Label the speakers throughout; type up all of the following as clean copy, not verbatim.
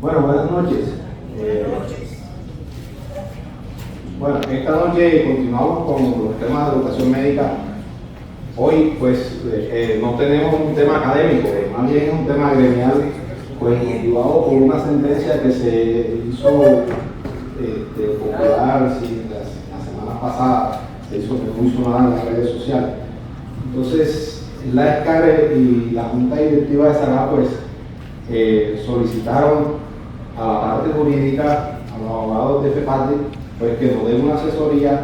Speaker 1: Bueno, buenas noches. Bueno, esta noche continuamos con los temas de educación médica. Hoy, pues, no tenemos un tema académico, más bien es un tema gremial, pues, motivado por una sentencia que se hizo popular la semana pasada, se hizo muy sonada en las redes sociales. Entonces, la ESCARE y la Junta Directiva de SAGA, pues, solicitaron a la parte jurídica, a los abogados de FEPADE, pues que nos den una asesoría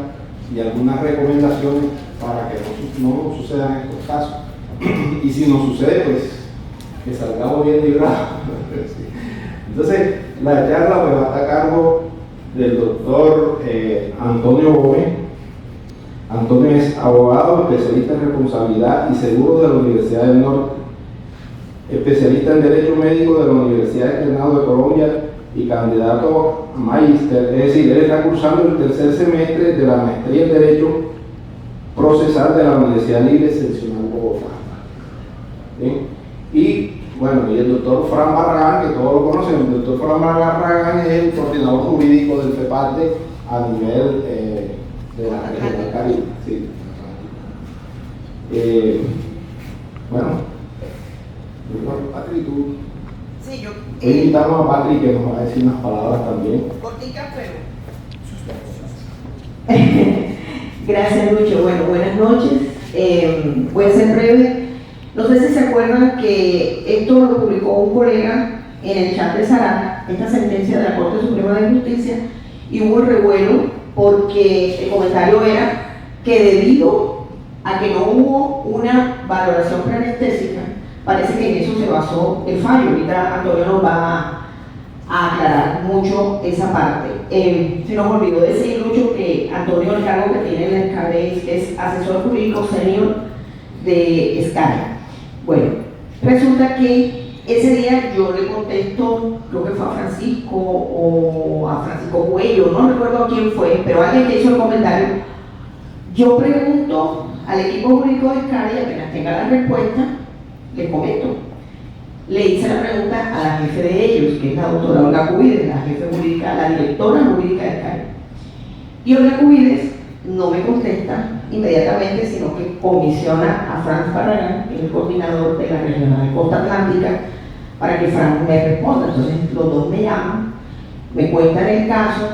Speaker 1: y algunas recomendaciones para que no sucedan estos casos. Y si nos sucede, pues que salgamos bien librados. Entonces, la charla pues, va a estar a cargo del doctor Antonio Gómez. Antonio es abogado, especialista en responsabilidad y seguros de la Universidad del Norte, especialista en Derecho Médico de la Universidad Externado de Colombia y candidato a magíster, es decir, él está cursando el tercer semestre de la maestría en Derecho Procesal de la Universidad Libre Seccional Bogotá. ¿Bien? Y bueno, y el doctor Fran Barragán, que todos lo conocen, el doctor Fran Barragán es el coordinador jurídico del FEPADE a nivel de la región del Caribe. Sí. Bueno, Patri, tú.
Speaker 2: Sí, yo.
Speaker 1: Invitamos a Patri que nos va a decir unas palabras también.
Speaker 2: Cortica, pero.
Speaker 3: Gracias, Lucho. Bueno, buenas noches. Voy a ser breve. No sé si se acuerdan que esto lo publicó un colega en el chat de SARA, esta sentencia de la Corte Suprema de Justicia, y hubo revuelo porque el comentario era que debido a que no hubo una valoración preanestésica, parece que en eso se basó el fallo. Ahorita Antonio nos va a aclarar mucho esa parte. Se nos olvidó decir, Lucho, que Antonio, el cargo que tiene en la ESCARE es asesor jurídico senior de ESCARE. Bueno, resulta que ese día yo le contesto, creo que fue a Francisco o a Francisco Cuello, no recuerdo quién fue, pero alguien que hizo el comentario. Yo pregunto al equipo jurídico de ESCARE y apenas tenga la respuesta, les comento. Le hice la pregunta a la jefe de ellos, que es la doctora Olga Cubides, la jefe jurídica, la directora jurídica de ESCARE. Y Olga Cubides no me contesta inmediatamente, sino que comisiona a Franz Barragán, que es el coordinador de la Regional Costa Atlántica, para que Franz me responda. Entonces los dos me llaman, me cuentan el caso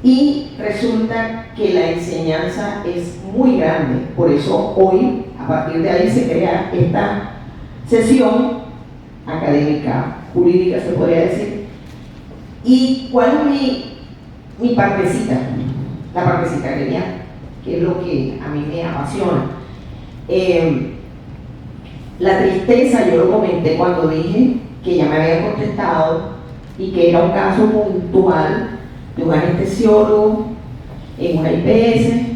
Speaker 3: y resulta que la enseñanza es muy grande. Por eso hoy, a partir de ahí, se crea esta sesión académica, jurídica, se podría decir. ¿Y cuál es mi partecita? La partecita gremial, que es lo que a mí me apasiona. La tristeza, yo lo comenté cuando dije que ya me habían contestado y que era un caso puntual de un anestesiólogo en una IPS.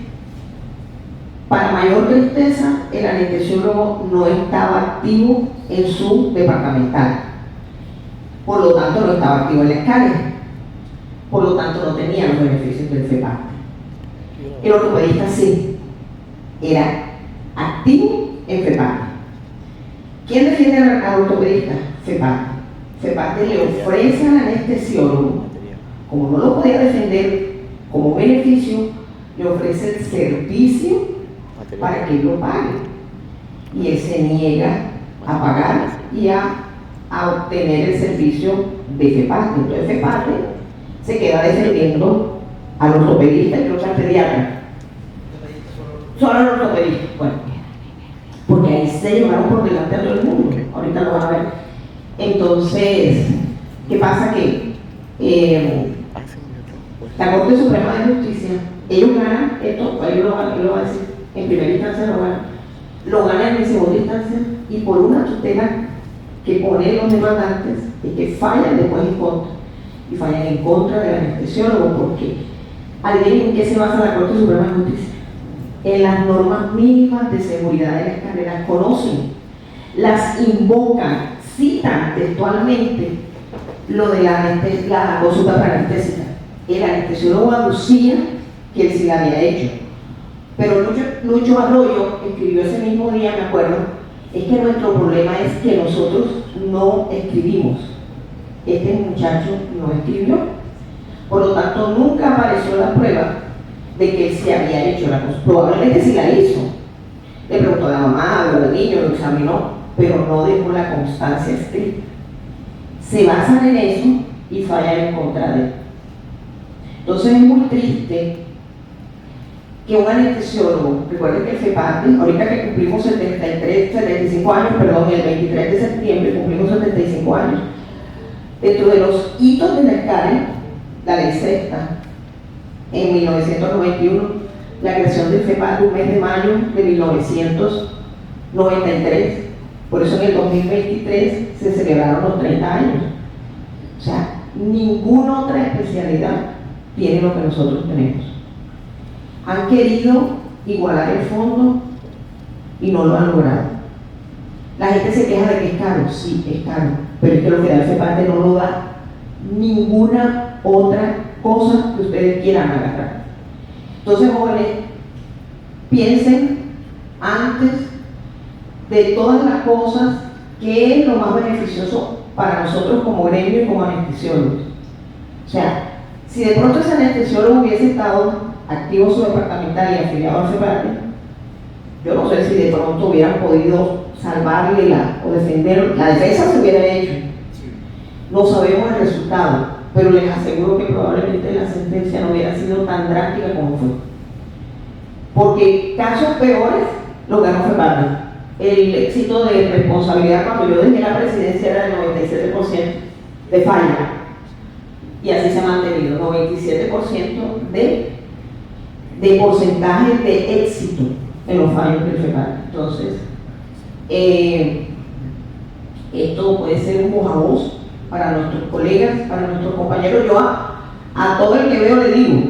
Speaker 3: Para mayor tristeza, el anestesiólogo no estaba activo en su departamental, por lo tanto no estaba activo en la ESCARE, por lo tanto no tenía los beneficios del FEPADE. El ortopedista sí, era activo en FEPADE. ¿Quién defiende al ortopedista? FEPADE. FEPADE le ofrece al anestesiólogo, como no lo podía defender como beneficio, le ofrece el servicio para que él lo pague. Y él se niega a pagar y a obtener el servicio de FEPADE. Entonces FEPADE se queda defendiendo al ortopedista y los pediatras. Solo al ortopedista. Bueno, porque ahí se llevaron por delante a todo el mundo. Ahorita lo van a ver. Entonces, ¿qué pasa? Que la Corte Suprema de Justicia, ellos ganan esto, ellos lo van a decir, en primera instancia lo ganan en segunda instancia, y por una tutela que ponen los demandantes y que fallan después en contra, y fallan en contra del anestesiólogo, porque adivinen en qué se basa la Corte Suprema de Justicia: en las normas mínimas de seguridad de las carreras. Conocen, las invocan, citan textualmente lo de la consulta preanestésica. El anestesiólogo aducía que él sí la había hecho, pero Lucho Arroyo escribió ese mismo día, me acuerdo, es que nuestro problema es que nosotros no escribimos. este muchacho no escribió. Por lo tanto, nunca apareció la prueba de que él sí había hecho la cosa. Probablemente sí la hizo. Le preguntó a la mamá, habló del niño, lo examinó, pero no dejó la constancia escrita. Se basan en eso y fallan en contra de él. Entonces es muy triste que un anestesiólogo, recuerden que el FEPADE, ahorita que cumplimos 75 años, perdón, el 23 de septiembre cumplimos 75 años, dentro de los hitos de la ESCARE, la ley sexta, en 1991, la creación del FEPADE un mes de mayo de 1993, por eso en el 2023 se celebraron los 30 años. O sea, ninguna otra especialidad tiene lo que nosotros tenemos. Han querido igualar el fondo y no lo han logrado. La gente se queja de que es caro, sí, es caro, pero es que lo que da el FEPADE no lo da ninguna otra cosa que ustedes quieran agarrar. Entonces, jóvenes, piensen antes de todas las cosas qué es lo más beneficioso para nosotros como gremio y como anestesiólogos. O sea, si de pronto ese anestesiólogo hubiese estado activo en su departamental y afiliado al FEPADE, yo no sé si de pronto hubieran podido salvarle o defender, la defensa se hubiera hecho. No sabemos el resultado, pero les aseguro que probablemente la sentencia no hubiera sido tan drástica como fue. Porque casos peores los ganó FEPADE. El éxito de responsabilidad cuando yo dejé la presidencia era del 97% de falla. Y así se ha mantenido, 97% de porcentaje de éxito en los fallos del FEPADE. Entonces, esto puede ser un voz a voz para nuestros colegas, para nuestros compañeros. Yo a todo el que veo le digo,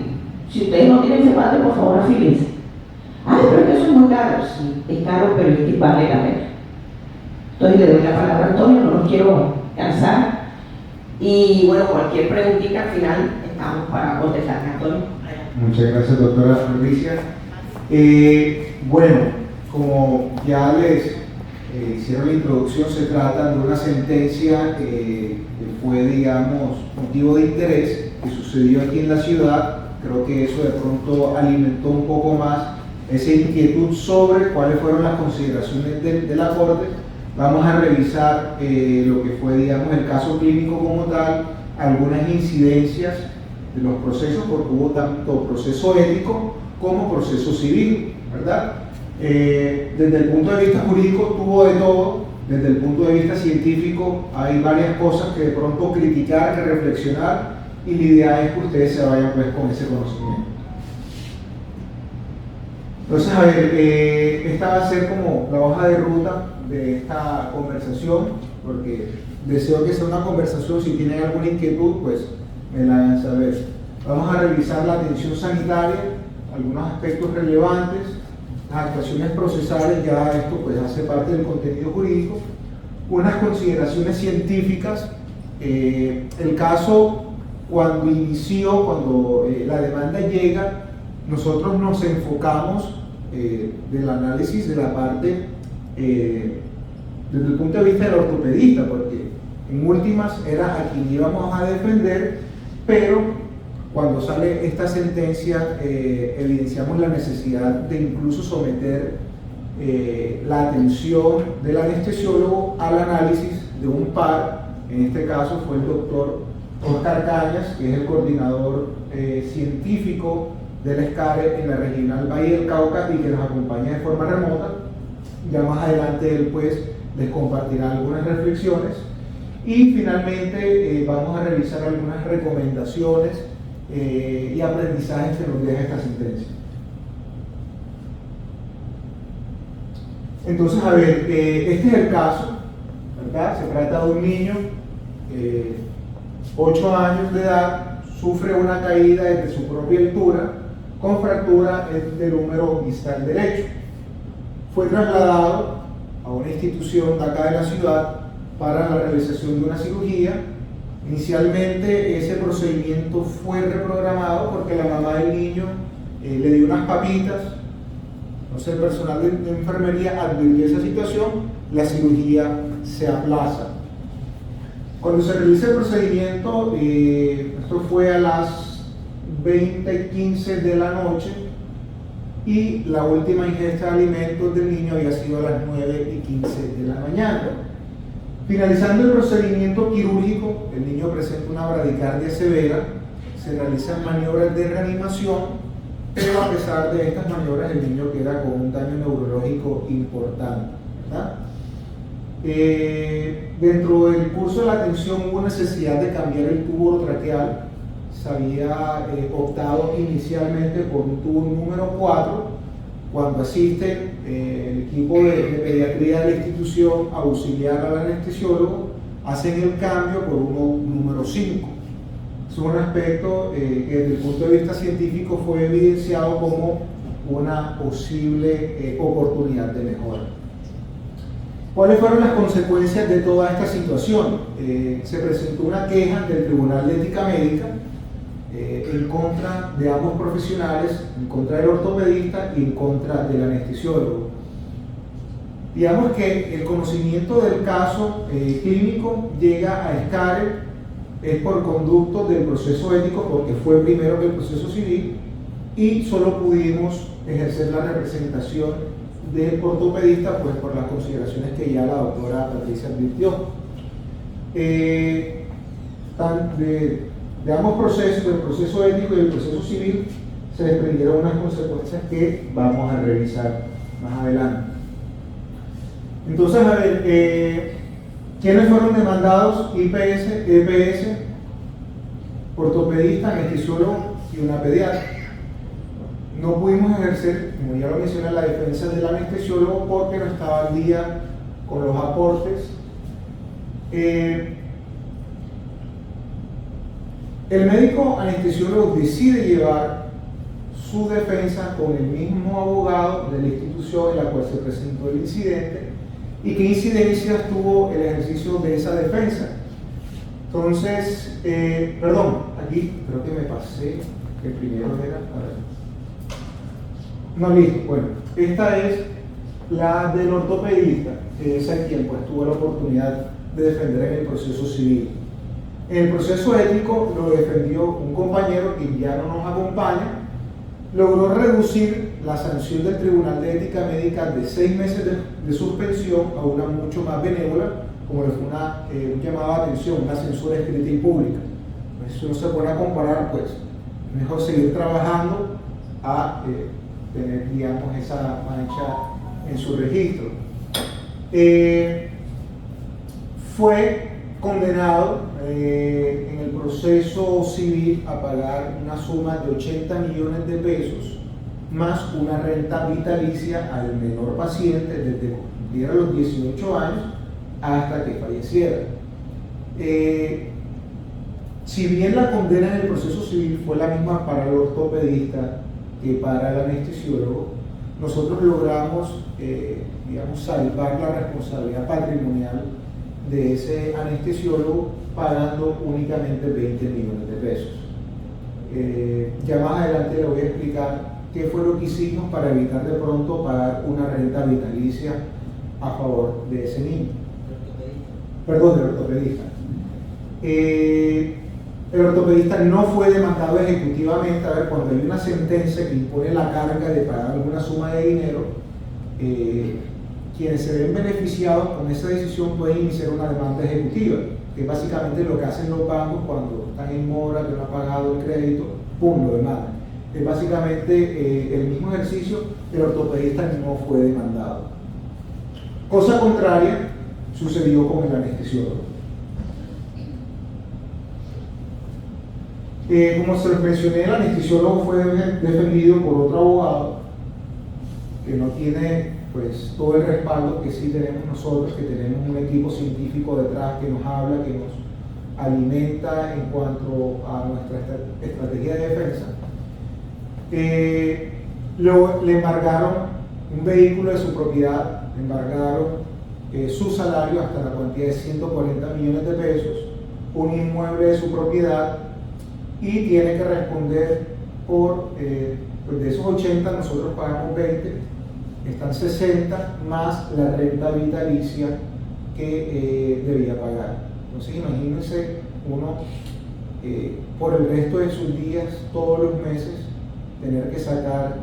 Speaker 3: si ustedes no tienen FEPADE, por favor afíliense. Ay, pero es que eso es muy caro. Sí, es caro, pero es que vale la pena. Entonces le doy la palabra a Antonio, no los quiero cansar. Y bueno, cualquier preguntita al final estamos para contestar. Antonio.
Speaker 4: Muchas gracias, doctora Patricia. Bueno, como ya les hicieron la introducción, se trata de una sentencia que fue, digamos, motivo de interés, que sucedió aquí en la ciudad. Creo que eso de pronto alimentó un poco más esa inquietud sobre cuáles fueron las consideraciones de la Corte. Vamos a revisar lo que fue, digamos, el caso clínico como tal, algunas incidencias de los procesos, porque hubo tanto proceso ético como proceso civil, ¿verdad? Desde el punto de vista jurídico tuvo de todo, desde el punto de vista científico hay varias cosas que de pronto criticar, que reflexionar, y la idea es que ustedes se vayan pues con ese conocimiento. Entonces, a ver, esta va a ser como la hoja de ruta de esta conversación, porque deseo que sea una conversación. Si tienen alguna inquietud, pues me la hagan saber. Vamos a revisar la atención sanitaria, algunos aspectos relevantes, las actuaciones procesales, ya esto pues hace parte del contenido jurídico, unas consideraciones científicas. El caso, cuando inició, cuando la demanda llega, nosotros nos enfocamos del análisis de la parte desde el punto de vista del ortopedista, porque en últimas era a quien íbamos a defender, pero cuando sale esta sentencia evidenciamos la necesidad de incluso someter la atención del anestesiólogo al análisis de un par. En este caso fue el doctor Oscar Cañas, que es el coordinador científico del ESCARE en la regional Valle del Cauca y que nos acompaña de forma remota. Ya más adelante él pues les compartirá algunas reflexiones y finalmente vamos a revisar algunas recomendaciones y aprendizajes que nos deja esta sentencia. Entonces, a ver, este es el caso, ¿verdad? Se trata de un niño, 8 años de edad, sufre una caída desde su propia altura con fractura del húmero distal derecho. Fue trasladado a una institución de acá de la ciudad para la realización de una cirugía. Inicialmente ese procedimiento fue reprogramado porque la mamá del niño le dio unas papitas. Entonces el personal de enfermería advirtió esa situación, la cirugía se aplaza. Cuando se realiza el procedimiento, esto fue a las 20:15 de la noche y la última ingesta de alimentos del niño había sido a las 9:15 de la mañana. Finalizando el procedimiento quirúrgico, el niño presenta una bradicardia severa, se realizan maniobras de reanimación, pero a pesar de estas maniobras el niño queda con un daño neurológico importante, ¿verdad? Dentro del curso de la atención hubo necesidad de cambiar el tubo orotraqueal. Se había optado inicialmente por un tubo número 4. Cuando asiste el equipo de pediatría de la institución auxiliar al anestesiólogo, hacen el cambio por uno número 5. Es un aspecto que desde el punto de vista científico fue evidenciado como una posible oportunidad de mejora. ¿Cuáles fueron las consecuencias de toda esta situación? Se presentó una queja del Tribunal de Ética Médica en contra de ambos profesionales, en contra del ortopedista y en contra del anestesiólogo. Digamos que el conocimiento del caso clínico llega a SCARE es por conducto del proceso ético, porque fue primero que el proceso civil, y solo pudimos ejercer la representación del ortopedista pues por las consideraciones que ya la doctora Patricia advirtió. De ambos procesos, del proceso ético y del proceso civil, se desprendieron unas consecuencias que vamos a revisar más adelante. Entonces, a ver, ¿quiénes fueron demandados? IPS, EPS, ortopedista, anestesiólogo y una pediatra. No pudimos ejercer, como ya lo mencioné, la defensa del anestesiólogo porque no estaba al día con los aportes. El médico anestesiólogo decide llevar su defensa con el mismo abogado de la institución en la cual se presentó el incidente y qué incidencias tuvo el ejercicio de esa defensa. Entonces, perdón, aquí creo que me pasé, el primero era, a ver. No, listo, bueno, esta es la del ortopedista, que es a quien pues tuvo la oportunidad de defender en el proceso civil. En el proceso ético lo defendió un compañero que ya no nos acompaña, logró reducir la sanción del Tribunal de Ética Médica de 6 meses de suspensión a una mucho más benévola, como fue un llamado de atención, una censura escrita y pública. Pues eso no se puede comparar, pues mejor seguir trabajando a tener, digamos, esa mancha en su registro. Fue condenado en el proceso civil a pagar una suma de 80 millones de pesos más una renta vitalicia al menor paciente desde que cumpliera los 18 años hasta que falleciera. Si bien la condena en el proceso civil fue la misma para el ortopedista que para el anestesiólogo, nosotros logramos digamos, salvar la responsabilidad patrimonial de ese anestesiólogo pagando únicamente 20 millones de pesos. Ya más adelante le voy a explicar qué fue lo que hicimos para evitar de pronto pagar una renta vitalicia a favor de ese niño. Perdón, del ortopedista. El ortopedista no fue demandado ejecutivamente. A ver, cuando hay una sentencia que impone la carga de pagar alguna suma de dinero, quienes se ven beneficiados con esa decisión pueden iniciar una demanda ejecutiva, que es básicamente lo que hacen los bancos cuando están en mora, que no ha pagado el crédito, pum, lo demandan. Es básicamente el mismo ejercicio. El ortopedista no fue demandado. Cosa contraria sucedió con el anestesiólogo. Como se les mencioné, el anestesiólogo fue defendido por otro abogado que no tiene pues todo el respaldo que sí tenemos nosotros, que tenemos un equipo científico detrás que nos habla, que nos alimenta en cuanto a nuestra estrategia de defensa. Le embargaron un vehículo de su propiedad, le embargaron su salario hasta la cuantía de 140 millones de pesos, un inmueble de su propiedad, y tiene que responder por, pues de esos 80 nosotros pagamos 20, están 60 más la renta vitalicia que debía pagar. Entonces imagínense uno por el resto de sus días, todos los meses, tener que sacar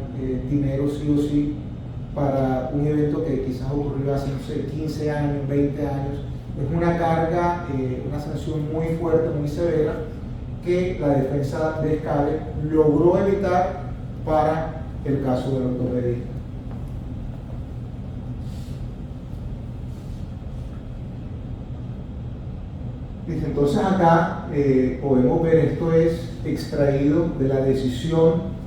Speaker 4: dinero sí o sí para un evento que quizás ocurrió hace, no sé, 15 años, 20 años. Es una carga, una sanción muy fuerte, muy severa, que la defensa de Escale logró evitar para el caso del ortopedista. Entonces acá podemos ver, esto es extraído de la decisión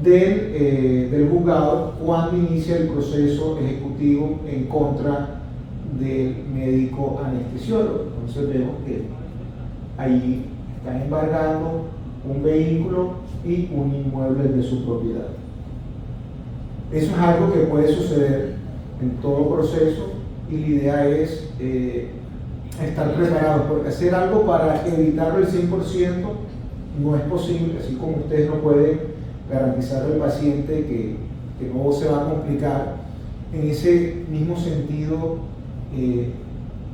Speaker 4: del juzgado cuando inicia el proceso ejecutivo en contra del médico anestesiólogo. Entonces vemos que ahí están embargando un vehículo y un inmueble de su propiedad. Eso es algo que puede suceder en todo proceso y la idea es estar preparados, porque hacer algo para evitarlo al 100% no es posible, así como ustedes no pueden garantizarle al paciente que no se va a complicar. En ese mismo sentido,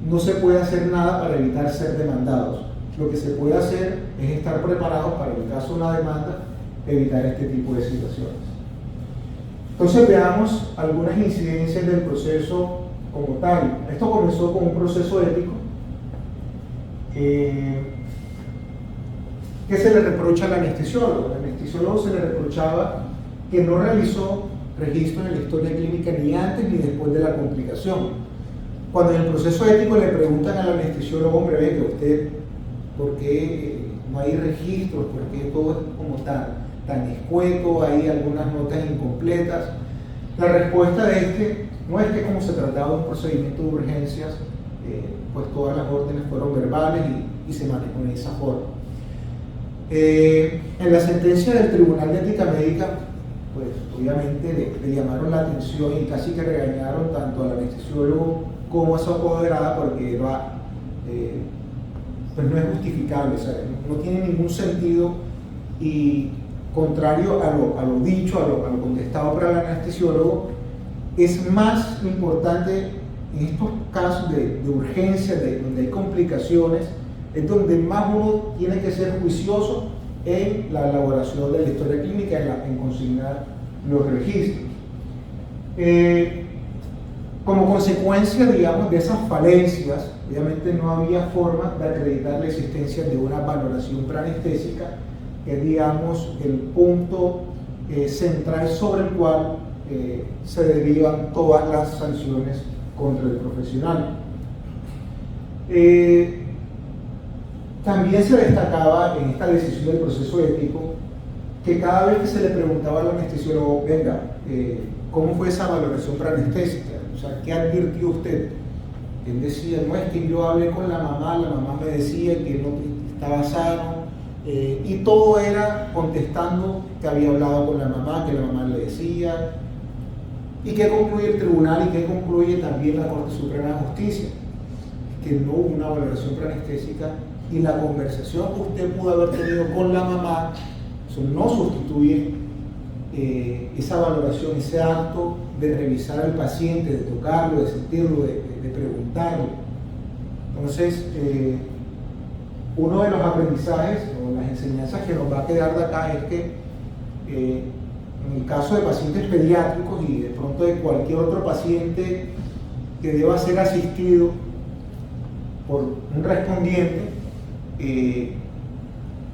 Speaker 4: no se puede hacer nada para evitar ser demandados. Lo que se puede hacer es estar preparados para, en el caso de una demanda, evitar este tipo de situaciones. Entonces veamos algunas incidencias del proceso como tal. Esto comenzó con un proceso ético que se le reprocha al anestesiólogo. Al anestesiólogo se le reprochaba que no realizó registros en la historia clínica ni antes ni después de la complicación. Cuando en el proceso ético le preguntan al anestesiólogo, hombre, venga, usted, ¿por qué no hay registros? ¿Por qué todo es como tan escueto? Hay algunas notas incompletas. La respuesta de este no es que como se trataba de un procedimiento de urgencias, pues todas las órdenes fueron verbales y se manejó de esa forma. En la sentencia del Tribunal de Ética Médica, pues obviamente le llamaron la atención y casi que regañaron tanto al anestesiólogo como a su apoderada, porque era, pues no es justificable, o sea, no tiene ningún sentido, y contrario a lo dicho, a lo contestado por el anestesiólogo, es más importante en estos casos de urgencia, donde hay complicaciones, es donde más uno tiene que ser juicioso en la elaboración de la historia clínica, en consignar los registros. Como consecuencia, digamos, de esas falencias, obviamente no había forma de acreditar la existencia de una valoración preanestésica, que es, digamos, el punto central sobre el cual se derivan todas las sanciones contra el profesional. También se destacaba en esta decisión del proceso ético que cada vez que se le preguntaba al anestesiólogo, venga, ¿cómo fue esa valoración preanestésica? O sea, ¿qué advirtió usted? Él decía, no, es que yo hablé con la mamá me decía que no estaba sano, y todo era contestando que había hablado con la mamá, que la mamá le decía. ¿Y qué concluye el tribunal y qué concluye también la Corte Suprema de Justicia? Que no hubo una valoración preanestésica y la conversación que usted pudo haber tenido con la mamá, eso no sustituye esa valoración, ese acto de revisar al paciente, de tocarlo, de sentirlo, de preguntarle. Entonces, uno de los aprendizajes o las enseñanzas que nos va a quedar de acá es que en el caso de pacientes pediátricos y de pronto de cualquier otro paciente que deba ser asistido por un respondiente,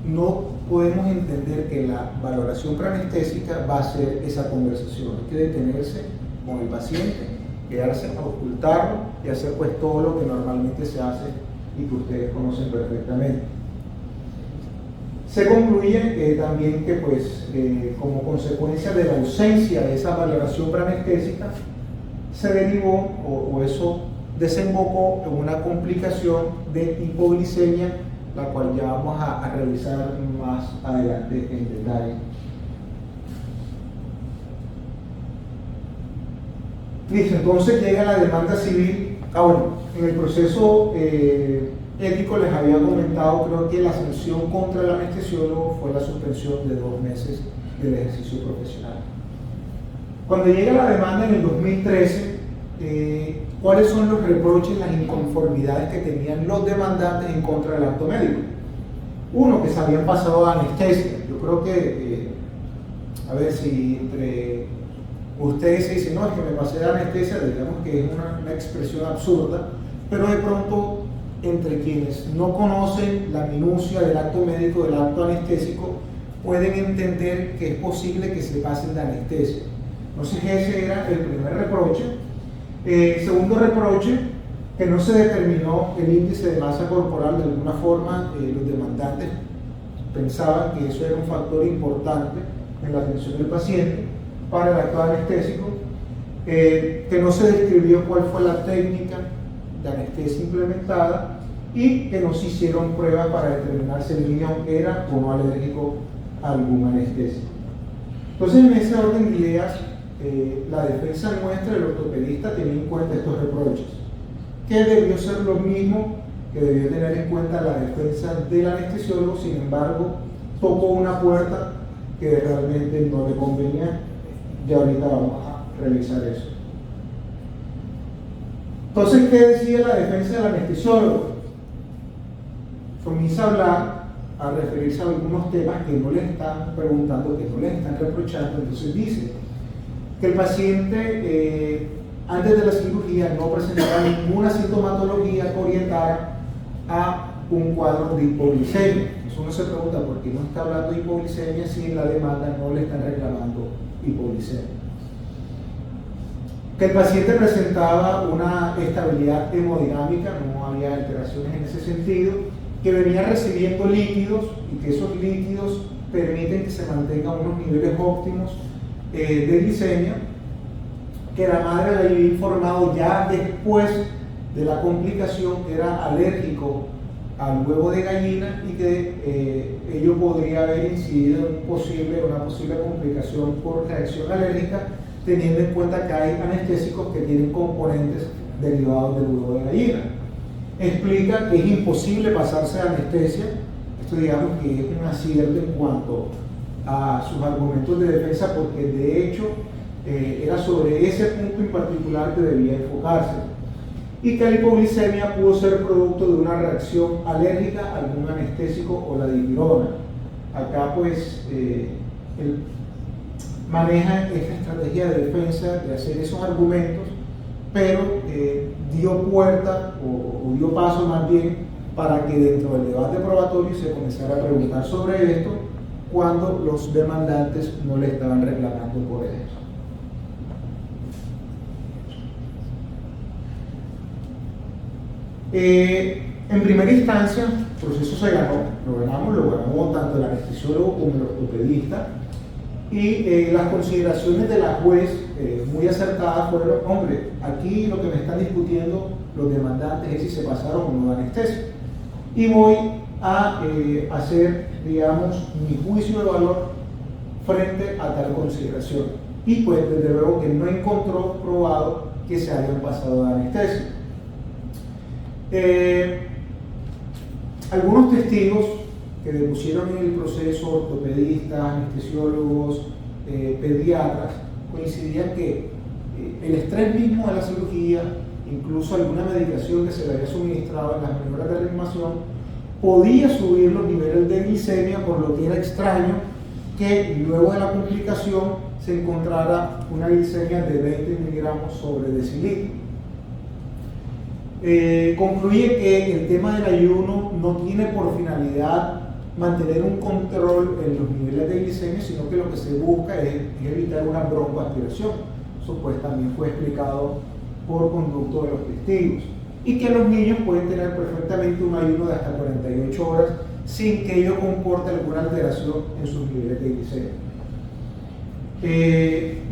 Speaker 4: no podemos entender que la valoración preanestésica va a ser esa conversación. Hay que detenerse con el paciente, quedarse a ocultarlo y hacer pues todo lo que normalmente se hace y que ustedes conocen perfectamente. Se concluye también que pues como consecuencia de la ausencia de esa valoración preanestésica se derivó o eso desembocó en una complicación de hipoglicemia, la cual ya vamos a revisar más adelante en detalle. Listo, entonces llega la demanda civil. Bueno, en el proceso ético les había comentado, creo que la sanción contra el anestesiólogo fue la suspensión de 2 meses del ejercicio profesional. Cuando llega la demanda en el 2013, cuáles son los reproches, las inconformidades que tenían los demandantes en contra del acto médico. Uno, que se habían pasado a anestesia. Yo creo que, a ver si entre ustedes se dicen, no, es que me pasé de anestesia, digamos que es una expresión absurda, pero de pronto entre quienes no conocen la minucia del acto médico, del acto anestésico, pueden entender que es posible que se pasen de anestesia. Entonces ese era el primer reproche. Segundo reproche, que no se determinó el índice de masa corporal. De alguna forma los demandantes pensaban que eso era un factor importante en la atención del paciente para el acto anestésico, que no se describió cuál fue la técnica de anestesia implementada y que no se hicieron pruebas para determinar si el niño era o no alérgico a algún anestésico. Entonces, en ese orden de ideas, la defensa nuestra del ortopedista tenía en cuenta estos reproches, que debió ser lo mismo que debió tener en cuenta la defensa del anestesiólogo. Sin embargo, tocó una puerta que realmente no le convenía. Ya ahorita vamos a revisar eso. Entonces, ¿qué decía la defensa del anestesiólogo? Comienza a hablar, a referirse a algunos temas que no le están preguntando, que no le están reprochando. Entonces dice que el paciente antes de la cirugía no presentaba ninguna sintomatología que orientara a un cuadro de hipoglicemia. Eso uno se pregunta por qué no está hablando de hipoglicemia si en la demanda no le están reclamando hipoglicemia. Que el paciente presentaba una estabilidad hemodinámica, no había alteraciones en ese sentido, que venía recibiendo líquidos y que esos líquidos permiten que se mantengan unos niveles óptimos de glicemia, que la madre le había informado ya después de la complicación que era alérgico al huevo de gallina y que ello podría haber incidido en una posible complicación por reacción alérgica, teniendo en cuenta que hay anestésicos que tienen componentes derivados del huevo de gallina. Explica que es imposible pasarse de anestesia. Esto digamos que es un acierto en cuanto a sus argumentos de defensa, porque de hecho era sobre ese punto en particular que debía enfocarse, y que la hipoglicemia pudo ser producto de una reacción alérgica a algún anestésico o la dipirona. Acá pues él maneja esta estrategia de defensa de hacer esos argumentos, pero dio puerta o dio paso más bien para que dentro del debate probatorio se comenzara a preguntar sobre esto cuando los demandantes no le estaban reclamando por eso. En primera instancia, el proceso se ganó, lo ganó tanto el anestesiólogo como el ortopedista, y las consideraciones de la juez muy acertadas fueron: hombre, aquí lo que me están discutiendo los demandantes es si se pasaron o no de anestesia, y voy a hacer, digamos, mi juicio de valor frente a tal consideración. Y pues desde luego que no encontró probado que se hayan pasado de anestesia. Algunos testigos que depusieron en el proceso, ortopedistas, anestesiólogos, pediatras, coincidían que el estrés mismo de la cirugía, incluso alguna medicación que se le había suministrado en las maniobras de reanimación, podía subir los niveles de glicemia, por lo que era extraño que luego de la complicación se encontrara una glicemia de 20 miligramos sobre decilitro. Concluye que el tema del ayuno no tiene por finalidad mantener un control en los niveles de glicemia, sino que lo que se busca es evitar una broncoaspiración. Eso pues también fue explicado por conducto de los testigos. Y que los niños pueden tener perfectamente un ayuno de hasta 48 horas sin que ello comporte alguna alteración en sus niveles de glicemia.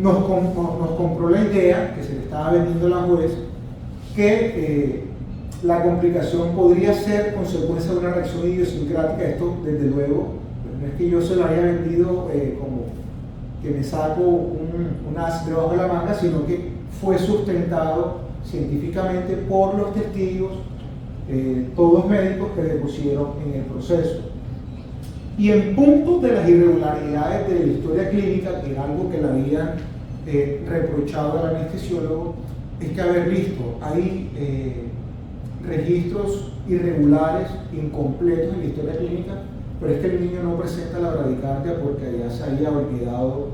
Speaker 4: Nos compró la idea que se le estaba vendiendo a la juez que la complicación podría ser consecuencia de una reacción idiosincrática. Esto, desde luego, no es que yo se lo haya vendido como que me saco un as debajo de la manga, sino que fue sustentado científicamente por los testigos, todos médicos que depusieron en el proceso. Y en puntos de las irregularidades de la historia clínica, que era algo que le habían reprochado al anestesiólogo, es que, a ver, listo, hay registros irregulares, incompletos en la historia clínica, pero es que el niño no presenta la bradicardia porque ya se haya olvidado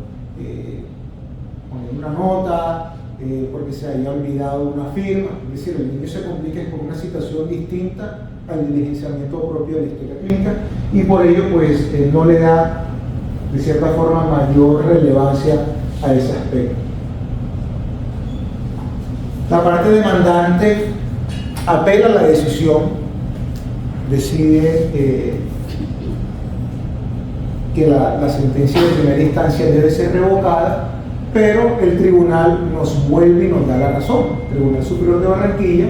Speaker 4: poner una nota, porque se haya olvidado una firma. Es decir, el niño se complica por una situación distinta al diligenciamiento propio de la historia clínica y por ello pues no le da de cierta forma mayor relevancia a ese aspecto. La parte demandante apela a la decisión, decide que la sentencia de primera instancia debe ser revocada, pero el tribunal nos vuelve y nos da la razón, el Tribunal Superior de Barranquilla,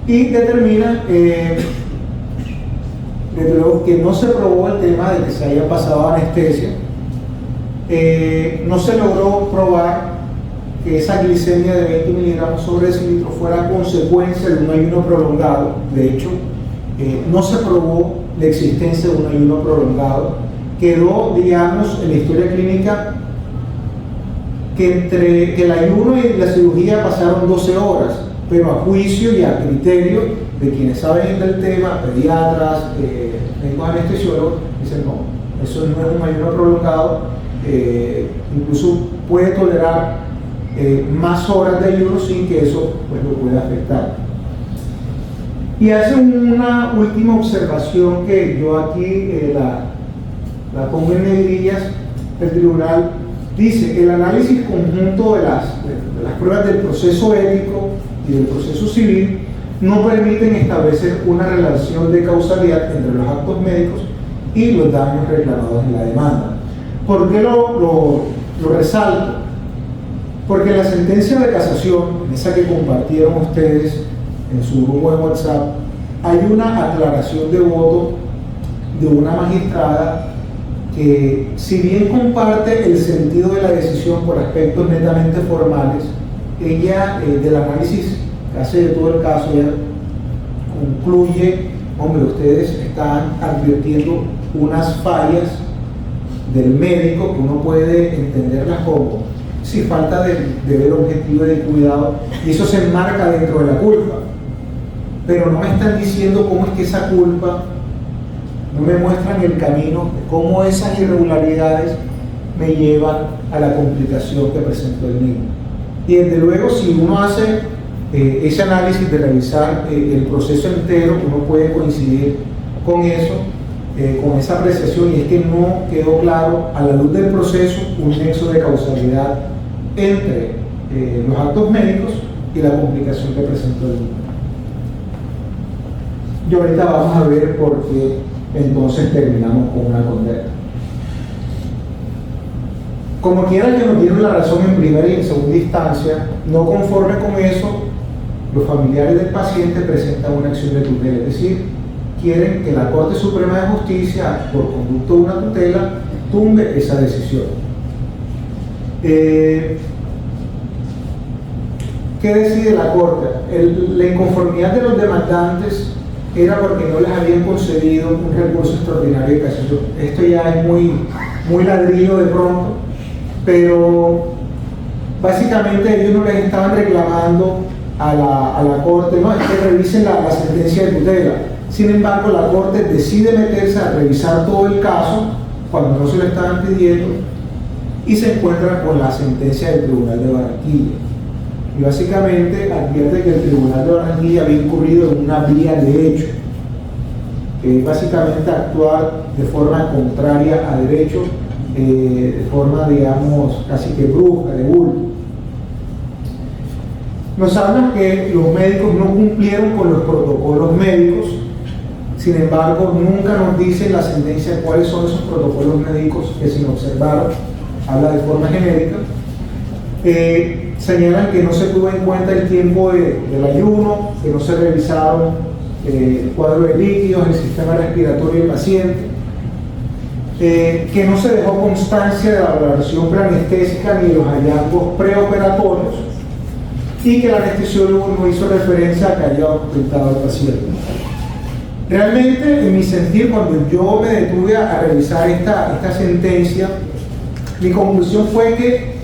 Speaker 4: y determina desde luego que no se probó el tema de que se haya pasado anestesia, no se logró probar que esa glicemia de 20 miligramos sobre decilitro fuera consecuencia de un ayuno prolongado. De hecho, no se probó la existencia de un ayuno prolongado. Quedó, digamos, en la historia clínica que entre que el ayuno y la cirugía pasaron 12 horas, pero a juicio y a criterio de quienes saben del tema, pediatras, médicos anestesiólogos, dicen no, eso no es un ayuno prolongado, incluso puede tolerar más horas de ayuno sin que eso pues, lo pueda afectar. Y hace una última observación que yo aquí la pongo en negrillas. El tribunal dice: el análisis conjunto de las pruebas del proceso ético y del proceso civil no permiten establecer una relación de causalidad entre los actos médicos y los daños reclamados en la demanda. ¿Por qué lo resalto? Porque en la sentencia de casación, en esa que compartieron ustedes en su grupo de WhatsApp, hay una aclaración de voto de una magistrada que, si bien comparte el sentido de la decisión por aspectos netamente formales, ella, del análisis que hace de todo el caso, ella concluye: hombre, ustedes están advirtiendo unas fallas del médico que uno puede entenderlas como si falta de deber objetivo y de cuidado, y eso se enmarca dentro de la culpa, pero no me están diciendo cómo es que esa culpa, no me muestran el camino de cómo esas irregularidades me llevan a la complicación que presentó el niño. Y desde luego, si uno hace ese análisis de revisar el proceso entero, uno puede coincidir con eso, con esa apreciación, y es que no quedó claro a la luz del proceso un nexo de causalidad entre los actos médicos y la complicación que presentó el niño. Y ahorita vamos a ver por qué entonces terminamos con una condena. Como quiera que nos dieron la razón en primera y en segunda instancia, no conforme con eso, los familiares del paciente presentan una acción de tutela, es decir, quieren que la Corte Suprema de Justicia, por conducto de una tutela, tumbe esa decisión. ¿Qué decide la Corte? La inconformidad de los demandantes era porque no les habían concedido un recurso extraordinario de casación. Esto ya es muy ladrillo de pronto, pero básicamente ellos no les estaban reclamando a la Corte, no, es que revisen la sentencia de tutela. Sin embargo, la Corte decide meterse a revisar todo el caso cuando no se lo estaban pidiendo y se encuentra con la sentencia del Tribunal de Barranquilla. Y básicamente advierte que el Tribunal de Barranquilla había incurrido en una vía de hecho, que es básicamente actuar de forma contraria a derecho, de forma, digamos, casi que brusca, de bulto. Nos hablan que los médicos no cumplieron con los protocolos médicos. Sin embargo, nunca nos dice en la sentencia cuáles son esos protocolos médicos que se observaron. Habla de forma genérica. Señalan que no se tuvo en cuenta el tiempo del ayuno, que no se revisaron el cuadro de líquidos, el sistema respiratorio del paciente, que no se dejó constancia de la valoración preanestésica ni de los hallazgos preoperatorios, y que el anestesiólogo no hizo referencia a que haya ocultado al paciente. Realmente, en mi sentir, cuando yo me detuve a revisar esta sentencia, mi conclusión fue que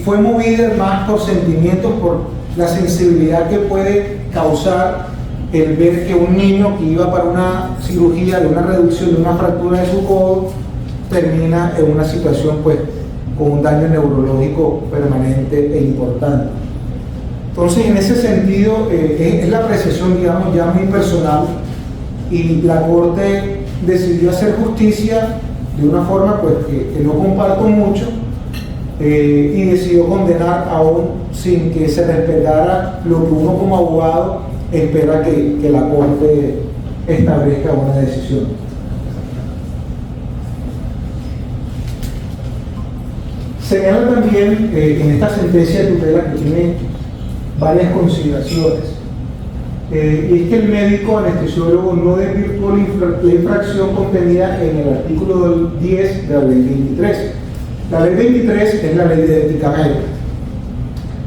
Speaker 4: fue movida más por sentimientos, por la sensibilidad que puede causar el ver que un niño que iba para una cirugía de una reducción de una fractura de su codo termina en una situación pues con un daño neurológico permanente e importante. Entonces, en ese sentido, es la apreciación, digamos, ya muy personal, y la Corte decidió hacer justicia de una forma pues que no comparto mucho, y decidió condenar aún sin que se respetara lo que uno como abogado espera que la Corte establezca una decisión. Señala también en esta sentencia de tutela que tiene varias consideraciones, y es que el médico anestesiólogo no desvirtuó la infracción contenida en el artículo 10 de la ley 23. La ley 23 es la ley de ética médica,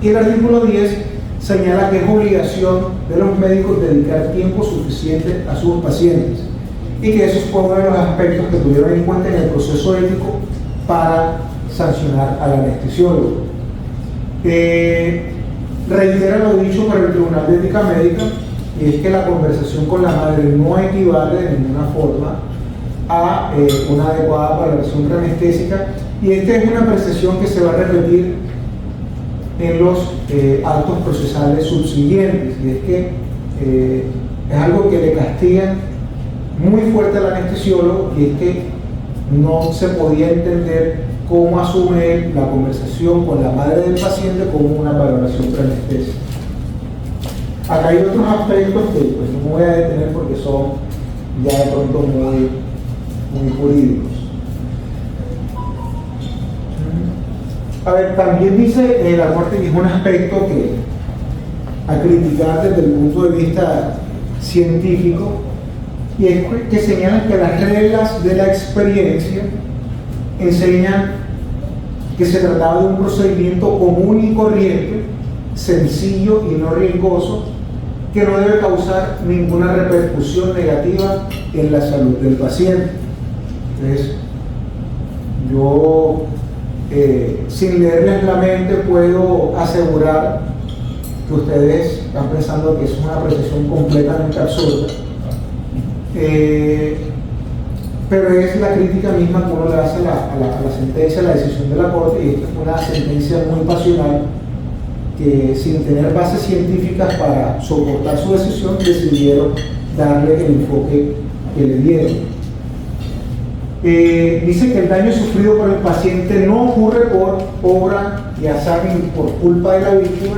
Speaker 4: y el artículo 10 señala que es obligación de los médicos dedicar tiempo suficiente a sus pacientes, y que esos fue uno de los aspectos que tuvieron en cuenta en el proceso ético para sancionar al anestesiólogo. Reitera lo dicho por el Tribunal de Ética Médica, y es que la conversación con la madre no equivale de ninguna forma a una adecuada valoración anestésica, y esta es una apreciación que se va a repetir en los actos procesales subsiguientes, y es que es algo que le castigan muy fuerte al anestesiólogo, y es que no se podía entender cómo asume la conversación con la madre del paciente como una valoración preanestesia. Acá hay otros aspectos que pues, no me voy a detener porque son ya de pronto muy jurídicos. A ver, también dice la Corte que es un aspecto que a criticar desde el punto de vista científico, y es que señalan que las reglas de la experiencia enseñan que se trataba de un procedimiento común y corriente, sencillo y no riesgoso, que no debe causar ninguna repercusión negativa en la salud del paciente. Entonces, yo sin leerles la mente puedo asegurar que ustedes están pensando que es una apreciación completamente absurda, pero es la crítica misma que uno le hace a la sentencia, a la decisión de la Corte, y esta fue una sentencia muy pasional que, sin tener bases científicas para soportar su decisión, decidieron darle el enfoque que le dieron. Dice que el daño sufrido por el paciente no ocurre por obra y azar ni por culpa de la víctima,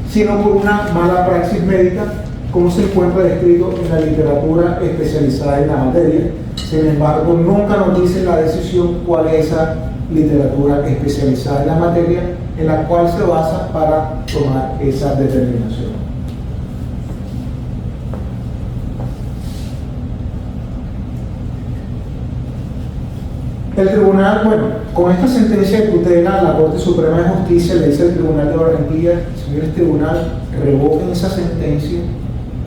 Speaker 4: sino por una mala praxis médica, como se encuentra descrito en la literatura especializada en la materia. Sin embargo, nunca nos dice la decisión cuál es esa literatura especializada en la materia en la cual se basa para tomar esa determinación. El tribunal, bueno, con esta sentencia de tutela, la Corte Suprema de Justicia le dice al Tribunal de Barranquilla: señores tribunal, revoquen esa sentencia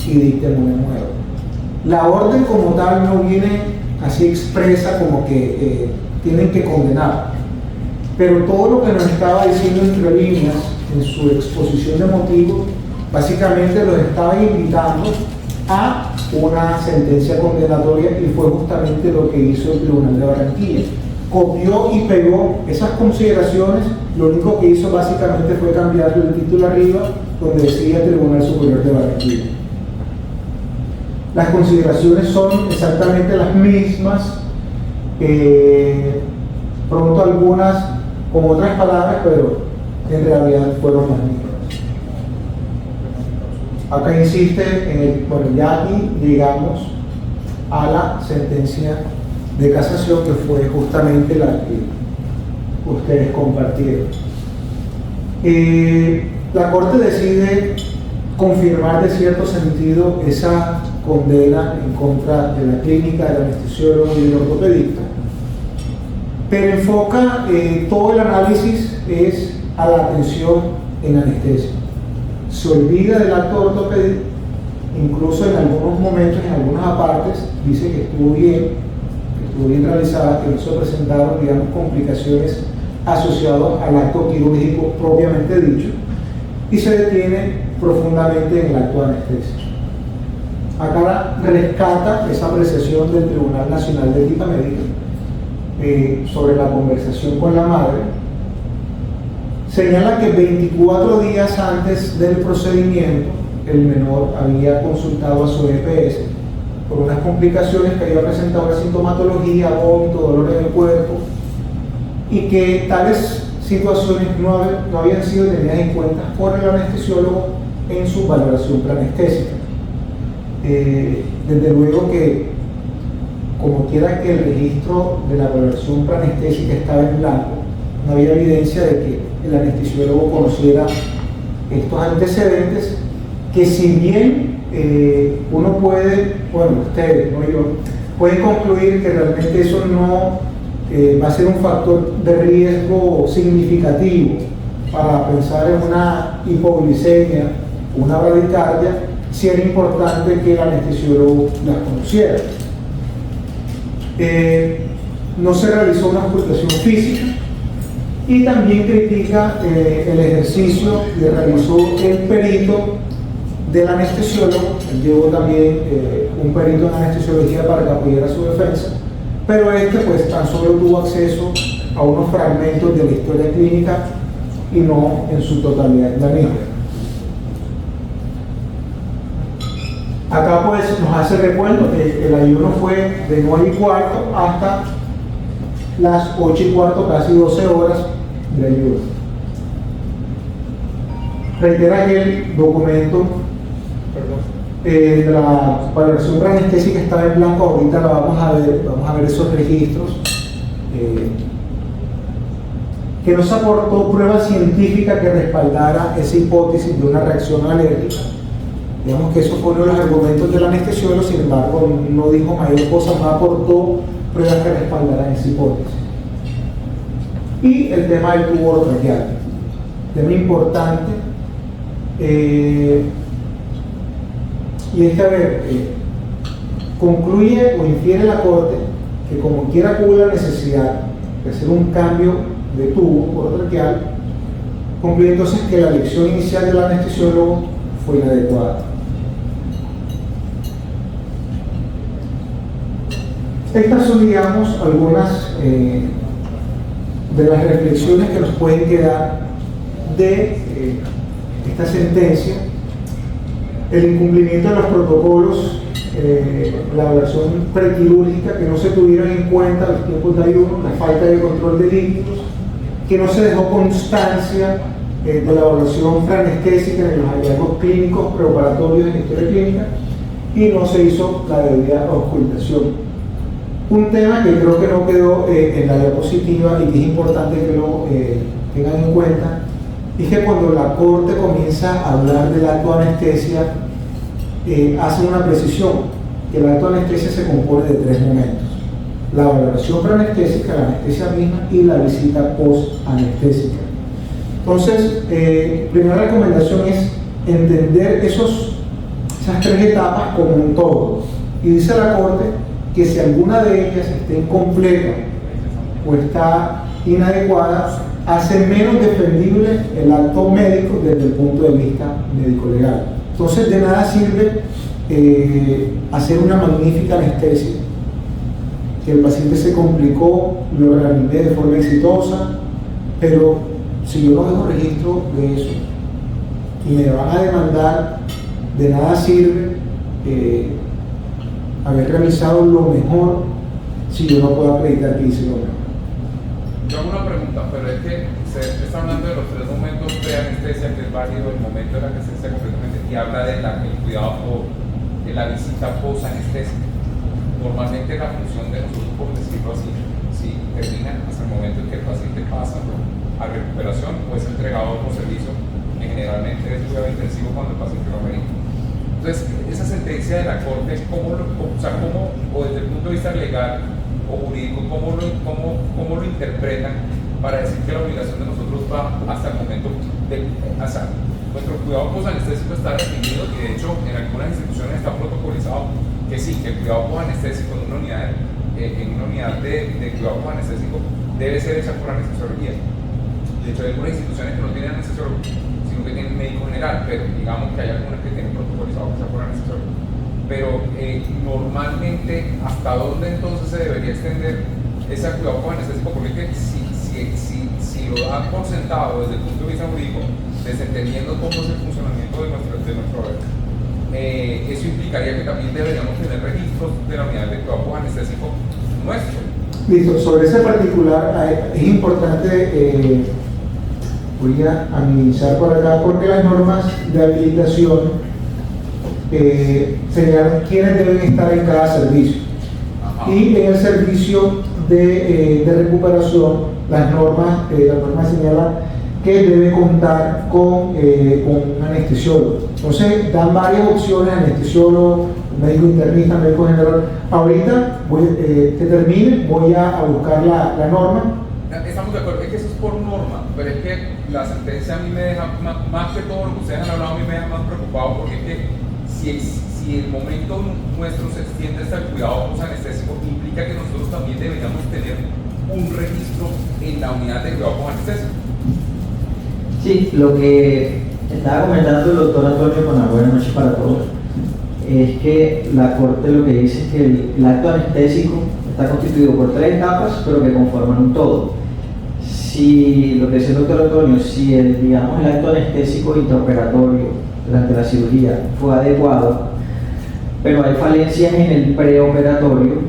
Speaker 4: y dicten una nueva. La orden como tal no viene así expresa como que tienen que condenar, pero todo lo que nos estaba diciendo entre líneas en su exposición de motivos, básicamente los estaba invitando a una sentencia condenatoria, y fue justamente lo que hizo el Tribunal de Barranquilla. Copió y pegó esas consideraciones, lo único que hizo básicamente fue cambiarle el título arriba, donde decía Tribunal Superior de Barranquilla. Las consideraciones son exactamente las mismas, pronto algunas con otras palabras, pero en realidad fueron las mismas. Acá insiste en el, bueno, ya aquí llegamos a la sentencia de casación, que fue justamente la que ustedes compartieron. La Corte decide confirmar de cierto sentido esa condena en contra de la clínica, del anestesiólogo y del ortopedista, pero enfoca todo el análisis es a la atención en anestesia. Se olvida del acto de ortopedia, incluso en algunos momentos, en algunas apartes, dice que estuvo bien realizada, que no se presentaron, digamos, complicaciones asociados al acto quirúrgico propiamente dicho y se detiene profundamente en el acto de anestesia. Acá rescata esa apreciación del Tribunal Nacional de Ética Médica sobre la conversación con la madre. Señala que 24 días antes del procedimiento el menor había consultado a su EPS por unas complicaciones que había presentado una sintomatología, vómito, dolor en el cuerpo, y que tales situaciones no habían sido tenidas en cuenta por el anestesiólogo en su valoración preanestésica. Desde luego que, como quiera que el registro de la valoración preanestésica estaba en blanco, no había evidencia de que el anestesiólogo conociera estos antecedentes, que si bien uno puede, bueno, ustedes, no yo, pueden concluir que realmente eso no va a ser un factor de riesgo significativo para pensar en una hipoglicemia, una bradicardia, si era importante que el anestesiólogo las conociera. No se realizó una ocultación física y también critica el ejercicio que realizó el perito del anestesiólogo. Llevó también un perito en anestesiología para que apoyara su defensa, pero pues tan solo tuvo acceso a unos fragmentos de la historia clínica y no en su totalidad la misma. Acá pues nos hace recuento que el ayuno fue de 9:15 hasta las 8:15, casi 12 horas de ayuno. Reitera que el documento de la valoración preanestésica estaba en blanco. Ahorita la vamos a ver esos registros. Que no se aportó prueba científica que respaldara esa hipótesis de una reacción alérgica. Digamos que eso fue uno de los argumentos del anestesiólogo, sin embargo no dijo mayor cosa, no aportó pruebas que respaldaran esa hipótesis. Y el tema del tubo orotraqueal, tema importante, y es que, a ver, concluye o infiere la Corte que como quiera que hubo la necesidad de hacer un cambio de tubo orotraqueal, concluye entonces que la elección inicial del anestesiólogo fue inadecuada. Estas son, digamos, algunas de las reflexiones que nos pueden quedar de esta sentencia. El incumplimiento de los protocolos, la evaluación prequirúrgica, que no se tuvieron en cuenta los tiempos de ayuno, la falta de control de líquidos, que no se dejó constancia de la evaluación preanestésica en los hallazgos clínicos preparatorios en historia clínica, y no se hizo la debida ocultación. Un tema que creo que no quedó en la diapositiva y que es importante que lo tengan en cuenta, es que cuando la Corte comienza a hablar del acto de anestesia, hace una precisión, que el acto de anestesia se compone de 3 momentos: la valoración preanestésica, la anestesia misma y la visita post-anestésica. Entonces, primera recomendación es entender esas 3 etapas como un todo. Y dice la Corte que si alguna de ellas está incompleta o está inadecuada, hace menos defendible el acto médico desde el punto de vista médico-legal. Entonces, de nada sirve hacer una magnífica anestesia, que el paciente se complicó, lo reanimé de forma exitosa, pero si yo no dejo registro de eso y me van a demandar, de nada sirve haber realizado lo mejor si yo no puedo acreditar que hice lo mejor.
Speaker 5: Yo hago una pregunta, pero es que se está hablando de los 3 momentos de anestesia, que es válido, el momento de la anestesia completamente, y habla del cuidado de la visita post-anestésica. Normalmente la función de nosotros, por decirlo así, si termina hasta el momento en que el paciente pasa a recuperación o es entregado por servicio, generalmente es cuidado intensivo cuando el paciente lo amerita. Entonces, esa sentencia de la Corte, ¿cómo, o desde el punto de vista legal o jurídico, cómo lo interpretan para decir que la obligación de nosotros va hasta el momento de nuestro cuidado posanestésico está definido, y de hecho en algunas instituciones está protocolizado que sí, que el cuidado posanestésico en una unidad de cuidado posanestésico debe ser hecha por anestesiología, De hecho, hay algunas instituciones que no tienen anestesiólogo, sino que tienen médico general, pero digamos que hay algunas que tienen protocolizado que sea por anestesiólogo. Pero normalmente, ¿hasta dónde entonces se debería extender ese cuidado con anestésico? Porque si lo dan por sentado desde el punto de vista jurídico, desentendiendo cómo es el funcionamiento de nuestro eso implicaría que también deberíamos tener registros de la unidad de cuidado anestésico nuestro.
Speaker 4: Listo, sobre ese particular es importante, voy a analizar por acá, porque las normas de habilitación señalan quiénes deben estar en cada servicio.
Speaker 5: Ajá.
Speaker 4: Y en el servicio de recuperación, las normas señalan que debe contar con un anestesiólogo. Entonces, dan varias opciones: anestesiólogo, médico internista, médico general. Ahorita, que termine, voy a buscar la norma.
Speaker 5: Estamos de acuerdo, es que eso es por norma, pero es que la sentencia a mí me deja, más que todo lo que ustedes han hablado, a mí me deja más preocupado, porque es que si el momento nuestro se extiende hasta el cuidado posanestésico, implica que nosotros también deberíamos tener un registro en la unidad de cuidado posanestésico.
Speaker 6: Sí, lo que estaba comentando el doctor Antonio con la buena noche para todos, es que la Corte lo que dice es que el acto anestésico está constituido por 3 etapas, pero que conforman un todo. Si, lo que decía el doctor Antonio, si el acto anestésico intraoperatorio durante la cirugía fue adecuado, pero hay falencias en el preoperatorio,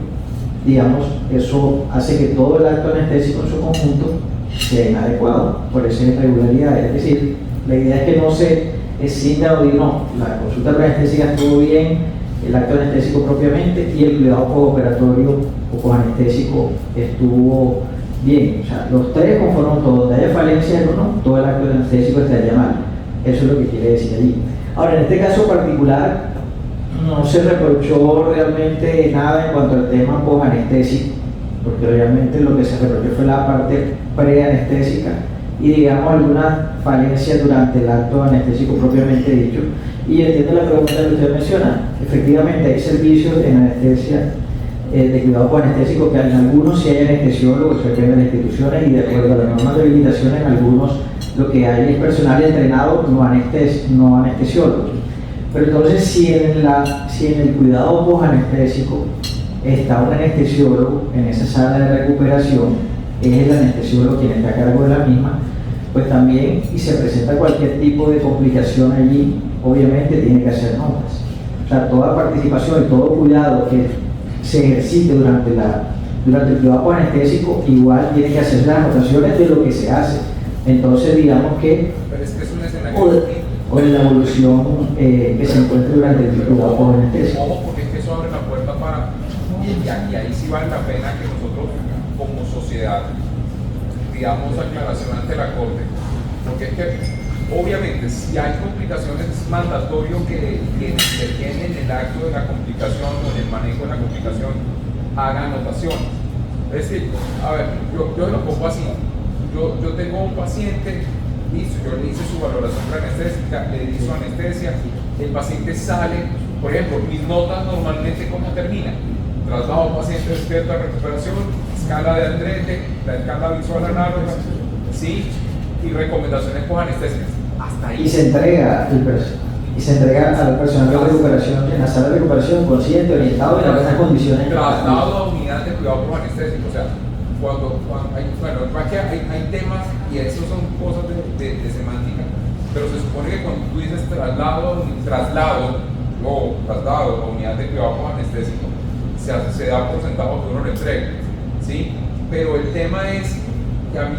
Speaker 6: eso hace que todo el acto anestésico en su conjunto sea inadecuado por esa irregularidad. Es decir, la idea es que no se escinda o diga, no, la consulta preanestésica estuvo bien, el acto anestésico propiamente, y el cuidado postoperatorio o posanestésico estuvo bien. O sea, los 3 conforman todo. Donde haya falencia en uno, todo el acto anestésico estaría mal. Eso es lo que quiere decir allí. Ahora, en este caso particular, no se reprochó realmente nada en cuanto al tema posanestésico, porque realmente lo que se reprochó fue la parte preanestésica y alguna falencia durante el acto anestésico propiamente dicho. Y entiendo la pregunta que usted menciona. Efectivamente hay servicios en anestesia de cuidado posanestésico que en algunos sí hay anestesiólogos, se depende de las instituciones, y de acuerdo a las normas de habilitación en algunos lo que hay es personal entrenado, no anestesiólogos. Pero entonces si en el cuidado posanestésico está un anestesiólogo en esa sala de recuperación, es el anestesiólogo quien está a cargo de la misma, pues también, y se presenta cualquier tipo de complicación allí, obviamente tiene que hacer notas. O sea, toda participación y todo cuidado que se ejercite durante el cuidado posanestésico, igual tiene que hacer las anotaciones de lo que se hace. Entonces, digamos que,
Speaker 5: Pero es que es un escenario
Speaker 6: o en la evolución que se encuentre durante el cuidado posanestésico.
Speaker 5: Ojo, porque es que eso abre la puerta para, y ahí sí vale la pena que nosotros como sociedad pidamos aclaración ante la Corte, porque es que obviamente si hay complicaciones es mandatorio que quienes intervienen en el acto de la complicación o en el manejo de la complicación hagan anotaciones. Es decir, a ver, yo lo pongo así, yo tengo un paciente, listo, yo le hice su valoración preanestésica, le di su anestesia, el paciente sale, por ejemplo, mis notas normalmente ¿cómo terminan? Traslado paciente despierto a recuperación, escala de Andrette, la escala visual análoga, ¿sí? Y recomendaciones posanestésicas. Hasta ahí.
Speaker 6: Y se entrega al personal de recuperación en la sala de recuperación consciente, orientado y en las buenas condiciones.
Speaker 5: Traslado a unidad de cuidado posanestésico, o sea, cuando hay temas, y eso son cosas de semántica, pero se supone que cuando tú dices traslado a unidad de cuidado posanestésico, se da por sentado que uno lo entrega, ¿sí? Pero el tema es que a mí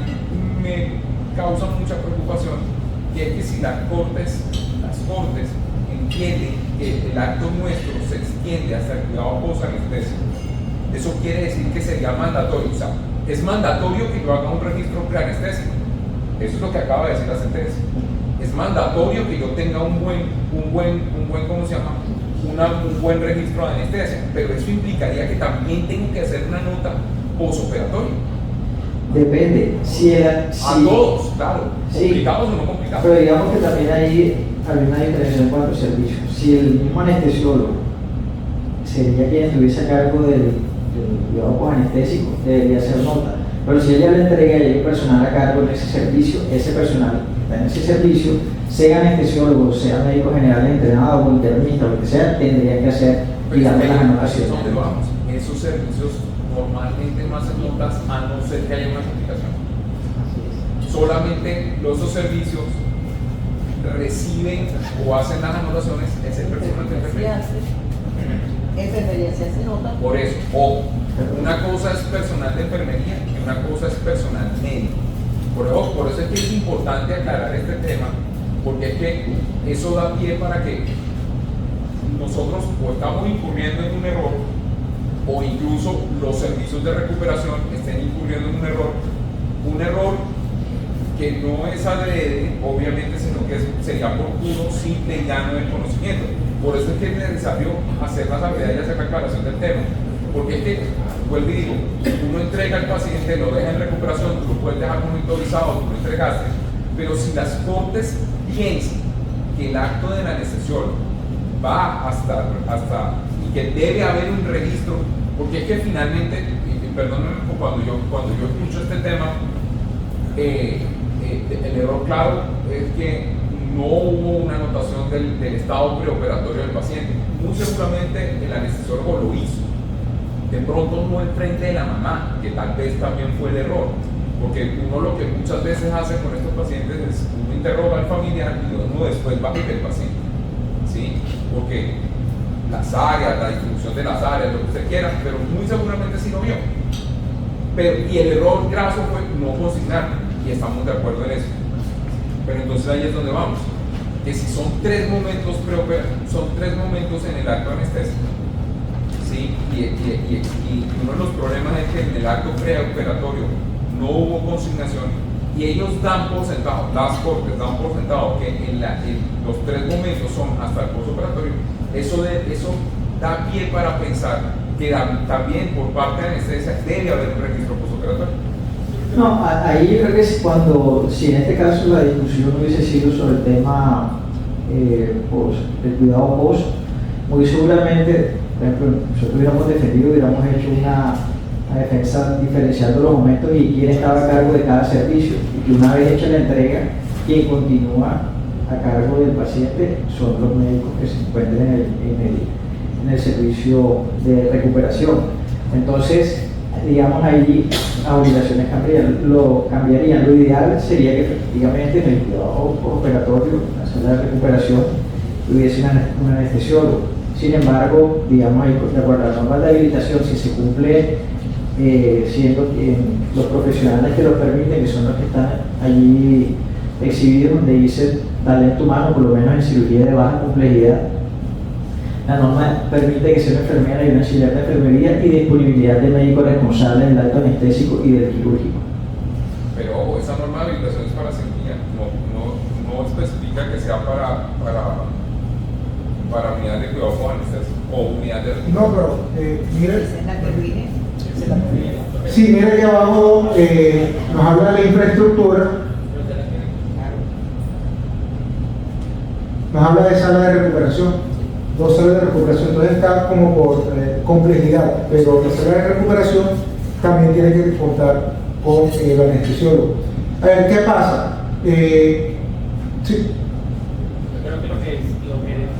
Speaker 5: me causa mucha preocupación, que es que si las cortes entienden que el acto nuestro se extiende hasta el cuidado posanestésico, eso quiere decir que sería mandatorio, o sea, es mandatorio que yo haga un registro preanestésico. Eso es lo que acaba de decir la sentencia. Es mandatorio que yo tenga un buen ¿cómo se llama? Un buen registro de anestesia, pero eso implicaría que también tengo que hacer una nota posoperatoria.
Speaker 6: Depende.
Speaker 5: A todos, claro.
Speaker 6: Sí.
Speaker 5: ¿Complicados o no complicados?
Speaker 6: Pero digamos que también hay una diferencia en cuanto a servicios. Si el mismo anestesiólogo sería quien estuviese a cargo del cuidado posanestésico, debería hacer nota. Pero si ella le entrega y hay personal a cargo de ese servicio, ese personal en ese servicio, sea anestesiólogos, sea médicos generales entrenados o internistas, lo que sea, tendrían que hacer, digamos, las anotaciones.
Speaker 5: ¿Dónde vamos? Esos servicios normalmente no hacen notas a no ser que haya una complicación. Solamente esos servicios reciben o hacen las anotaciones es el personal de enfermería.
Speaker 2: Enfermería se hace nota.
Speaker 5: Por eso, una cosa es personal de enfermería y una cosa es personal médico. Por eso es que es importante aclarar este tema, porque es que eso da pie para que nosotros o estamos incurriendo en un error, o incluso los servicios de recuperación estén incurriendo en un error que no es adrede, obviamente, sino que sería por puro, simple y llano del conocimiento. Por eso es que es necesario hacer la salvedad y hacer la aclaración del tema. Porque es que, vuelvo y digo, uno entrega al paciente, lo deja en recuperación, tú lo puedes dejar monitorizado, tú lo entregaste, pero si las cortes piensan que el acto del anestesiólogo va hasta y que debe haber un registro, porque es que finalmente, perdónenme, cuando yo escucho este tema, el error claro es que no hubo una anotación del estado preoperatorio del paciente. Muy seguramente el anestesiólogo lo hizo, de pronto no enfrente de la mamá, que tal vez también fue el error, porque uno lo que muchas veces hace con estos pacientes es uno interroga al familiar y uno después va a ver el paciente, ¿sí? Porque las áreas, la distribución de las áreas, lo que usted quiera, pero muy seguramente sí lo vio. Y el error graso fue no consignarlo, y estamos de acuerdo en eso. Pero entonces ahí es donde vamos, que si son tres momentos en el acto anestésico, ¿sí? Y uno de los problemas es que en el acto preoperatorio no hubo consignación y ellos dan por sentado, las cortes dan por sentado que en los tres momentos son hasta el postoperatorio. Eso da pie para pensar que también por parte de anestesia debe haber un registro postoperatorio.
Speaker 6: No, ahí yo creo que es si en este caso la discusión hubiese sido sobre el tema del cuidado post, muy seguramente, por ejemplo, nosotros hubiéramos defendido, hubiéramos hecho una defensa diferenciando los momentos y quién estaba a cargo de cada servicio, y que una vez hecha la entrega, quien continúa a cargo del paciente son los médicos que se encuentran en el servicio de recuperación. Entonces, digamos, ahí las obligaciones cambiarían. Lo ideal sería que efectivamente en el cuidado operatorio, en la sala de recuperación, hubiese un anestesiólogo. Sin embargo, digamos, ahí, de acuerdo a las normas de habilitación, si se cumple siendo los profesionales que lo permiten, que son los que están allí exhibidos, donde dice talento humano, por lo menos en cirugía de baja complejidad, la norma permite que sea una enfermera y una auxiliar de enfermería y disponibilidad de médico responsable del acto anestésico y del quirúrgico.
Speaker 5: Pero ojo, esa norma de habilitación es para cirugía, no especifica que sea para unidad de cuidado con anestesia o unidad de recuperación.
Speaker 4: No, pero mire.
Speaker 2: Esa es la que viene.
Speaker 4: Sí, mire que abajo nos habla de la infraestructura. Nos habla de sala de recuperación. 2 salas de recuperación, entonces está como por complejidad, pero la sala de recuperación también tiene que contar con el anestesiólogo. A ver, ¿qué pasa? Sí.
Speaker 7: Yo creo que lo que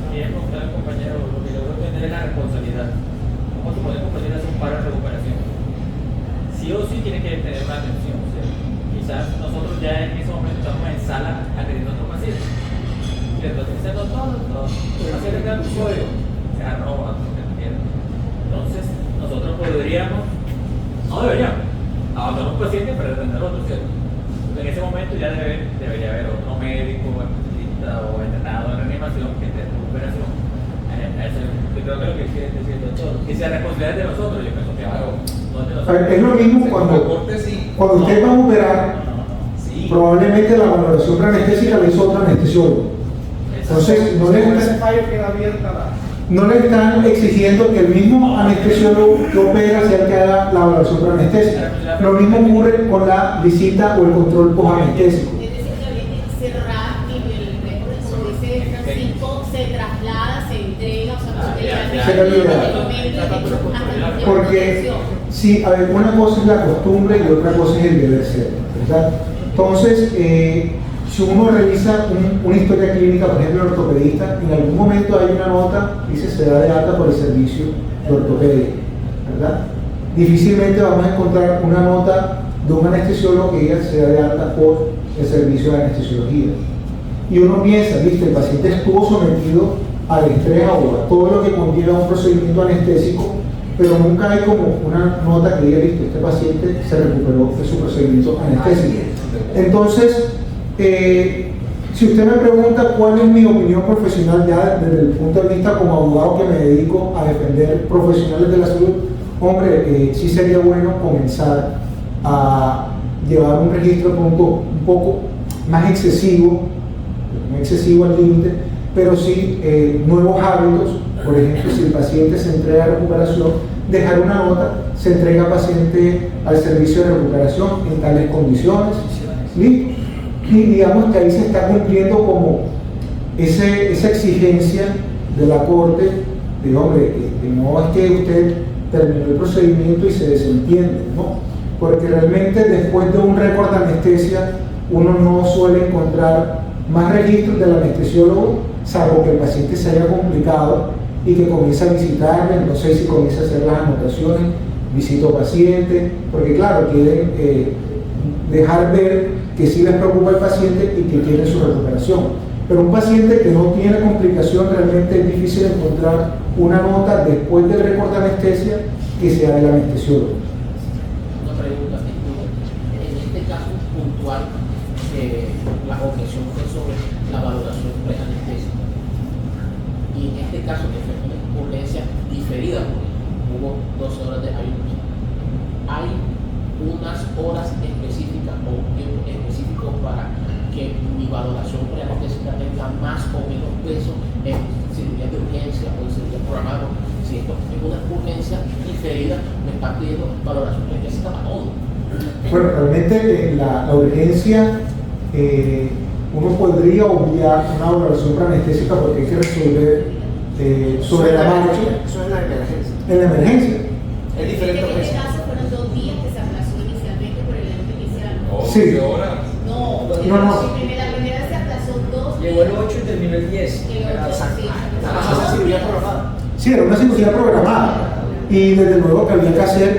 Speaker 7: quiere contar el compañero, lo que yo creo que entender es la responsabilidad. ¿Cómo se puede competir hacer un paro de recuperación? Sí o sí tiene que tener una atención. O sea, quizás nosotros ya en ese momento estamos en sala atendiendo a otros pacientes. Entonces, hacer el gran usuario, se arroba, lo que quiera. Entonces, nosotros deberíamos abandonar un paciente para atender a otro, ¿cierto? Entonces, en ese momento ya debería haber otro médico, especialista o entrenado en reanimación que esté en recuperación. Yo creo que lo que quiere decir el doctor, que sea responsabilidad de nosotros, yo pienso que algo no es de nosotros.
Speaker 4: Es lo mismo cuando usted va a operar, probablemente la valoración preanestésica la hizo otro anestesiólogo. Entonces, no le están exigiendo que el mismo anestesiólogo que opera sea el que haga la valoración preanestésica. Lo mismo ocurre con la visita o el control posanestésico.
Speaker 8: Es decir, que habría que cerrar y el récord, como dice Francisco, se traslada, se entrega, o sea,
Speaker 4: sería lo ideal. Porque, sí, a ver, una cosa es la costumbre y otra cosa es el deber ser, ¿verdad? Entonces, si uno revisa una historia clínica, por ejemplo, el ortopedista, en algún momento hay una nota, dice se da de alta por el servicio de ortopedia, ¿verdad? Difícilmente vamos a encontrar una nota de un anestesiólogo que diga se da de alta por el servicio de anestesiología. Y uno piensa, viste, el paciente estuvo sometido al estrés o a todo lo que conlleva un procedimiento anestésico, pero nunca hay como una nota que diga, listo, este paciente se recuperó de su procedimiento anestésico. Entonces, si usted me pregunta cuál es mi opinión profesional ya desde el punto de vista como abogado que me dedico a defender profesionales de la salud, hombre, sí sería bueno comenzar a llevar un registro un poco más excesivo, no excesivo al límite, pero sí nuevos hábitos. Por ejemplo, si el paciente se entrega a recuperación, dejar una nota, se entrega paciente al servicio de recuperación en tales condiciones, ¿listo? Y digamos que ahí se está cumpliendo como esa exigencia de la corte de, hombre, que no es que usted terminó el procedimiento y se desentiende, ¿no? Porque realmente después de un récord de anestesia uno no suele encontrar más registros del anestesiólogo, salvo que el paciente se haya complicado y que comienza a visitarme, entonces si comienza a hacer las anotaciones, visito paciente, porque claro, quieren dejar ver que sí les preocupa el paciente y que quieren su recuperación. Pero un paciente que no tiene complicación, realmente es difícil encontrar una nota después del récord de anestesia que sea del anestesiólogo.
Speaker 8: Una pregunta, en este caso puntual, la objeción fue sobre la valoración preanestésica. Y en este caso, que fue una urgencia diferida, hubo 12 horas de ayuno. Hay unas horas específicas o un tiempo específico para que mi valoración preanestésica tenga más o menos peso en cirugía de urgencia o en cirugía programada. Si esto es una urgencia diferida, me está pidiendo valoración preanestésica para todo.
Speaker 4: Bueno, realmente la urgencia, uno podría obviar una valoración preanestésica porque hay que resolver sobre la marcha.
Speaker 9: Eso es la emergencia.
Speaker 4: En la emergencia.
Speaker 9: Es diferente.
Speaker 10: En este caso fueron 2 días que se aplazó inicialmente por el evento inicial.
Speaker 4: Sí.
Speaker 5: 12 horas.
Speaker 10: No,
Speaker 4: No.
Speaker 10: la primera se aplazó 2 días.
Speaker 7: Llegó el 8 y terminó el 10.
Speaker 10: El 8, sí.
Speaker 9: Esa cirugía programada.
Speaker 4: Sí, era una cirugía programada y desde luego que había que hacer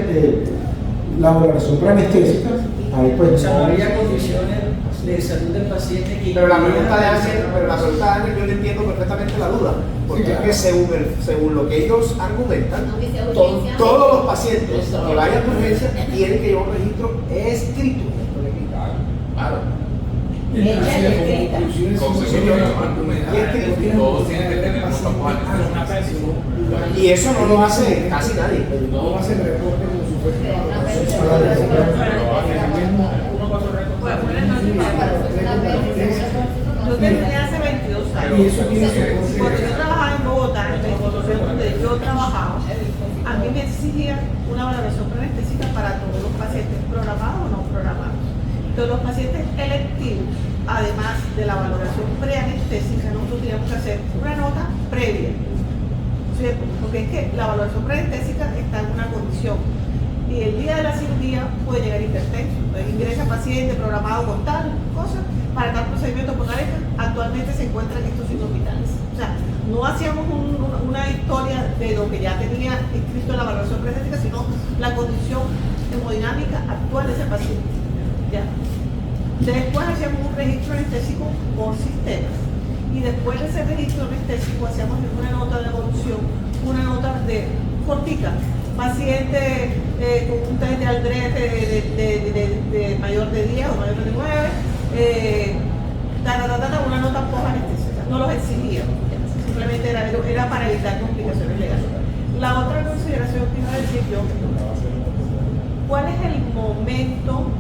Speaker 4: la valoración preanestésica. Ahí pues
Speaker 7: O sea, no había condiciones de salud del paciente que...
Speaker 9: Pero la pregunta de Ángel, yo le entiendo perfectamente la duda, porque
Speaker 4: Sí, claro.
Speaker 9: es que según lo que ellos argumentan,
Speaker 10: No dice urgencia.
Speaker 9: todos los pacientes que vayan a urgencia tienen que llevar un registro escrito.
Speaker 8: Claro.
Speaker 2: Hecha y escrita.
Speaker 5: Consecuencia argumental. Todos tienen que tener un protocolo.
Speaker 9: Y eso no lo hace casi nadie.
Speaker 4: no hace el reporte con su
Speaker 2: Yo terminé hace 22 años.
Speaker 4: Y eso tiene su
Speaker 2: Cuando yo trabajaba en Bogotá, en la institución donde yo trabajaba, a mí me exigían una valoración preanestésica para todos los pacientes, programados o no programados. Entonces, los pacientes electivos, además de la valoración preanestésica, nosotros teníamos que hacer una nota previa, ¿cierto? Porque es que la valoración preanestésica está en una condición. Y el día de la cirugía puede llegar hipertenso. Entonces ingresa paciente programado con tal cosa para tal procedimiento por AECA. Actualmente se encuentran estos signos vitales. O sea, no hacíamos una historia de lo que ya tenía escrito en la valoración preanestésica, sino la condición hemodinámica actual de ese paciente. ¿Ya? Después hacíamos un registro anestésico por sistemas. Y después de ese registro anestésico hacíamos una nota de evolución, una nota de cortica. Paciente con un test de Aldrete de mayor de 10 o mayor de 9, una nota post-anestésica. No los exigía, simplemente era para evitar complicaciones legales. La otra consideración que iba a decir yo, ¿cuál es el momento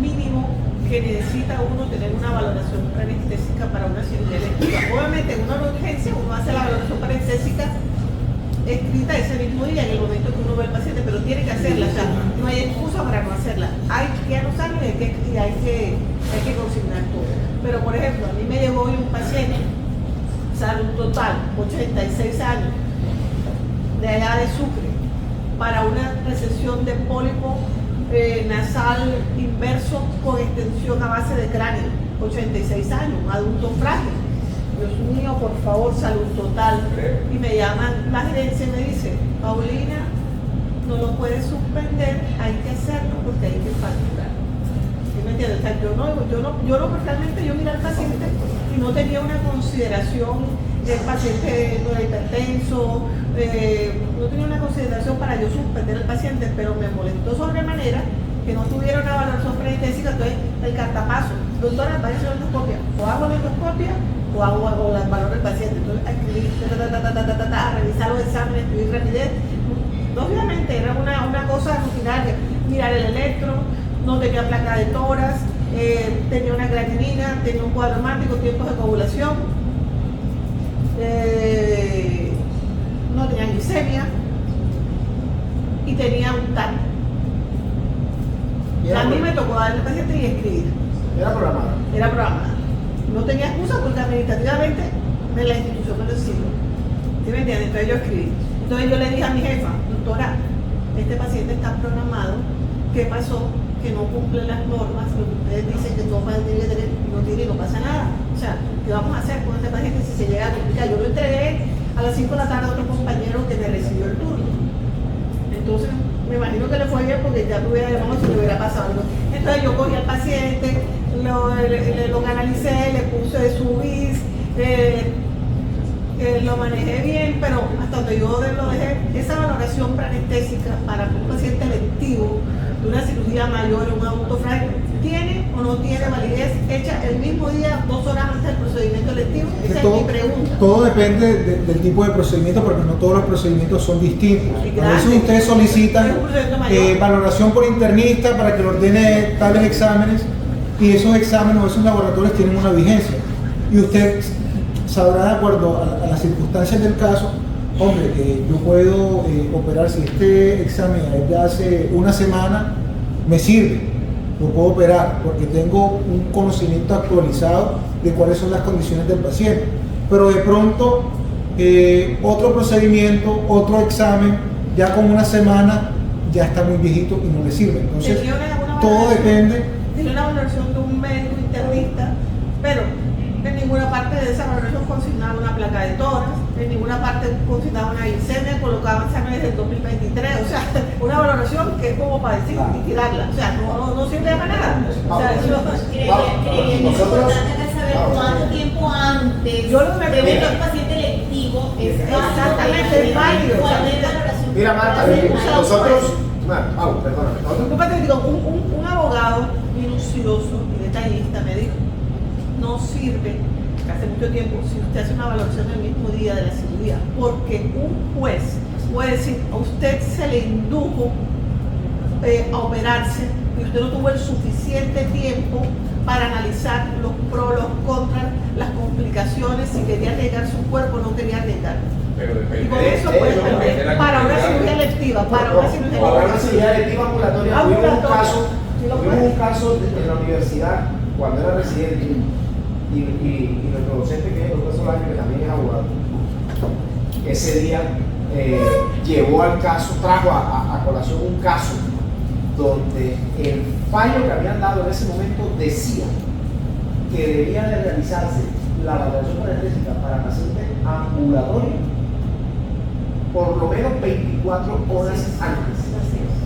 Speaker 2: mínimo que necesita uno tener una valoración preanestésica para una cirugía electiva? Obviamente en una urgencia uno hace la valoración preanestésica escrita ese mismo día, en el momento que uno ve al paciente, pero tiene que hacerla, o sea, no hay excusa para no hacerla. Hay que anotarlo y hay que consignar todo. Pero por ejemplo, a mí me llegó hoy un paciente, salud total, 86 años, de allá de Sucre para una resección de pólipo nasal inverso con extensión a base de cráneo, 86 años, un adulto frágil. Dios mío, por favor, salud total. Y me llaman la gerencia y me dice, Paulina, no lo puedes suspender, hay que hacerlo porque hay que facturar. ¿Sí me entiendes? O sea, yo miré al paciente y no tenía una consideración, el paciente no era hipertenso, no tenía una consideración para yo suspender al paciente, pero me molestó sobremanera que no tuviera una valoración preanestésica. Entonces el cartapaso, doctora, vaya a hacer una endoscopia, o hago la endoscopia o hago el valor del paciente. Entonces escribir, revisar los exámenes, escribir rapidez. Obviamente era una cosa rutinaria, mirar el electro, no tenía placa de tórax, tenía una creatinina, tenía un cuadro hemático, tiempos de coagulación, no tenía glicemia y tenía un TAC. A mí me tocó darle al paciente y escribir.
Speaker 9: Era programada.
Speaker 2: Era programada. No tenía excusa porque administrativamente de la institución me lo exigió. ¿Sí me entiendes? Entonces yo escribí. Entonces yo le dije a mi jefa, doctora, este paciente está programado, ¿qué pasó? Que no cumple las normas, lo que ustedes dicen que todo paciente tiene que tener, no tiene y no pasa nada. O sea, ¿qué vamos a hacer con este paciente si se llega a complicar? Yo lo entregué a las 5 de la tarde a otro compañero que me recibió el turno. Entonces, me imagino que le fue bien porque ya tuviera llamado si le hubiera pasado algo. Entonces yo cogí al paciente, lo canalicé, le puse su bis, lo manejé bien, pero hasta donde yo lo dejé, esa valoración preanestésica para un paciente electivo de una cirugía mayor, un adulto frágil, ¿tiene o no tiene validez hecha el mismo día, 2 horas antes del procedimiento electivo? Esa es mi pregunta.
Speaker 4: Todo depende del tipo de procedimiento, porque no todos los procedimientos son distintos. A veces
Speaker 2: Gracias.
Speaker 4: ustedes solicitan
Speaker 2: Es un procedimiento mayor.
Speaker 4: valoración por internista para que le ordene tales exámenes, y esos exámenes o esos laboratorios tienen una vigencia. Y usted sabrá, de acuerdo a las circunstancias del caso, hombre, yo puedo operar, si este examen es de hace una semana, me sirve, lo puedo operar porque tengo un conocimiento actualizado de cuáles son las condiciones del paciente. Pero de pronto, otro procedimiento, otro examen, ya con una semana, ya está muy viejito y no le sirve. Entonces,
Speaker 2: Tenía una
Speaker 4: todo
Speaker 2: valoración-
Speaker 4: depende.
Speaker 2: Tenía una valoración de un médico internista, pero en ninguna parte de esa valoración consignaba una placa de tórax, en ninguna parte consignaba una glicemia, colocaba exámenes del 2023, o sea, una valoración que es como para decir y tirarla, o sea, no sirve para nada. O sea, eso,
Speaker 10: Creería que es importante saber cuánto tiempo antes
Speaker 2: Yo lo
Speaker 10: de
Speaker 2: recomiendo.
Speaker 10: ver el paciente electivo es
Speaker 2: Exactamente, es válido.
Speaker 10: ¿Cuál es la valoración?
Speaker 9: Mira, Marta, nosotros, perdóname.
Speaker 2: Discúlpate, digo, un abogado minucioso y detallista me dijo, no sirve, que hace mucho tiempo, si usted hace una valoración el mismo día de la cirugía, porque un juez puede decir, a usted se le indujo a operarse y usted no tuvo el suficiente tiempo para analizar los pros, los contras, las complicaciones, si quería arriesgar su cuerpo o no quería arriesgar.
Speaker 5: Pero depende
Speaker 2: Y con eso puede
Speaker 5: depende de
Speaker 2: perder
Speaker 5: la
Speaker 2: para una
Speaker 5: complejidad.
Speaker 2: cirugía electiva, para una cirugía
Speaker 9: Para una
Speaker 2: electiva.
Speaker 9: cirugía electiva ambulatoria, tuvimos un
Speaker 2: Ambulatoria.
Speaker 9: caso,
Speaker 2: Sí lo
Speaker 9: tuvimos
Speaker 2: fue.
Speaker 9: un caso en la universidad cuando era residente y nuestro docente, que es el doctor Solari, que también es abogado, ese día llevó al caso, trajo a colación un caso donde el fallo que habían dado en ese momento decía que debía de realizarse la valoración preanestésica para pacientes ambulatorios por lo menos 24 horas antes.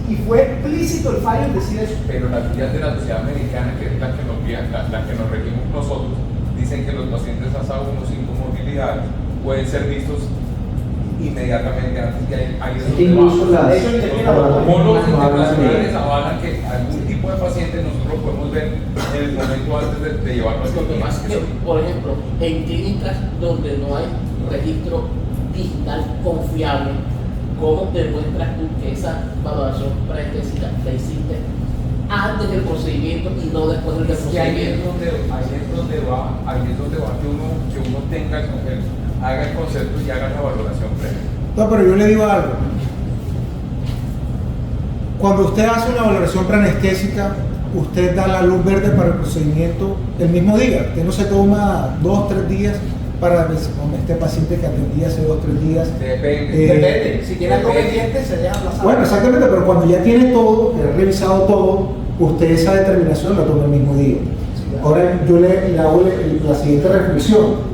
Speaker 9: Y fue explícito el fallo en decir eso.
Speaker 5: Pero las guías de la Sociedad Americana, que es la que nos guía, la que nos regimos nosotros, dicen que los pacientes ASA1 sin comorbilidades pueden ser vistos inmediatamente antes, y ahí es
Speaker 6: Es que
Speaker 5: donde
Speaker 6: incluso
Speaker 5: vamos.
Speaker 6: las
Speaker 5: Los protocolos internacionales avalan que algún tipo de paciente nosotros lo podemos ver en el momento antes de llevarlo a
Speaker 8: Lo que pasa es que, por ejemplo, en clínicas donde no hay registro digital confiable, ¿cómo demuestras tú que esa valoración preanestésica la hiciste antes del procedimiento y no después del
Speaker 5: Y ahí es
Speaker 8: procedimiento?
Speaker 5: donde va que uno tenga haga el concepto y haga la valoración previa.
Speaker 4: No, pero yo le digo algo. Cuando usted hace una valoración preanestésica, usted da la luz verde para el procedimiento el mismo día. Usted no se toma 2 o 3 días para este paciente que atendí hace 2 o 3 días.
Speaker 9: Depende. Si tiene algo pendiente, se deja aplazar.
Speaker 4: Bueno, exactamente, pero cuando ya tiene todo, ha revisado todo, usted esa determinación la toma el mismo día. Ahora yo le hago la siguiente reflexión.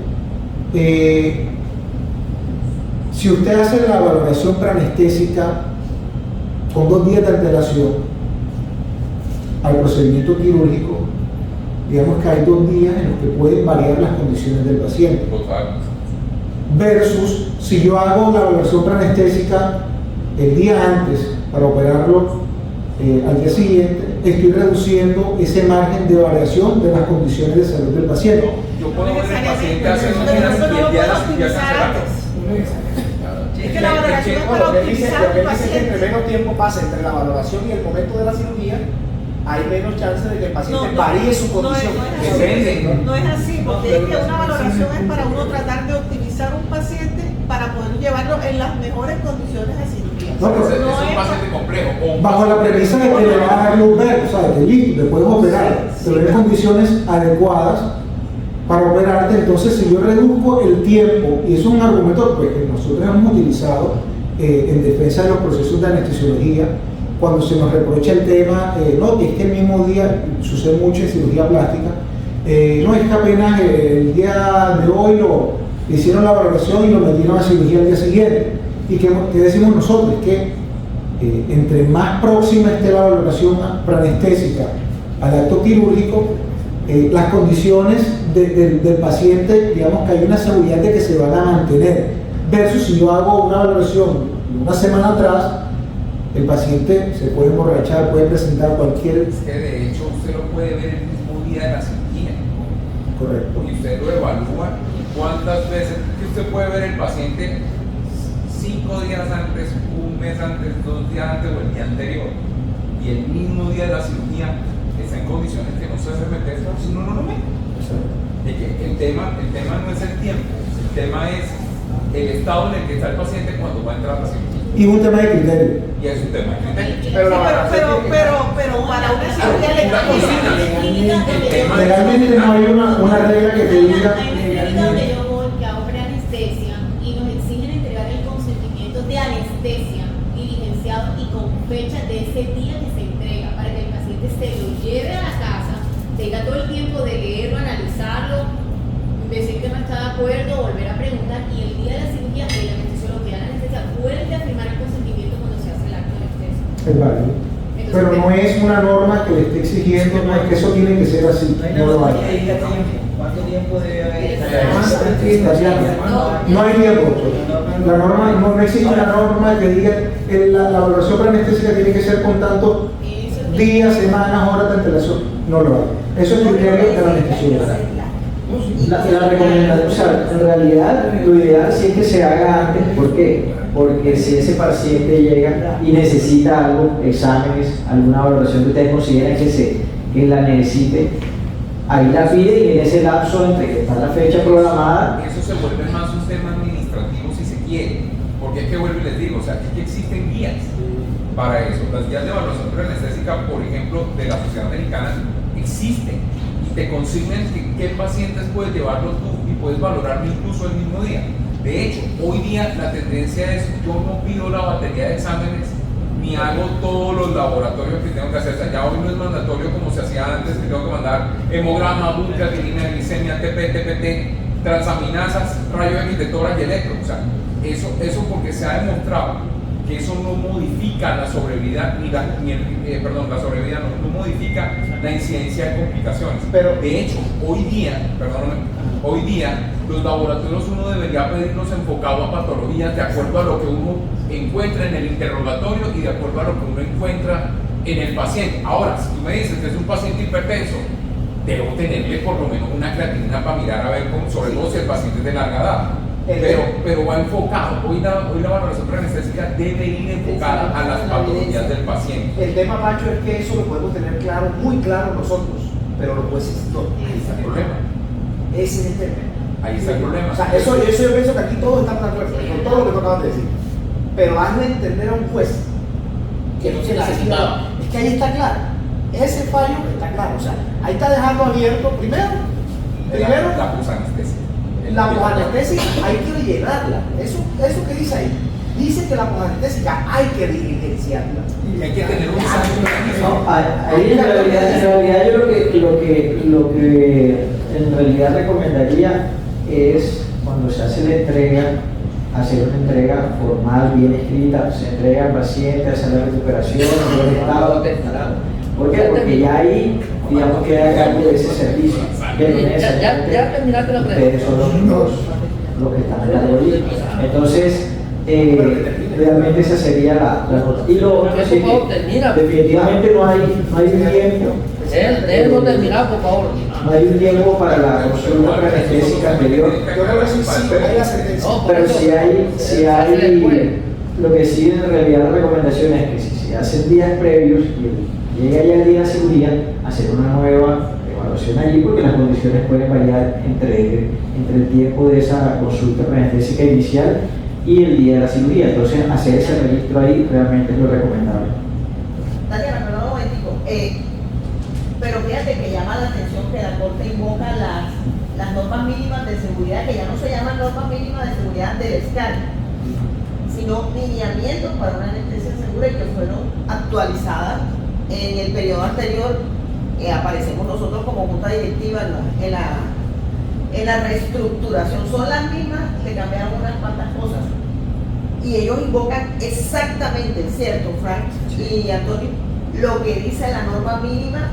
Speaker 4: Si usted hace la valoración preanestésica con 2 días de antelación al procedimiento quirúrgico, digamos que hay 2 días en los que pueden variar las condiciones del paciente. Versus si yo hago la valoración preanestésica el día antes para operarlo al día siguiente, estoy reduciendo ese margen de variación de las condiciones de salud del paciente.
Speaker 5: Yo puedo ver el paciente hace 2 días y el día de la cirugía cancelar.
Speaker 2: Es que la valoración es para
Speaker 9: Lo que dice
Speaker 2: optimizar
Speaker 9: es
Speaker 2: el
Speaker 9: que
Speaker 2: paciente.
Speaker 9: entre menos tiempo pasa entre la valoración y el momento de la cirugía, hay menos chance de que el paciente varíe su condición.
Speaker 2: No es así, porque es que una valoración es para uno tratar de optimizar un paciente para poder llevarlo en las mejores condiciones de cirugía.
Speaker 4: No, pero
Speaker 5: Es un paciente complejo.
Speaker 4: Bajo la premisa de que le van a dar luz verde, o sea, de listo, te puedes operar, pero en condiciones adecuadas para operarte. Entonces, si yo reduzco el tiempo, y eso es un argumento pues, que nosotros hemos utilizado en defensa de los procesos de anestesiología, cuando se nos reprocha el tema, no, que es que el mismo día, sucede mucho en cirugía plástica, no, es que apenas el día de hoy le hicieron la valoración y lo metieron a cirugía al día siguiente. ¿Y qué decimos nosotros? Que entre más próxima esté la valoración preanestésica al acto quirúrgico, las condiciones del paciente, digamos que hay una seguridad de que se van a mantener, versus si yo hago una valoración una semana atrás, el paciente se puede emborrachar, puede presentar cualquier...
Speaker 5: Es que de hecho usted lo puede ver el mismo día de la cirugía.
Speaker 4: Correcto.
Speaker 5: Y usted lo evalúa cuántas veces, que usted puede ver el paciente 5 días antes, 1 mes antes, 2 días antes o el día anterior, y el mismo día de la cirugía está en condiciones que no se debe meter, si no lo mete. El tema no es el tiempo, el tema es el estado en el que está el paciente cuando va a entrar a la cirugía.
Speaker 4: Y un tema de criterio.
Speaker 5: Y es un tema de criterio.
Speaker 2: Pero para una cirugía electrónica
Speaker 4: Legalmente no hay una regla que te diga...
Speaker 10: Hay una clínica donde yo voy que hago preanestesia y nos exigen entregar el consentimiento de anestesia diligenciado y con fecha de ese día que se entrega para que el paciente se lo lleve a la casa, tenga todo el tiempo de leerlo, analizarlo, decir que no está de acuerdo, volver a preguntar, y el día de la cirugía el anestesiólogo que da la anestesia vuelve a firmar el consentimiento cuando se hace el acto de anestesia.
Speaker 4: Es válido. Pero no es una norma que le esté exigiendo, no es que eso tiene que ser así. No lo hay.
Speaker 6: ¿Cuánto tiempo debe haber?
Speaker 4: No hay tiempo. La norma, no existe una norma que diga que la valoración preanestésica tiene que ser con tantos días, semanas, horas de antelación. No lo hay. Eso es criterio de la anestesióloga.
Speaker 6: La recomendación, o sea, en realidad lo ideal sí es que se haga antes. ¿Por qué? Porque si ese paciente llega y necesita algo, exámenes, alguna valoración que ustedes consideren que la necesite, ahí la pide, y en ese lapso entre que está la fecha programada.
Speaker 5: Eso se vuelve más un tema administrativo si se quiere, porque es que vuelvo y les digo, o sea, es que existen guías para eso. Las guías de evaluación preanestésica, por ejemplo, de la Sociedad Americana, existen y te consignan qué pacientes puedes llevarlos tú y puedes valorarlo incluso el mismo día. De hecho, hoy día la tendencia es: yo no pido la batería de exámenes ni hago todos los laboratorios que tengo que hacer. O sea, ya hoy no es mandatorio como se hacía antes, que tengo que mandar hemograma, creatinina, glicemia, TPT, transaminasas, rayos X de tórax y electro. O sea, eso porque se ha demostrado que eso no modifica la sobrevida, la sobrevida no modifica la incidencia de complicaciones.
Speaker 9: Pero,
Speaker 5: de hecho, hoy día los laboratorios uno debería pedirlos enfocados a patologías de acuerdo a lo que uno encuentra en el interrogatorio y de acuerdo a lo que uno encuentra en el paciente. Ahora, si tú me dices que es un paciente hipertenso, debo tenerle por lo menos una creatinina para mirar a ver cómo, sobre todo si el paciente es de larga edad. Pero va enfocado. Hoy la valoración preanestésica debe ir enfocada a las patologías del paciente.
Speaker 9: El tema, Pacho, es que eso lo podemos tener claro, muy claro nosotros, pero los jueces no.
Speaker 5: Ahí está el problema.
Speaker 9: Ese es el tema.
Speaker 5: Ahí está el problema.
Speaker 9: O sea, eso yo pienso que aquí todos estamos de acuerdo con todo lo que tú acabas de decir. Pero hazle entender a un juez que no se necesitaba. Es que ahí está claro. Ese fallo está claro. O sea, ahí está dejando abierto, primero
Speaker 5: La pusa anestesia.
Speaker 9: La posanestesia hay que llenarla. Eso que dice ahí. Dice que la posanestesia hay que diligenciarla.
Speaker 5: Y hay que tener un ensayo.
Speaker 6: No, ahí en realidad yo lo que en realidad recomendaría es cuando se hace la entrega, hacer una entrega formal, bien escrita, se entrega al paciente, hacer la recuperación, en buen estado. ¿Por qué? Porque ya ahí, digamos, queda a cargo de ese servicio.
Speaker 8: Ya terminaste la pregunta.
Speaker 6: Ustedes son los que están a cargo ahí. Entonces, realmente esa sería la nota. Y lo otro es que definitivamente no hay un tiempo.
Speaker 8: Déjenlo terminar, por favor.
Speaker 6: No hay un tiempo para la consulta preanestésica anterior.
Speaker 9: Yo no sé si hay la sentencia.
Speaker 6: Pero si hay, lo que sí en realidad la recomendación es que si se hacen días previos y llega ya el día de cirugía, hacer una nueva evaluación allí, porque las condiciones pueden variar entre el tiempo de esa consulta preanestésica inicial y el día de la cirugía. Entonces hacer ese registro ahí realmente es lo recomendable.
Speaker 3: Tatiana, pero un momentico. Pero fíjate que llama la atención que la Corte invoca las normas mínimas de seguridad, que ya no se llaman normas mínimas de seguridad del escáner, sino lineamientos para una anestesia segura, y que fueron actualizadas en el periodo anterior. Aparecemos nosotros como junta directiva en la reestructuración. Son las mismas, le cambiaron unas cuantas cosas. Y ellos invocan exactamente, ¿cierto, Frank y Antonio? Lo que dice la norma mínima.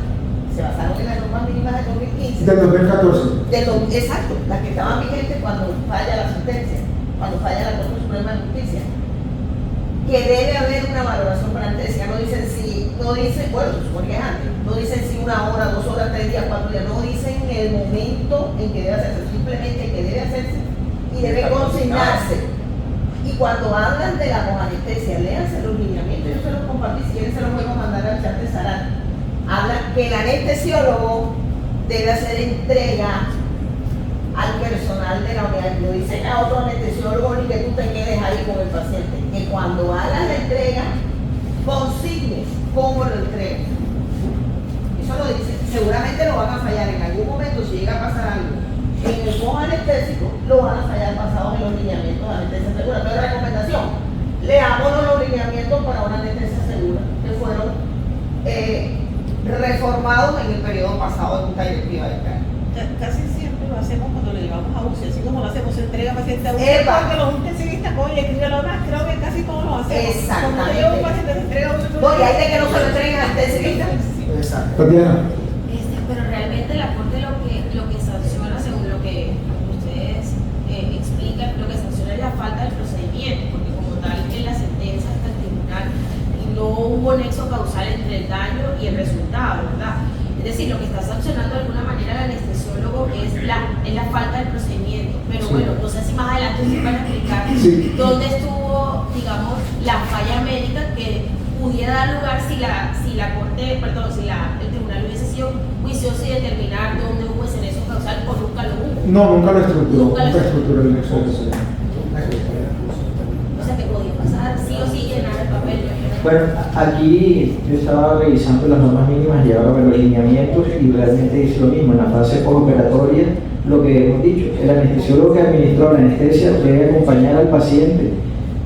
Speaker 3: Se basaron en las normas mínimas del 2015.
Speaker 4: Del 2014.
Speaker 3: Exacto, las que estaban vigentes cuando falla la sentencia, cuando falla la Corte Suprema de Justicia. Que debe haber una valoración para anestesia. No dicen, bueno, se supone que es antes, no dicen si 1 hora, 2 horas, 3 días, 4 días, no dicen el momento en que debe hacerse, simplemente que debe hacerse y debe consignarse. Y cuando hablan de la posanestesia, léanse los lineamientos, yo se los compartí, si quieren se los vuelvo a mandar al chat de Sarán. Habla que el anestesiólogo debe hacer entrega al personal de la unidad. No dicen a otro anestesiólogo ni que tú te quedes ahí con el paciente. Que cuando hagas la entrega, consignes cómo lo entregas. Eso lo dice. Seguramente lo van a fallar en algún momento si llega a pasar algo. En el post anestésico lo van a fallar basados en los lineamientos de anestesia segura. Entonces, recomendación: leámonos los lineamientos para una anestesia segura que fueron reformados en el periodo pasado de junta directiva de escáner.
Speaker 2: Casi siempre lo hacemos cuando le llevamos a UCI, así como lo hacemos, se entrega paciente a UCI, porque los intensivistas, oye, escribe lo demás, creo que casi todos lo hacemos.
Speaker 3: Exactamente.
Speaker 2: Cuando lleva un paciente, se entrega a UCI.
Speaker 3: Porque hay de que no se lo entreguen al intensivista.
Speaker 9: Exacto.
Speaker 4: Tatiana.
Speaker 10: Pero realmente la Corte lo que sanciona, según lo que ustedes explican, lo que sanciona es la falta del procedimiento, porque como tal en la sentencia hasta el tribunal no hubo nexo causal entre el daño y el resultado, ¿verdad? Es decir, lo que está sancionando de alguna manera el anestesiólogo es la falta del procedimiento. Pero
Speaker 4: sí.
Speaker 10: bueno, no sé si más adelante se van a explicar dónde estuvo, digamos, la falla médica que pudiera dar lugar si la Corte, perdón, si el tribunal hubiese sido juicioso y determinar dónde hubo ese nexo causal o nunca lo hubo.
Speaker 4: No, nunca lo estructuró. Nunca estructuró el nexo causal.
Speaker 10: O sea que podía pasar sí o sí llenar el papel.
Speaker 6: Bueno, aquí yo estaba revisando las normas mínimas y ahora los lineamientos y realmente dice lo mismo. En la fase postoperatoria, lo que hemos dicho, el anestesiólogo que administró la anestesia debe acompañar al paciente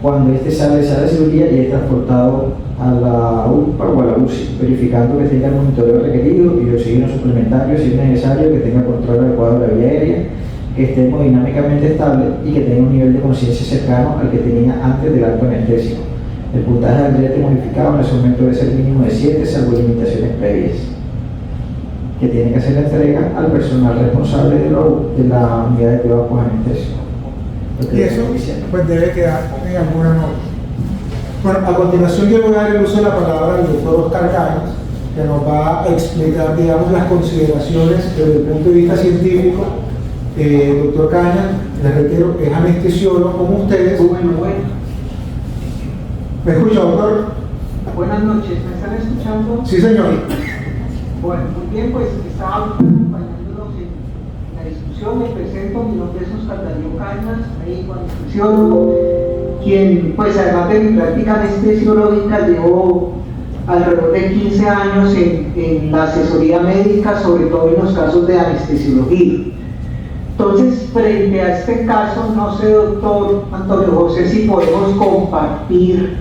Speaker 6: cuando éste sale de sala de cirugía y es transportado a la UPA o a la UCI, verificando que tenga el monitoreo requerido y oxígeno suplementario si es necesario, que tenga control adecuado de la vía aérea, que esté hemodinámicamente estable y que tenga un nivel de conciencia cercano al que tenía antes del acto anestésico. El puntaje del brete modificado en ese momento debe ser mínimo de 7, salvo limitaciones previas. Que tiene que hacer la entrega al personal responsable de la unidad de cuidado posanestesia.
Speaker 4: Y eso pues debe quedar en alguna nota. Bueno, a continuación yo voy a dar el uso de la palabra al doctor Oscar Cañas, que nos va a explicar, digamos, las consideraciones desde el punto de vista científico. Doctor Cañas, les reitero, es anestesiólogo como ustedes.
Speaker 11: Bueno.
Speaker 4: ¿Me escucha, doctor?
Speaker 11: Buenas noches, ¿me están escuchando?
Speaker 4: Sí, señor.
Speaker 11: Bueno, muy bien, pues estaba acompañándonos en la discusión. Me presento, mi nombre es Oscar Darío Cañas, médico anestesiólogo, quien, pues además de mi práctica anestesiológica, llevo alrededor de 15 años en la asesoría médica, sobre todo en los casos de anestesiología. Entonces, frente a este caso, no sé, doctor Antonio José, si podemos compartir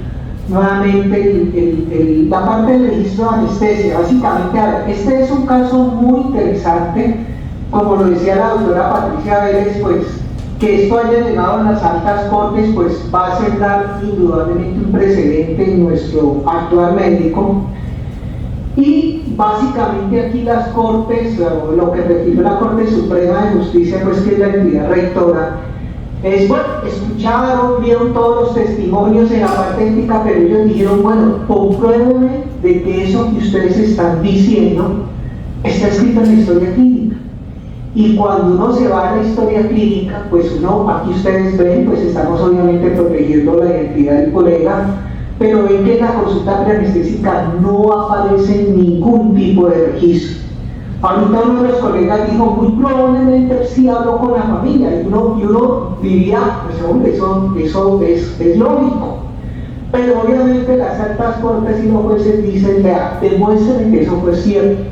Speaker 11: nuevamente la parte del registro de anestesia. Básicamente, a ver, este es un caso muy interesante, como lo decía la doctora Patricia Vélez, pues que esto haya llegado a las altas cortes, pues va a sentar indudablemente un precedente en nuestro actual médico. Y básicamente aquí las cortes, lo que refiere la Corte Suprema de Justicia, pues que es la entidad rectora, es bueno, escucharon, vieron todos los testimonios en la parte ética, pero ellos dijeron, bueno, compruébeme de que eso que ustedes están diciendo está escrito en la historia clínica. Y cuando uno se va a la historia clínica, pues uno, aquí ustedes ven, pues estamos obviamente protegiendo la identidad del colega, pero ven que en la consulta preanestésica no aparece ningún tipo de registro. Ahorita uno de los colegas dijo, muy probablemente sí habló con la familia, y uno diría, pues hombre, eso es lógico. Pero obviamente las altas cortes y los jueces dicen, vea, demuestren que eso fue cierto.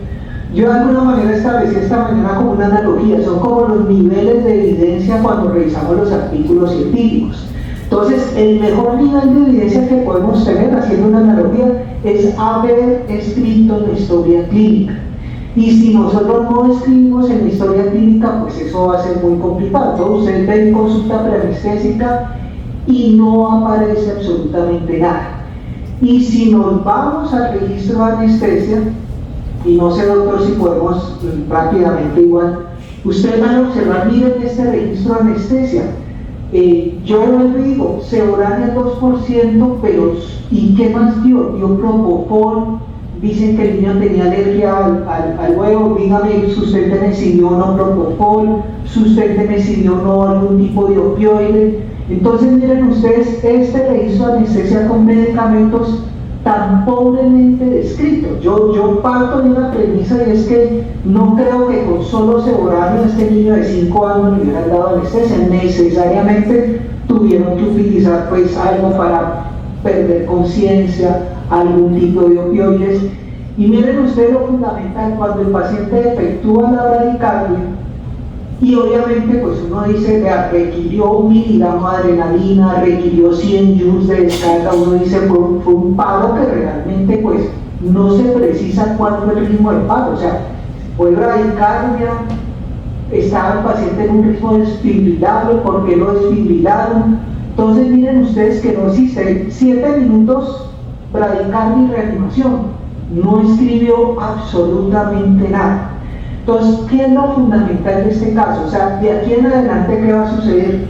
Speaker 11: Yo de alguna manera establecí esta mañana como una analogía, son como los niveles de evidencia cuando revisamos los artículos científicos. Entonces, el mejor nivel de evidencia que podemos tener, haciendo una analogía, es haber escrito en la historia clínica. Y si nosotros no escribimos en la historia clínica, pues eso va a ser muy complicado. Entonces, ustedes ven consulta preanestésica y no aparece absolutamente nada. Y si nos vamos al registro de anestesia, y no sé, doctor, si podemos rápidamente igual, ustedes van a observar, miren este registro de anestesia. Yo les digo, Seborania 2%, pero ¿y qué más dio? Dio propofol, dicen que el niño tenía alergia al huevo, dígame, susténteme si dio o no propofol, susténteme si dio o no algún tipo de opioide. Entonces miren ustedes, este registro de anestesia con medicamentos tan pobremente descrito. Yo parto de una premisa, y es que no creo que con solo Seborania este niño de 5 años le hubieran dado anestesia, necesariamente tuvieron que utilizar pues algo para perder conciencia, algún tipo de opioides. Y miren ustedes lo fundamental, cuando el paciente efectúa la bradicardia, y obviamente pues uno dice, vea, requirió 1 miligramo de adrenalina, requirió 100 joules de descarga, uno dice, fue un paro que realmente pues no se precisa cuál fue el ritmo del paro, o sea, fue bradicardia, estaba el paciente en un ritmo desfibrilable, ¿por qué lo desfibrilaron? Entonces miren ustedes que no existe, 7 minutos bradicardia y reanimación, no escribió absolutamente nada. Entonces, ¿qué es lo fundamental de este caso? O sea, de aquí en adelante, ¿qué va a suceder?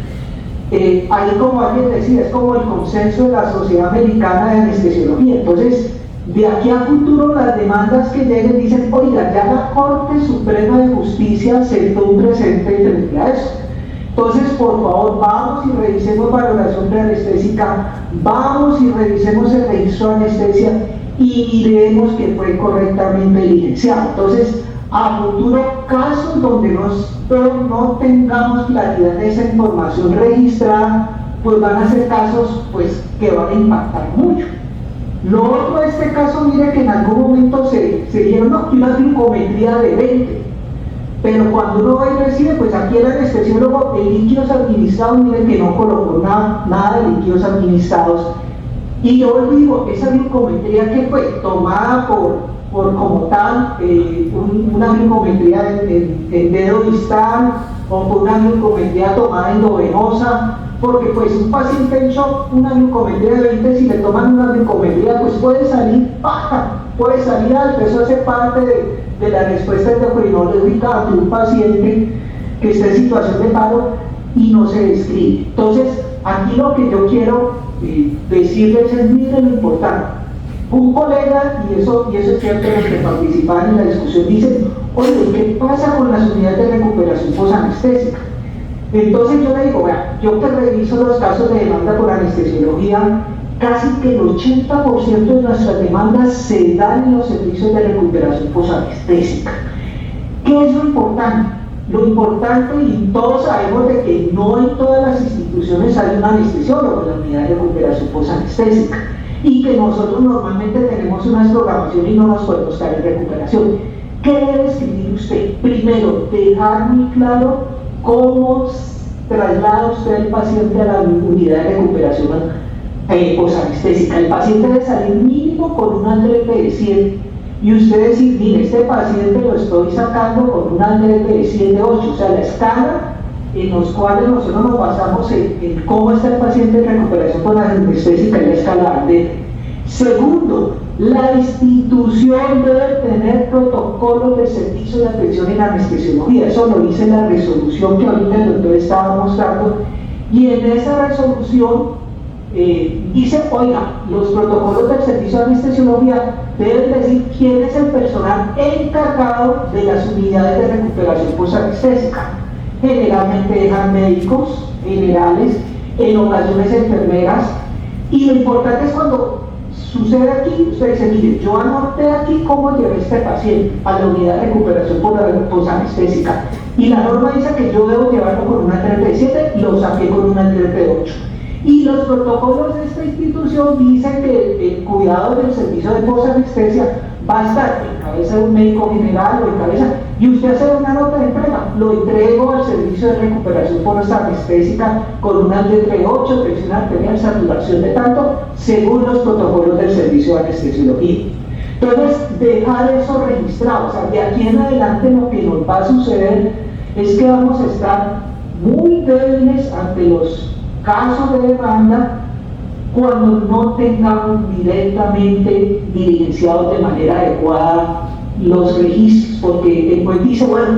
Speaker 11: Ahí, como alguien decía, es como el consenso de la Sociedad Americana de Anestesiología. Entonces, de aquí a futuro, las demandas que lleguen dicen, oiga, ya la Corte Suprema de Justicia sentó un precedente frente a eso. Entonces, por favor, vamos y revisemos valoración preanestésica, vamos y revisemos el registro de anestesia y miremos que fue correctamente diligenciado. Entonces, a futuro, casos donde no tengamos claridad de esa información registrada, pues van a ser casos pues, que van a impactar mucho. Lo otro de este caso, mire que en algún momento se dieron una glucometría de 20, pero cuando uno va y recibe, pues aquí el anestesiólogo en líquidos administrados, mire que no colocó nada de líquidos administrados. Y yo digo, esa glucometría que fue tomada por como tal, una glucometría en dedo distal, o por una glucometría tomada endovenosa, porque pues un paciente en shock, una glucometría de 20, si le toman una glucometría, pues puede salir baja, puede salir alta. Eso hace parte de la respuesta endocrinológica ante un paciente que está en situación de paro y no se describe. Entonces, aquí lo que yo quiero decirles es, miren lo importante. Un colega, y eso es cierto, los que participan en la discusión dicen, oye, ¿qué pasa con las unidades de recuperación posanestésica? Entonces yo le digo, vea, yo que reviso los casos de demanda por anestesiología, casi que el 80% de nuestras demandas se dan en los servicios de recuperación posanestésica. ¿Qué es lo importante? Lo importante, y todos sabemos de que no en todas las instituciones hay un anestesiólogo en la unidad de recuperación posanestésica, y que nosotros normalmente tenemos una programación y no nos podemos caer en recuperación. ¿Qué debe escribir usted? Primero, dejar muy claro ¿cómo traslada usted al paciente a la unidad de recuperación posanestésica? El paciente debe salir mínimo con un Andrete de 100 y usted decir, mire, este paciente lo estoy sacando con un Andrete de 7, 8, o sea, la escala en los cuales nosotros nos basamos en cómo está el paciente en recuperación posanestésica en la escala Andrete. Segundo, la institución debe tener protocolos de servicio de atención en anestesiología. Eso lo dice la resolución que ahorita el doctor estaba mostrando. Y en esa resolución dice, oiga, los protocolos del servicio de anestesiología deben decir quién es el personal encargado de las unidades de recuperación posanestésica. Generalmente dejan médicos generales, en ocasiones enfermeras. Y lo importante es cuando sucede aquí, usted dice, mire, yo anoté aquí cómo llevé este paciente a la unidad de recuperación posanestésica y la norma dice que yo debo llevarlo con una Andrete de 7 y lo saqué con una Andrete de 8. Y los protocolos de esta institución dicen que el cuidado del servicio de posanestesia va a estar en cabeza de un médico general o en cabeza, y usted hace una nota de entrega, lo entrego al servicio de recuperación posanestésica con una Andrete de 8, presión arterial, saturación de tanto, según los protocolos del servicio de anestesiología. Entonces, dejar eso registrado, o sea, de aquí en adelante lo que nos va a suceder es que vamos a estar muy débiles ante los casos de demanda cuando no tengamos directamente diligenciados de manera adecuada los registros, porque después dice, bueno,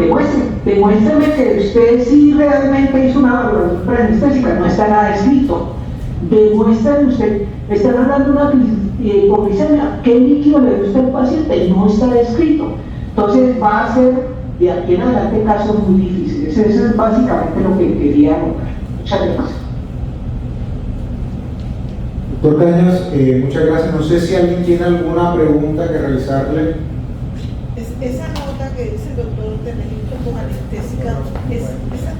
Speaker 11: demuéstreme que usted sí realmente hizo una valoración preanestésica, no está nada escrito. Demuéstreme usted, están hablando de una hipoglicemia, ¿qué líquido le dio usted al paciente? No está escrito. Entonces va a ser de aquí en adelante casos muy difíciles. Eso es básicamente lo que quería anotar. Muchas gracias.
Speaker 4: Doctor Cañas, muchas gracias. No sé si alguien tiene alguna pregunta que realizarle.
Speaker 2: Esa nota que dice el doctor de registro posanestésica,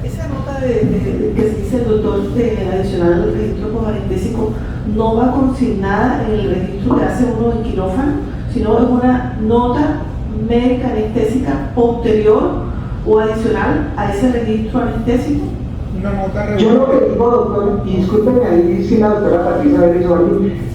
Speaker 2: esa nota que dice el doctor de adicional al registro posanestésico no va consignada en el registro que hace uno en quirófano, sino es una nota médica anestésica posterior o adicional a ese registro anestésico.
Speaker 11: Yo lo que digo, doctor, y discúlpeme ahí si la doctora Patricia Vélez,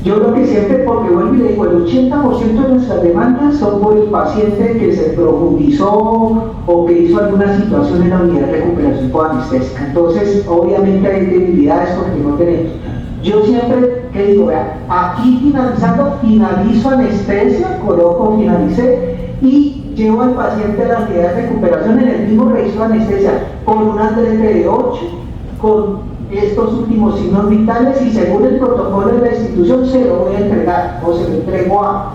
Speaker 11: yo lo que siempre, porque vuelvo y le digo, el 80% de nuestras demandas son por el paciente que se profundizó o que hizo alguna situación en la unidad de recuperación posanestésica. Entonces, obviamente hay debilidades porque no tenemos. Yo siempre, que digo, vea, aquí finalizando, finalizo anestesia, coloco, finalicé y llevo al paciente a la unidad de recuperación en el mismo registro de anestesia con una Andrete de 8, con estos últimos signos vitales y según el protocolo de la institución se lo voy a entregar o se lo entrego a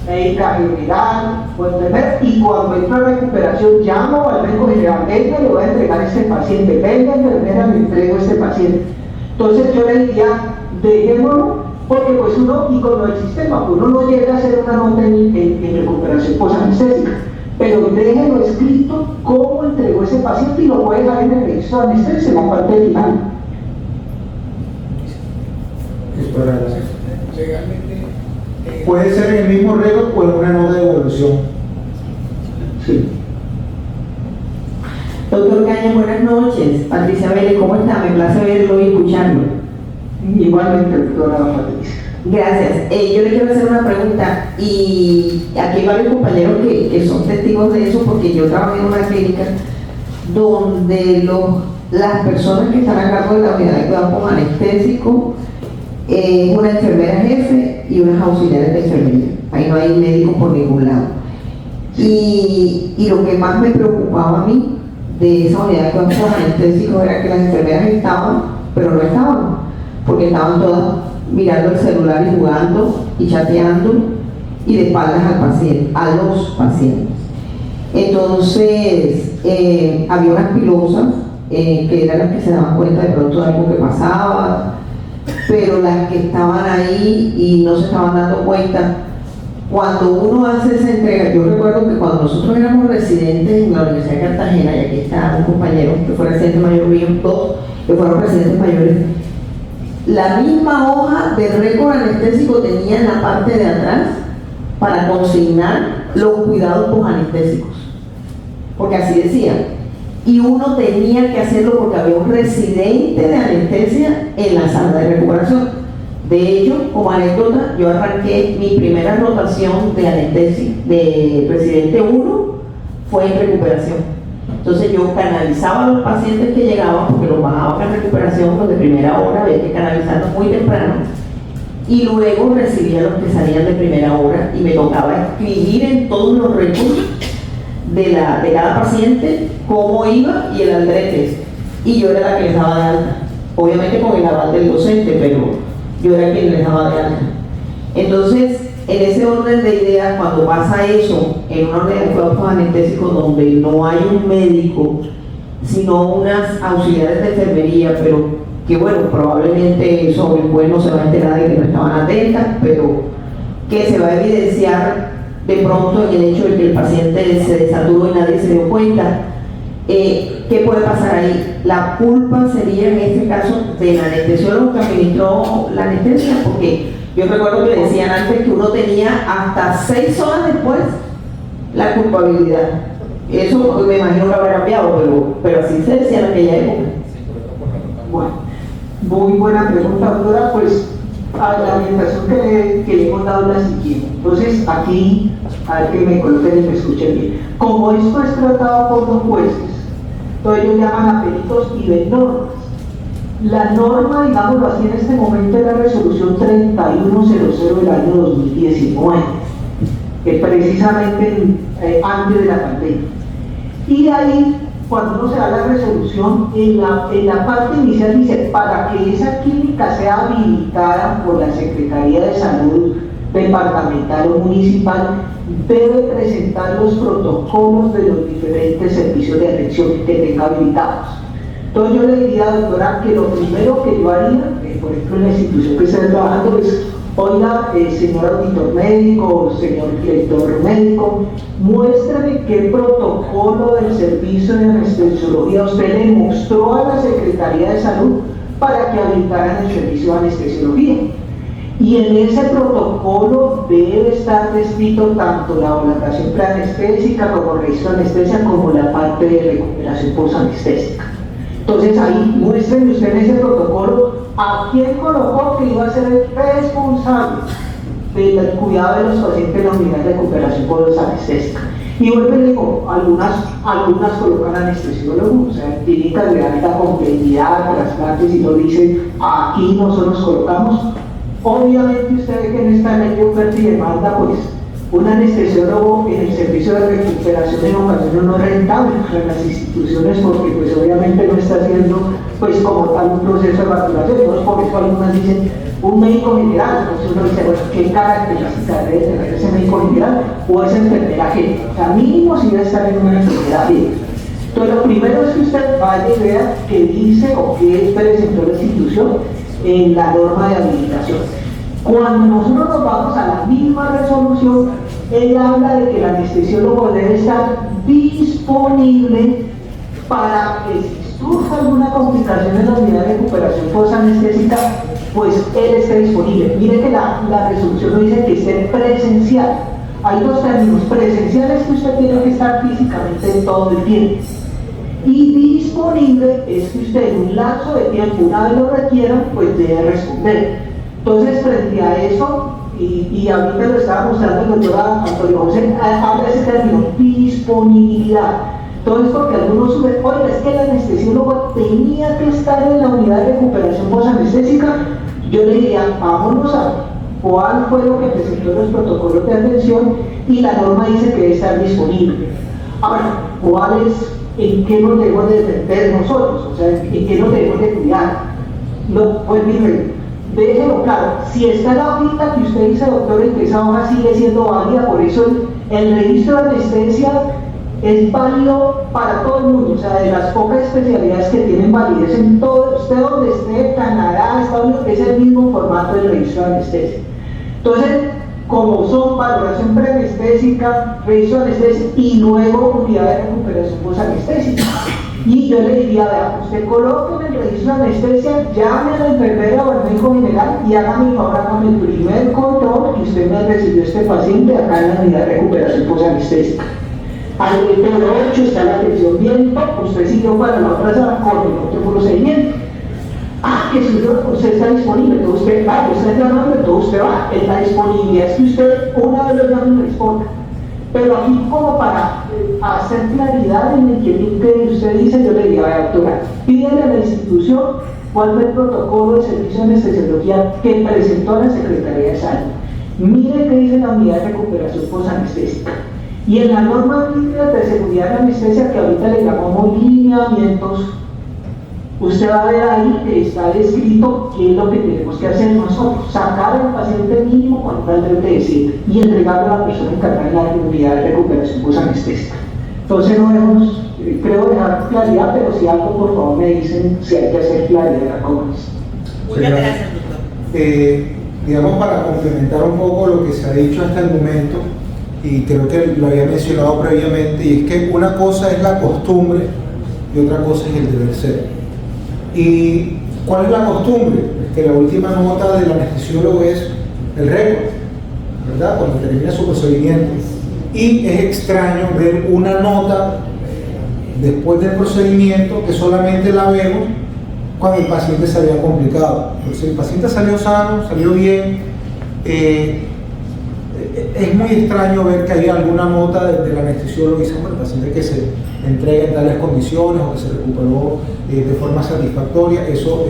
Speaker 11: médica general o enfermera y cuando entro a recuperación llamo al médico general, venga, le voy a entregar a este paciente, venga enfermera, le entrego a este paciente. Entonces yo le diría, dejémoslo, porque pues uno, y con lo del sistema, uno no llega a hacer una nota en recuperación posanestésica, pero déjelo escrito cómo entregó ese paciente y lo puede dejar en el registro de anestesia en la parte final.
Speaker 4: Puede ser en el mismo récord o en una nota de evolución.
Speaker 3: Sí. Doctor Cañas, buenas noches. Patricia Vélez, ¿cómo está? Me place verlo y escucharlo.
Speaker 11: Igualmente, doctora Patricia.
Speaker 3: Gracias. Yo le quiero hacer una pregunta y aquí hay varios compañeros que son testigos de eso porque yo trabajé en una clínica donde las personas que están a cargo de la unidad de cuidado con anestésico es una enfermera jefe y unas auxiliares de enfermería. Ahí no hay médicos por ningún lado. Y lo que más me preocupaba a mí de esa unidad de cuidado con anestésico era que las enfermeras estaban, pero no estaban, porque estaban todas mirando el celular y jugando y chateando y de espaldas al paciente, a los pacientes. Entonces había unas pilosas que eran las que se daban cuenta de pronto de algo que pasaba, pero las que estaban ahí y no se estaban dando cuenta, cuando uno hace esa entrega, yo recuerdo que cuando nosotros éramos residentes en la Universidad de Cartagena, y aquí está un compañero que fue residente mayor mío, dos que fueron residentes mayores, la misma hoja de récord anestésico tenía en la parte de atrás para consignar los cuidados posanestésicos, porque así decía, y uno tenía que hacerlo porque había un residente de anestesia en la sala de recuperación. De hecho, como anécdota, yo arranqué mi primera rotación de anestesia de residente 1 fue en recuperación. Entonces yo canalizaba a los pacientes que llegaban, porque los bajaban en recuperación, los de primera hora, había que canalizarlos muy temprano, y luego recibía a los que salían de primera hora y me tocaba escribir en todos los recursos de cada paciente cómo iba y el aldrete, y yo era la que les daba de alta, obviamente con el aval del docente, pero yo era quien les daba de alta. Entonces, en ese orden de ideas, cuando pasa eso en una unidad de cuidados anestésicos donde no hay un médico, sino unas auxiliares de enfermería, pero que bueno, probablemente sobre el juez no se va a enterar de que no estaban atentas, pero que se va a evidenciar de pronto en el hecho de que el paciente se desaturó y nadie se dio cuenta. ¿Qué puede pasar ahí? La culpa sería en este caso del anestesiólogo que administró la anestesia, porque yo recuerdo que decían antes que uno tenía hasta 6 horas después la culpabilidad. Eso me imagino que habrá cambiado, pero así se decía en aquella época.
Speaker 11: Bueno, muy buena pregunta, doctora. Pues a la orientación que le hemos dado es la siguiente. Entonces, aquí, a ver que me coloquen y me escuchen bien. Como esto es tratado por los jueces, entonces ellos llaman a peritos y ven normas. La norma, digámoslo así, en este momento es la resolución 3100 del año 2019, que precisamente antes de la pandemia. Y ahí, cuando uno se da la resolución, en la parte inicial dice, para que esa clínica sea habilitada por la Secretaría de Salud departamental o municipal, debe presentar los protocolos de los diferentes servicios de atención que tenga habilitados. Entonces yo le diría, doctora, que lo primero que yo haría, por ejemplo en la institución que estoy trabajando, es, oiga, señor auditor médico, señor director médico, muéstrame qué protocolo del servicio de anestesiología usted le mostró a la Secretaría de Salud para que habilitaran el servicio de anestesiología. Y en ese protocolo debe estar descrito tanto la valoración preanestésica como el registro de anestesia como la parte de recuperación posanestésica. Entonces ahí muéstrenme usted en ese protocolo a quién colocó que iba a ser el responsable del cuidado de los pacientes en la unidad de recuperación posanestésica. Y vuelvo y le digo, algunas colocan anestesiólogos, o sea, clínicas de alta complejidad, trasplantes, y lo dicen, aquí nosotros colocamos. Obviamente usted ve que en esta ley de oferta y demanda, pues un anestesiólogo en el servicio de recuperación en ocasiones no es rentable para las instituciones, porque pues obviamente no está haciendo pues como tal un proceso de facturación. Entonces por eso algunas dicen un médico general, entonces uno dice, bueno, ¿qué características debe tener ese médico general o esa enfermera general? O sea, mínimo si debe estar en una enfermera general. Entonces lo primero es que usted vaya y vea qué dice o qué presentó la institución en la norma de habilitación. Cuando nosotros nos vamos a la misma resolución, él habla de que el anestesiólogo debe estar disponible para que si surja alguna complicación en la unidad de recuperación posanestésica, pues él esté disponible. Mire que la resolución no dice que esté presencial. Hay dos términos: presenciales, que usted tiene que estar físicamente todo el tiempo, y disponible es que usted en un lapso de tiempo, una vez lo requiera, pues debe responder. Entonces, frente a eso, y ahorita lo estaba mostrando el doctor Antonio José, habla de ese término, disponibilidad. Entonces, porque algunos suben, oiga, es que el anestesiólogo tenía que estar en la unidad de recuperación posanestésica. Yo le diría, vámonos a cuál fue lo que presentó los protocolos de atención, y la norma dice que debe estar disponible. Ahora, ¿cuál es? ¿En qué nos debemos de defender nosotros? O sea, ¿en qué nos debemos de cuidar? No, pues mire, déjelo claro, si está la hojita que usted dice, doctor, en que esa hoja sigue siendo válida, por eso el registro de anestesia es válido para todo el mundo, o sea, de las pocas especialidades que tienen validez en todo, usted donde esté, Canadá, Estados Unidos, es el mismo formato del registro de anestesia. Entonces, como son valoración preanestésica, registro de anestesia y luego unidad de recuperación posanestésica. Y yo le diría, vea, usted coloque en el registro de anestesia, llame a la enfermera o al médico general y hágame el favor, hágame el primer control que usted me recibió este paciente acá en la unidad de recuperación posanestésica. Al número 8 está la atención viento, usted siguió para la otra sala con el otro procedimiento. Que usted está disponible, entonces usted va, usted está llamando, entonces usted va, en la disponibilidad es que usted una vez lo llame y responda. Pero aquí como para hacer claridad en el que usted dice, yo le diría, doctora, pídele a la institución cuál fue el protocolo de servicio de anestesiología que presentó a la Secretaría de Salud. Mire qué dice la unidad de recuperación posanestésica. Y en la norma de seguridad de la anestesia, que ahorita le llamamos lineamientos, usted va a ver ahí que está descrito qué es lo que tenemos que hacer nosotros: sacar al paciente mínimo cuando está el DT7 y entregarlo a la persona encargada en la unidad de recuperación posanestésica. Entonces no debemos, creo, dejar claridad, pero si algo, por favor, me dicen si hay que hacer claridad cómo es.
Speaker 2: Muchas gracias, doctor.
Speaker 4: Digamos, para complementar un poco lo que se ha dicho hasta el momento, y creo que lo había mencionado previamente, y es que una cosa es la costumbre y otra cosa es el deber ser. ¿Y cuál es la costumbre? Es que la última nota del anestesiólogo es el récord, ¿verdad? Cuando termina su procedimiento. Y es extraño ver una nota después del procedimiento que solamente la vemos cuando el paciente se había complicado. Entonces, el paciente salió sano, salió bien. Es muy extraño ver que hay alguna nota del anestesiólogo y dice, bueno, el paciente que se entrega en tales condiciones o que se recuperó de forma satisfactoria. Eso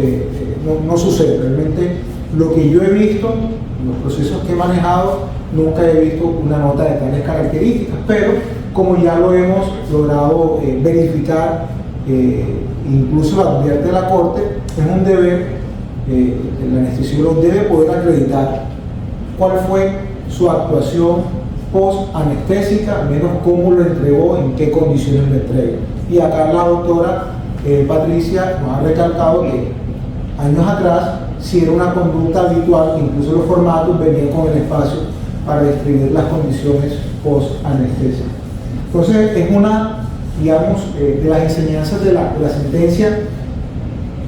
Speaker 4: no sucede. Realmente lo que yo he visto, los procesos que he manejado, nunca he visto una nota de tales características, pero como ya lo hemos logrado verificar, incluso lo advierte la Corte, es un deber, el anestesiólogo debe poder acreditar cuál fue su actuación post-anestésica, al menos cómo lo entregó, en qué condiciones lo entrega. Y acá la doctora Patricia nos ha recalcado que años atrás sí era una conducta habitual, incluso los formatos venían con el espacio para describir las condiciones post-anestesia. Entonces es una, digamos, de las enseñanzas de la sentencia,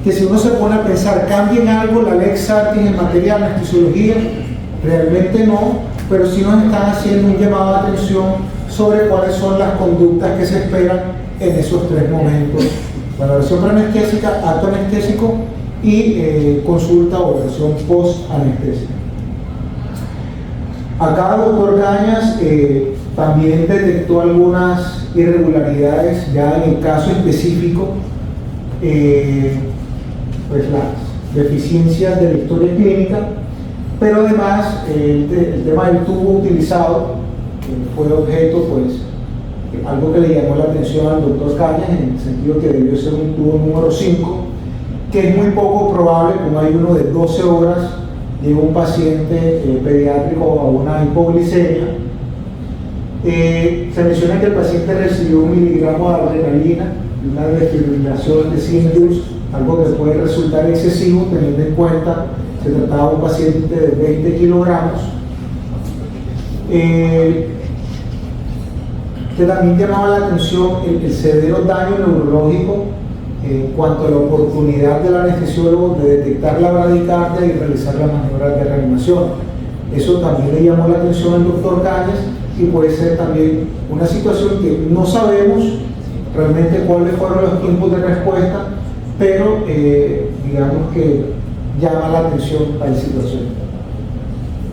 Speaker 4: que si uno se pone a pensar, ¿cambia en algo la Lex Artis en materia de anestesiología? Realmente no, pero sí nos están haciendo un llamado de atención sobre cuáles son las conductas que se esperan en esos tres momentos: valoración preanestésica, acto anestésico y consulta o evaluación post-anestésica. Acá el doctor Cañas también detectó algunas irregularidades ya en el caso específico, pues las deficiencias de la historia clínica, pero además el tema del tubo utilizado fue objeto, pues, algo que le llamó la atención al doctor Cañas, en el sentido que debió ser un tubo número 5, que es muy poco probable, como hay uno de 12 horas, llegó un paciente pediátrico a una hipoglicemia. Se menciona que el paciente recibió 1 miligramo de adrenalina y una desfibrilación de 100 Joules, algo que puede resultar excesivo teniendo en cuenta que se trataba de un paciente de 20 kilogramos. Que también llamaba la atención el severo daño neurológico en cuanto a la oportunidad del anestesiólogo de detectar la bradicardia y realizar las maniobras de reanimación. Eso también le llamó la atención al doctor Cañas, y puede ser también una situación que no sabemos realmente cuáles fueron los tiempos de respuesta, pero digamos que llama la atención a la situación.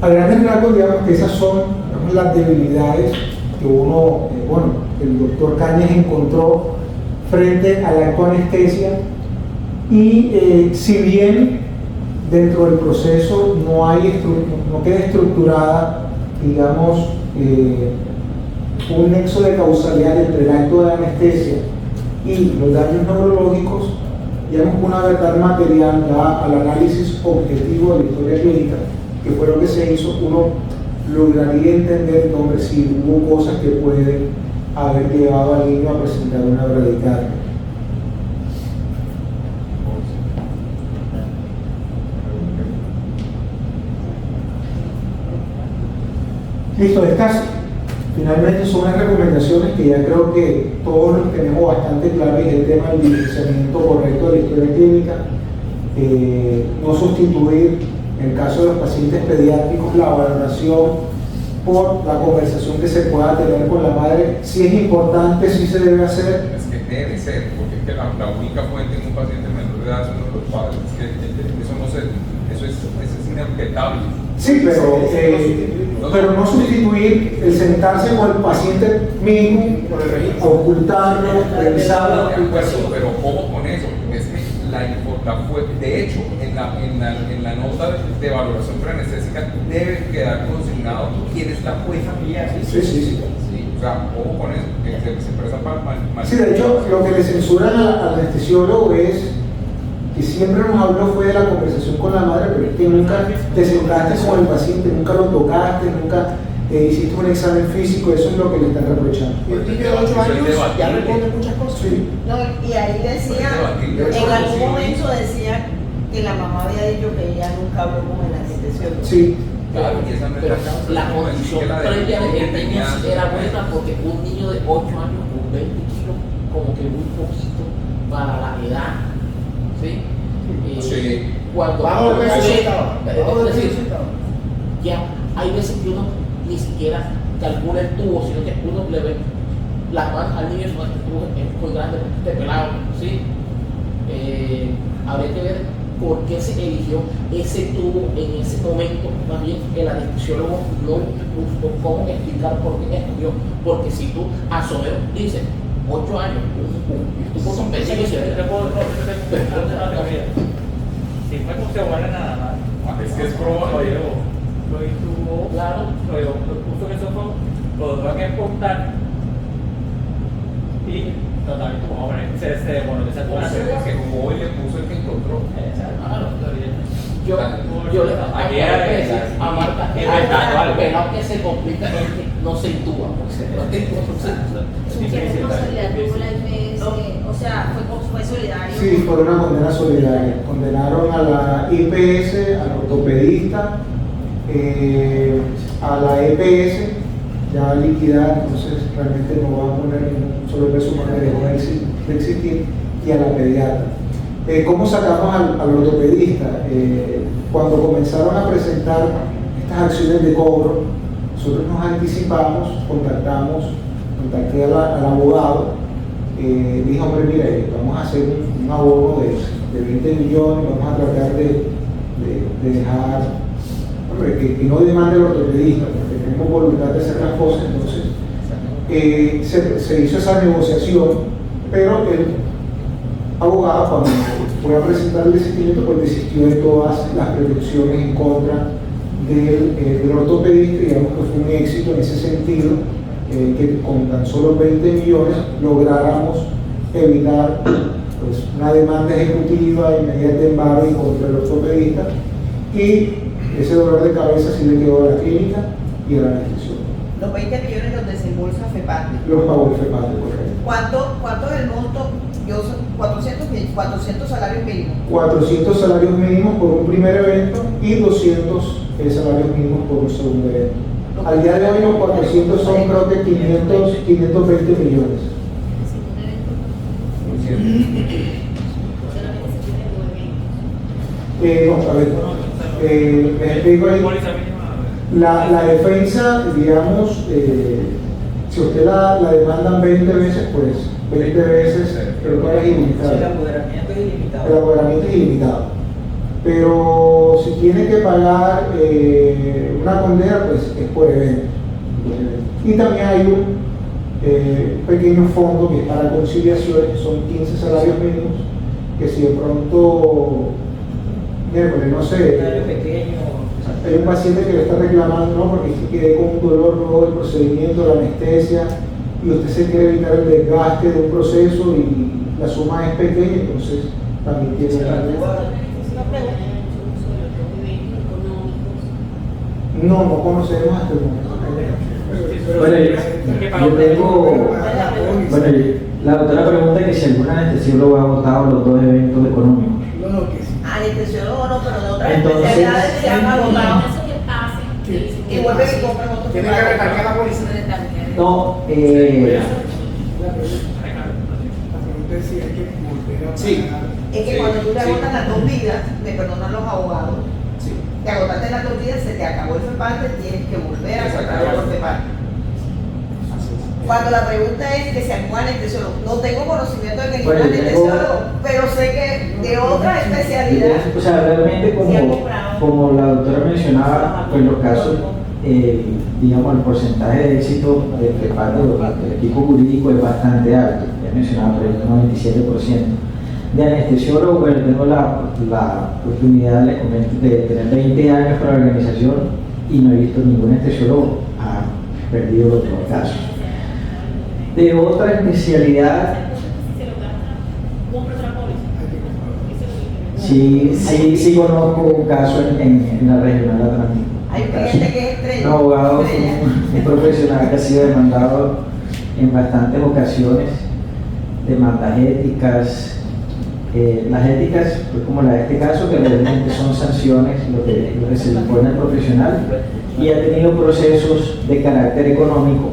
Speaker 4: A grandes rasgos, digamos que esas son, digamos, las debilidades que uno, el doctor Cañas encontró frente a la actuanestesia, y si bien dentro del proceso no queda estructurada, digamos, un nexo de causalidad entre el acto de anestesia y los daños neurológicos, digamos, una verdad material da al análisis objetivo de la historia clínica, que fue lo que se hizo, uno lograría entender entonces si hubo cosas que pueden haber llevado al niño a presentar una bradicardia. Listo, estas finalmente son unas recomendaciones que ya creo que todos los tenemos bastante claro, y el tema del diligenciamiento correcto de la historia clínica, no sustituir en el caso de los pacientes pediátricos la valoración por la conversación que se pueda tener con la madre. Si es importante, si se debe hacer.
Speaker 5: Es que debe ser, porque es que la única fuente en un paciente menor de edad son los padres. Es que eso es inobjetable.
Speaker 4: Sí, pero no sustituir el sentarse con el paciente mismo, ocultarlo, revisarlo.
Speaker 5: Pero ojo con eso, porque es que de hecho, en la nota de valoración preanestésica debe quedar consignado quién es la jueza.
Speaker 4: Sí.
Speaker 5: O sea, ojo con eso, que se expresa mal.
Speaker 4: Sí, de hecho, lo que le censuran al anestesiólogo es que siempre nos habló fue de la conversación con la madre, pero es que nunca te sentaste con el paciente, nunca lo tocaste, nunca hiciste un examen físico. Eso es lo que le están reprochando.
Speaker 9: Y el niño de 8 años ya responde muchas cosas.
Speaker 4: Sí.
Speaker 3: No, y ahí decía, en algún momento decía que la mamá había dicho que ella nunca habló con el anestesiólogo.
Speaker 4: Sí.
Speaker 5: Claro, y esa no es
Speaker 8: Pero la condición previa de que el niño era buena, porque un niño de 8 años con 20 kilos, como que muy poquito para la edad. ¿Sí?
Speaker 5: Sí.
Speaker 8: Cuando
Speaker 9: Bajo el peso sentado.
Speaker 8: es decir, ya hay veces que uno ni siquiera calcula el tubo, sino que uno le ve las manos al niño, este tubo es muy grande, este pelado, ¿sí? Habría que ver por qué se eligió ese tubo en ese momento. Más bien el anestesiólogo no buscó cómo explicar por qué escogió, porque si tú a somero dices 8 años, tú por un peso y se
Speaker 7: si fue con cebolla nada más,
Speaker 5: es que es probable.
Speaker 7: lo intubó,
Speaker 8: claro,
Speaker 7: lo puso en esos lo dejó en el portal y tratamiento como hombre, se demoró de esa
Speaker 5: O sea, que jugó y le puso el que encontró.
Speaker 8: yo le a Marta, el pelado que se complica es que no se intuba,
Speaker 10: ¿Qué responsabilidad tuvo la IPS? O sea, fue solidario.
Speaker 4: Sí, fue una condena solidaria. Condenaron a la IPS, al ortopedista, a la EPS, ya liquidada, entonces realmente no va a poner ningún sobrepeso porque dejó de existir, y a la pediatra. ¿Cómo sacamos al ortopedista? Cuando comenzaron a presentar estas acciones de cobro, nosotros nos anticipamos, contacté al abogado, dije, hombre, mira, vamos a hacer un abono de 20 millones, vamos a tratar de dejar, hombre, que no demande el ortopedista, porque tenemos voluntad de hacer las cosas. Entonces se hizo esa negociación, pero el abogado, cuando fue a presentar el desistimiento, pues desistió de todas las prevenciones en contra del ortopedista, y digamos que fue un éxito en ese sentido, que con tan solo 20 millones lográramos evitar pues, una demanda ejecutiva y medidas de embargo contra el ortopedista, y ese dolor de cabeza sí le quedó a la clínica y a la anestesióloga.
Speaker 3: Los 20 millones los desembolsa FEPADE.
Speaker 4: Los pagó el FEPADE, correcto.
Speaker 3: ¿Cuánto es el monto? 400 salarios mínimos.
Speaker 4: 400 salarios mínimos por un primer evento y 200 salarios mínimos por un segundo evento. Al día de hoy los 400 son creo que 520 millones. No, a ver, me explico ahí. La defensa, digamos, si usted la demandan 20 veces, pues 20 veces, pero no es ilimitado.
Speaker 6: El apoderamiento es ilimitado.
Speaker 4: El apoderamiento es ilimitado. Pero si tiene que pagar una condena, pues es por evento. Y también hay un pequeño fondo que es para conciliaciones, que son 15 salarios mínimos, que si de pronto, no sé, hay un paciente que le está reclamando, ¿no? Porque se quedé con un dolor luego del procedimiento, la anestesia, y usted se quiere evitar el desgaste de un proceso y la suma es pequeña, entonces también tiene no conocemos hasta el momento.
Speaker 6: Bueno, yo tengo, la doctora pregunta que si algún anestesiólogo ha agotado los 2 eventos económicos.
Speaker 3: Anestesiólogo no, pero de otras
Speaker 6: Entonces,
Speaker 3: especialidades se han agotado.
Speaker 10: Que
Speaker 3: Y vuelven y compran otro.
Speaker 9: Tiene que recargar la póliza.
Speaker 6: No,
Speaker 9: Sí.
Speaker 3: Es que cuando tú te agotas las 2 vidas, me perdonan los abogados, te agotaste las 2 días, se te acabó el FEPADE, tienes que volver a sacar otro FEPADE. Cuando la pregunta es que sea un anestesiólogo, no tengo conocimiento de que ningún anestesiólogo, pero sé que de otra especialidad.
Speaker 6: O sea, realmente como la doctora mencionaba, pues los casos, digamos, el porcentaje de éxito de parte del equipo jurídico es bastante alto. Ya mencionaba por ejemplo, 97%. De anestesiólogo, bueno, tengo la oportunidad, les comento, de tener 20 años para la organización y no he visto ningún anestesiólogo ha perdido los 2 casos. De otra especialidad, sí conozco un caso en la regional Atlántico.
Speaker 3: Hay un cliente que es estrella.
Speaker 6: Un abogado, un profesional que ha sido demandado en bastantes ocasiones, demandas éticas. Las éticas, pues como la de este caso, que realmente son sanciones, lo que se le impone al profesional, y ha tenido procesos de carácter económico,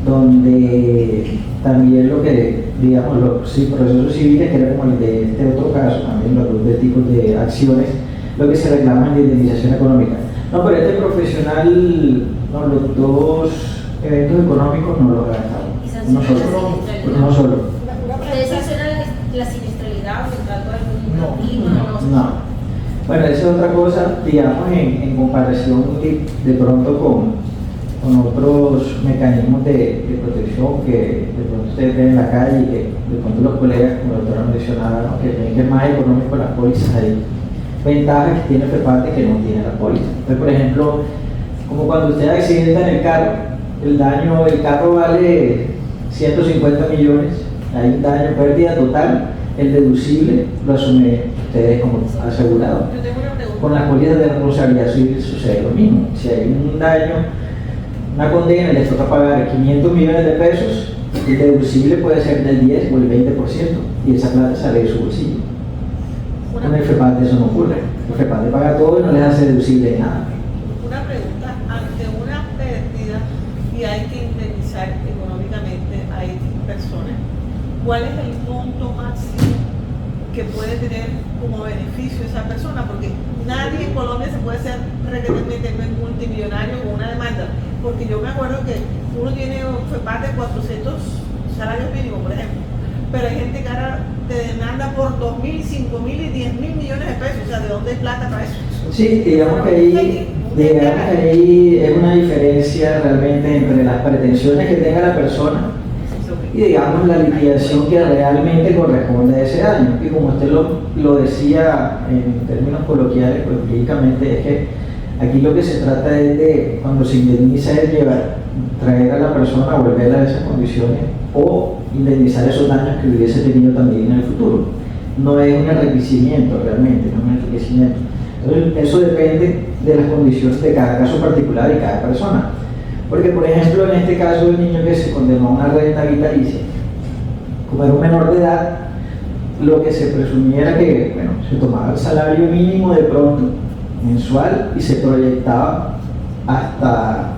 Speaker 6: donde también lo que, digamos, los procesos civiles, que era como el de este otro caso, también los 2 tipos de acciones, lo que se reclama es de indemnización económica. No, pero este profesional, no, los 2 eventos económicos no los ha gastado. No solo.
Speaker 10: ¿Ustedes sancionan la siniestralidad o el trato de
Speaker 6: No. Bueno, esa es otra cosa, digamos, en comparación de pronto con otros mecanismos de protección que de pronto ustedes ven en la calle y que de pronto los colegas, como la doctora mencionaba, ¿no? Que ven que es más económico las pólizas, hay ventajas que tiene FEPADE que no tiene la póliza. Entonces, por ejemplo, como cuando usted accidenta en el carro, el carro vale 150 millones, hay un daño, pérdida total, el deducible lo asume ustedes como asegurado. Con las pólizas de responsabilidad civil sucede lo mismo. Si hay un daño, una condena y les toca pagar 500 millones de pesos, el deducible puede ser del 10 o el 20% y esa plata sale de su bolsillo. Con el FEPADE eso no ocurre. El FEPADE paga todo y no les hace deducible nada.
Speaker 2: Una pregunta, ante una pérdida y hay que indemnizar económicamente a X personas, ¿cuál es el monto máximo que puede tener como beneficio esa persona? Porque nadie en Colombia se puede ser realmente multimillonario con una demanda, porque yo me acuerdo que uno tiene un FEPADE de 400 salarios mínimos, por ejemplo, pero hay gente que ahora te demanda por 2.000, 5.000 y 10.000 millones de pesos. O sea, ¿de dónde hay plata para eso?
Speaker 6: Sí, digamos que ahí es una diferencia realmente entre las pretensiones que tenga la persona y, digamos, la liquidación que realmente corresponde a ese daño. Y como usted lo decía en términos coloquiales, pues jurídicamente es que aquí lo que se trata es de, cuando se indemniza, es traer a la persona a volver a esas condiciones o indemnizar esos daños que hubiese tenido también en el futuro. No es un enriquecimiento realmente, no es un enriquecimiento. Entonces, eso depende de las condiciones de cada caso particular y cada persona. Porque, por ejemplo, en este caso del niño que se condenó a una renta vitalicia, como era un menor de edad, lo que se presumía era que, bueno, se tomaba el salario mínimo de pronto, mensual, y se proyectaba hasta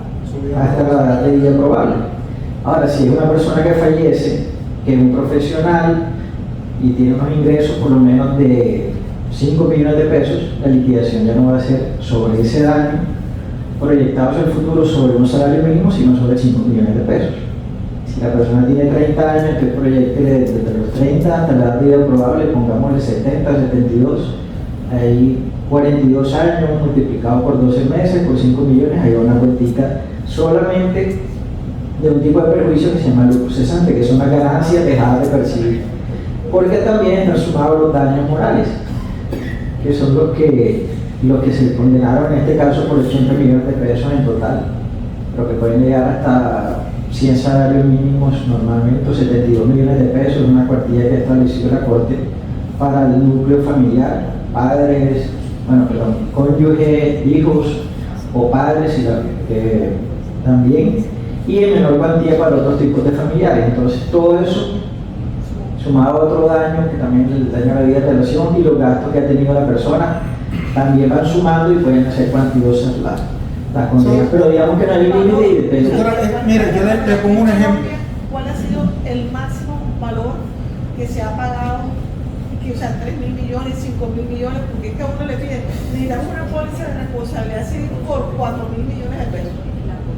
Speaker 6: la edad de vida probable. Ahora, si es una persona que fallece, que es un profesional y tiene unos ingresos por lo menos de 5 millones de pesos, la liquidación ya no va a ser sobre ese daño proyectado hacia el futuro sobre un salario mínimo, sino sobre 5 millones de pesos. Si la persona tiene 30 años, que proyecte desde los 30 hasta la edad de vida probable, pongámosle 70, 72, hay 42 años multiplicado por 12 meses, por 5 millones, hay una cuentica solamente de un tipo de perjuicio que se llama lucro cesante, que son las ganancias dejadas de percibir, porque también están sumados los daños morales, que son los que se condenaron en este caso por 80 millones de pesos en total, pero que pueden llegar hasta 100 salarios mínimos normalmente, 72 millones de pesos, una cuantía que estableció la Corte para el núcleo familiar, padres, cónyuges, hijos o padres también, y en menor cuantía para otros tipos de familiares. Entonces, todo eso sumado a otro daño, que también el daño a la vida de relación y los gastos que ha tenido la persona, también van sumando y pueden ser cuantiosas las condenas. Pero digamos que no hay límite y depende.
Speaker 4: Mira, yo le pongo un ejemplo.
Speaker 2: ¿Cuál ha sido el máximo valor que se ha pagado, que usar 3.000 millones, 5.000 millones, porque es que a uno le piden, necesitamos una póliza de responsabilidad civil por 4.000 millones de pesos.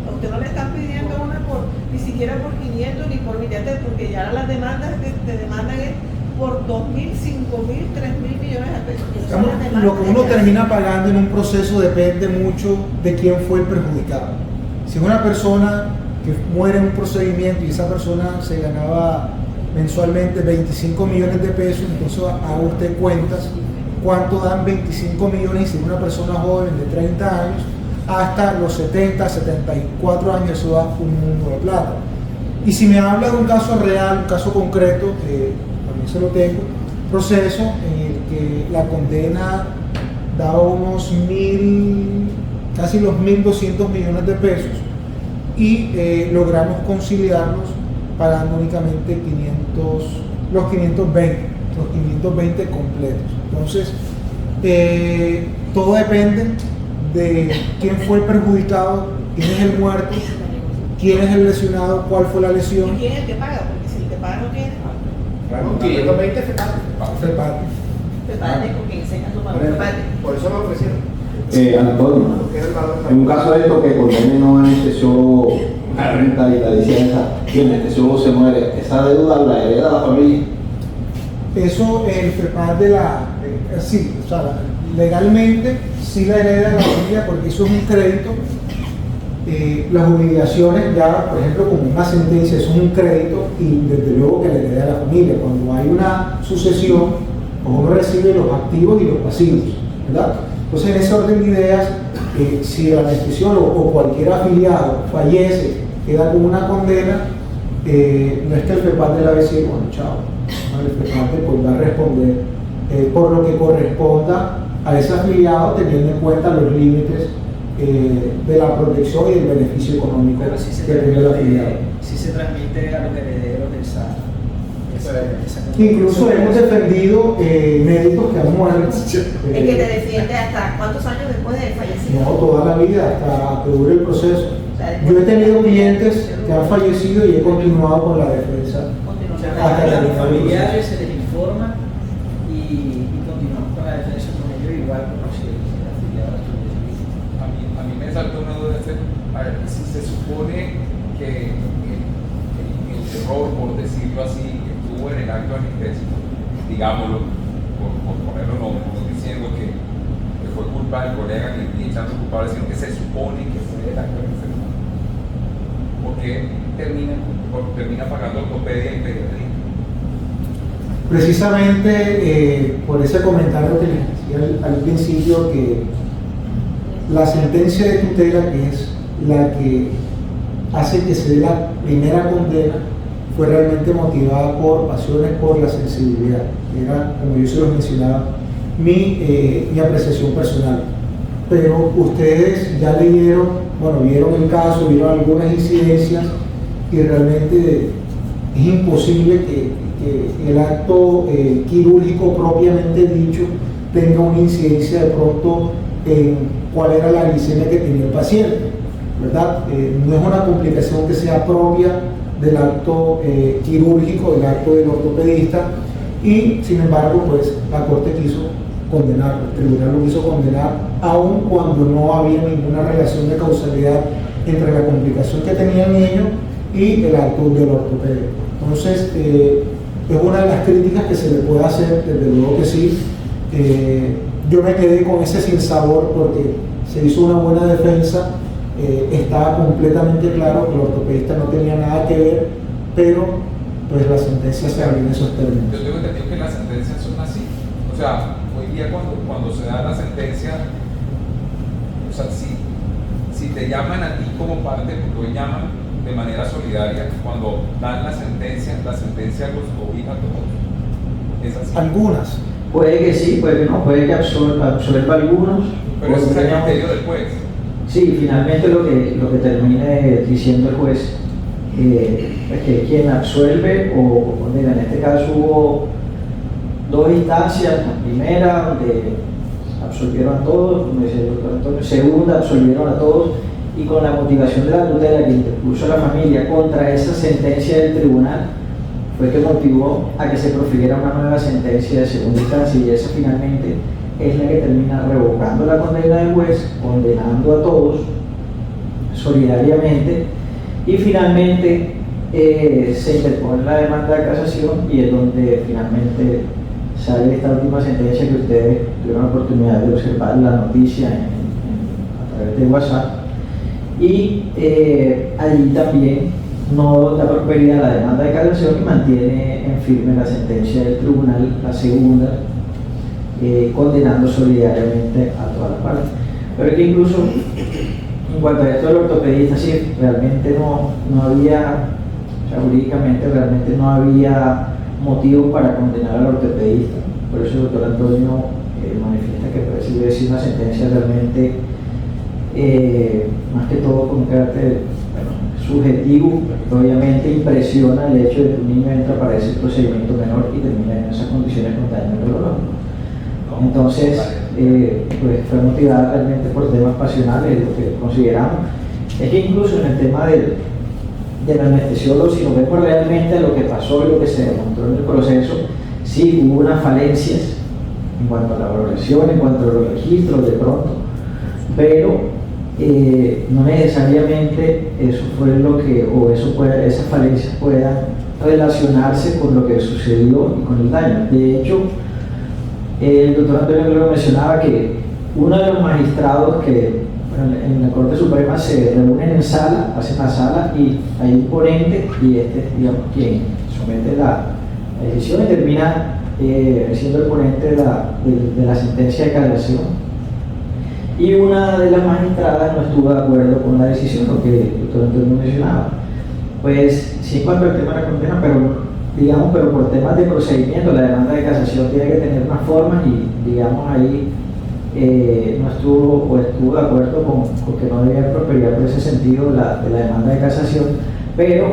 Speaker 2: A usted no le están pidiendo una ni siquiera por 500 ni por 1.000, porque ya las demandas que te demandan es por 2.000, 5.000, 3.000 millones de pesos.
Speaker 4: Digamos, lo que uno termina pagando en un proceso depende mucho de quién fue el perjudicado. Si es una persona que muere en un procedimiento y esa persona se ganaba mensualmente 25 millones de pesos, entonces haga usted cuentas cuánto dan 25 millones, y si es una persona joven de 30 años, hasta los 70, 74 años, eso da un mundo de plata. Y si me habla de un caso real, un caso concreto, también se lo tengo, proceso en el que la condena daba unos casi los 1.200 millones de pesos, y logramos conciliarlos pagando únicamente los 520 completos. Entonces, todo depende de quién fue el perjudicado, quién es el muerto, quién es el lesionado, cuál fue la lesión.
Speaker 2: ¿Y quién es el que paga? Porque si el que paga no tiene.
Speaker 9: Claro, 520
Speaker 4: FEPATE.
Speaker 3: Prepárate con quien enseña tu papel. Prepárate.
Speaker 9: Por eso lo ofrecieron.
Speaker 1: Antonio, en un caso de esto que condene no anestesió la renta vitalicia y el anestesiólogo se muere, ¿esa deuda la hereda la familia?
Speaker 4: Eso, el FEPAD sí, o sea, legalmente sí la hereda la familia, porque eso es un crédito. Las obligaciones ya, por ejemplo, como una sentencia, eso es un crédito, y desde luego que la hereda a la familia. Cuando hay una sucesión, uno recibe los activos y los pasivos, ¿verdad? Entonces, en ese orden de ideas, si el anestesiólogo o cualquier afiliado fallece, queda con una condena, no es que el FEPAD le va a decir, bueno, chao, no, el FEPAD pues va a responder por lo que corresponda a ese afiliado, teniendo en cuenta los límites de la protección y del beneficio económico que tiene el afiliado.
Speaker 6: Si se transmite a los herederos de esa
Speaker 4: Incluso hemos defendido médicos que han muerto.
Speaker 3: El que te defiende hasta cuántos años después de fallecer.
Speaker 4: No, toda la vida, hasta que dure el proceso. Yo he tenido clientes que han fallecido y he continuado con la defensa.
Speaker 6: A los familiares se les informa y continuamos con la defensa con ellos igual como si el afiliado estuviese.
Speaker 5: A mí me saltó una duda, a ver, si se supone que el error, por decirlo así, que estuvo en el acto anestésico, digámoslo, por ponerlo nombre, no diciendo que fue culpa del colega ni echando culpable, sino que se supone que fue el acto anestésico, ¿por qué termina pagando ortopedia y pediatría?
Speaker 4: Precisamente por ese comentario que les decía al principio, que la sentencia de tutela, que es la que hace que se dé la primera condena, fue realmente motivada por pasiones, por la sensibilidad. Era, como yo se los mencionaba, mi apreciación personal. Pero ustedes ya leyeron, bueno, vieron el caso, vieron algunas incidencias, y realmente es imposible que el acto quirúrgico propiamente dicho tenga una incidencia de pronto en cuál era la glicemia que tenía el paciente, ¿verdad? No es una complicación que sea propia del acto quirúrgico, del acto del ortopedista, y sin embargo, pues la Corte quiso condenar, el tribunal lo quiso condenar, aun cuando no había ninguna relación de causalidad entre la complicación que tenía el niño y el acto del ortopedia. Entonces, es una de las críticas que se le puede hacer, desde luego que sí. Yo me quedé con ese sinsabor porque se hizo una buena defensa, estaba completamente claro que el ortopedista no tenía nada que ver, pero pues la sentencia se abrió en esos términos.
Speaker 5: Yo tengo entendido que las sentencias son así, o sea, hoy día cuando se da la sentencia, o sea, si te llaman a ti como parte, porque hoy llaman de manera solidaria, cuando dan la sentencia los cobija a todos. ¿Es así?
Speaker 4: Algunas.
Speaker 6: Puede que sí, puede que no, puede que absorba algunos.
Speaker 5: Pero ese es el criterio del juez.
Speaker 6: Sí, finalmente lo que termine diciendo el juez es que quien absuelve o condena. En este caso hubo dos instancias: la primera donde absolvieron a todos, como dice el doctor Antonio; segunda, absolvieron a todos, y con la motivación de la tutela que interpuso la familia contra esa sentencia del tribunal, fue que motivó a que se profiriera una nueva sentencia de segunda instancia, y esa finalmente es la que termina revocando la condena del juez, condenando a todos solidariamente, y finalmente se interpone la demanda de casación, y es donde finalmente sale esta última sentencia que ustedes tuvieron la oportunidad de observar la noticia a través de WhatsApp. Y allí también no da por perdida la demanda de casación y mantiene en firme la sentencia del tribunal, la segunda, condenando solidariamente a todas las partes. Pero es que incluso en cuanto a esto del ortopedista, sí, realmente no había, o sea, jurídicamente realmente no había motivo para condenar al ortopedista. Por eso el doctor Antonio manifiesta que parece que debe ser una sentencia realmente más que todo con un carácter subjetivo, que obviamente impresiona el hecho de que un niño entra para ese procedimiento menor y termina en esas condiciones con daño neurológico. Entonces, pues fue motivada realmente por temas pasionales. Lo que consideramos es que incluso en el tema del anestesiólogo, si nos vemos realmente lo que pasó y lo que se demostró en el proceso, sí hubo unas falencias en cuanto a la valoración, en cuanto a los registros de pronto, pero no necesariamente eso fue lo que, o esas falencias puedan relacionarse con lo que sucedió y con el daño. De hecho, el doctor Antonio luego mencionaba que uno de los magistrados que en la Corte Suprema se reúnen en sala, hacen la sala y hay un ponente, y este es, digamos, quien somete la decisión y termina siendo el ponente de la sentencia de casación. Y una de las magistradas no estuvo de acuerdo con la decisión, lo que el doctor Antonio mencionaba. Pues sí, en cuanto al tema de la condena, pero por temas de procedimiento, la demanda de casación tiene que tener unas formas, y digamos ahí no estuvo de acuerdo con que no debía prosperidad por ese sentido de la demanda de casación, pero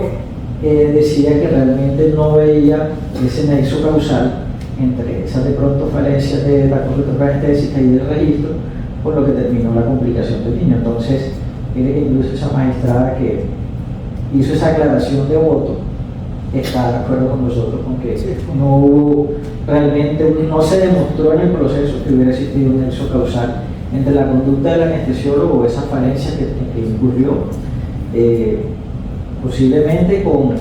Speaker 6: decía que realmente no veía ese nexo causal entre esas de pronto falencias de la consulta anestésica y del registro, por lo que terminó la complicación del niño. Entonces, mire que incluso esa magistrada que hizo esa aclaración de voto está de acuerdo con nosotros con que no hubo realmente, no se demostró en el proceso que hubiera existido un nexo causal entre la conducta del anestesiólogo o esa falencia que incurrió, posiblemente con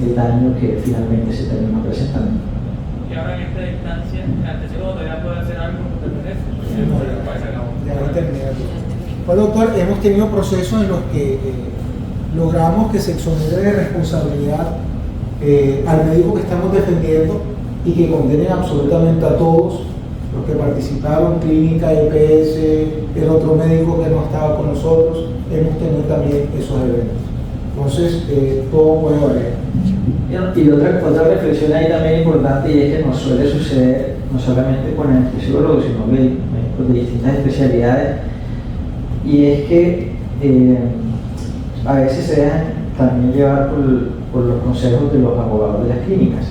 Speaker 6: el daño que finalmente se terminó presentando.
Speaker 7: Y ahora en esta instancia, el anestesiólogo todavía puede hacer algo con
Speaker 4: Pues, doctor, hemos tenido procesos en los que logramos que se exonere de responsabilidad al médico que estamos defendiendo y que condenen absolutamente a todos los que participaron, clínica, EPS, el otro médico que no estaba con nosotros. Hemos tenido también esos eventos. Entonces, todo puede valer.
Speaker 6: Y otra reflexión ahí también importante, y es que nos suele suceder no solamente con anestesiólogos, sino médicos de distintas especialidades, y es que a veces se dejan también llevar por los consejos de los abogados de las clínicas.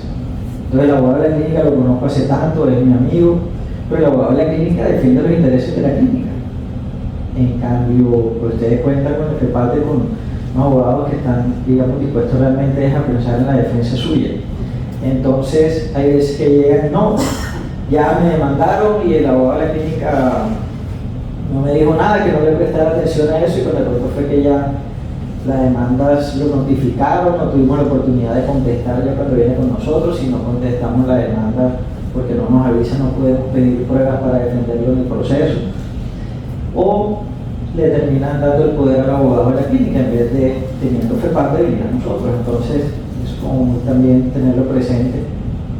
Speaker 6: Entonces el abogado de la clínica lo conozco hace tanto, es mi amigo, pero el abogado de la clínica defiende los intereses de la clínica. En cambio, pues ustedes cuentan con el parte con abogados que están, digamos, dispuestos realmente a pensar en la defensa suya. Entonces hay veces que llegan, no, ya me demandaron y el abogado de la clínica no me dijo nada, que no le prestara atención a eso, y cuando de pronto fue que ya las demandas lo notificaron, no tuvimos la oportunidad de contestar ya cuando viene con nosotros. Si no contestamos la demanda porque no nos avisan, no podemos pedir pruebas para defenderlo en el proceso, o le terminan dando el poder al abogado de la clínica en vez de teniendo FEPAD de venir a nosotros. Entonces es como también tenerlo presente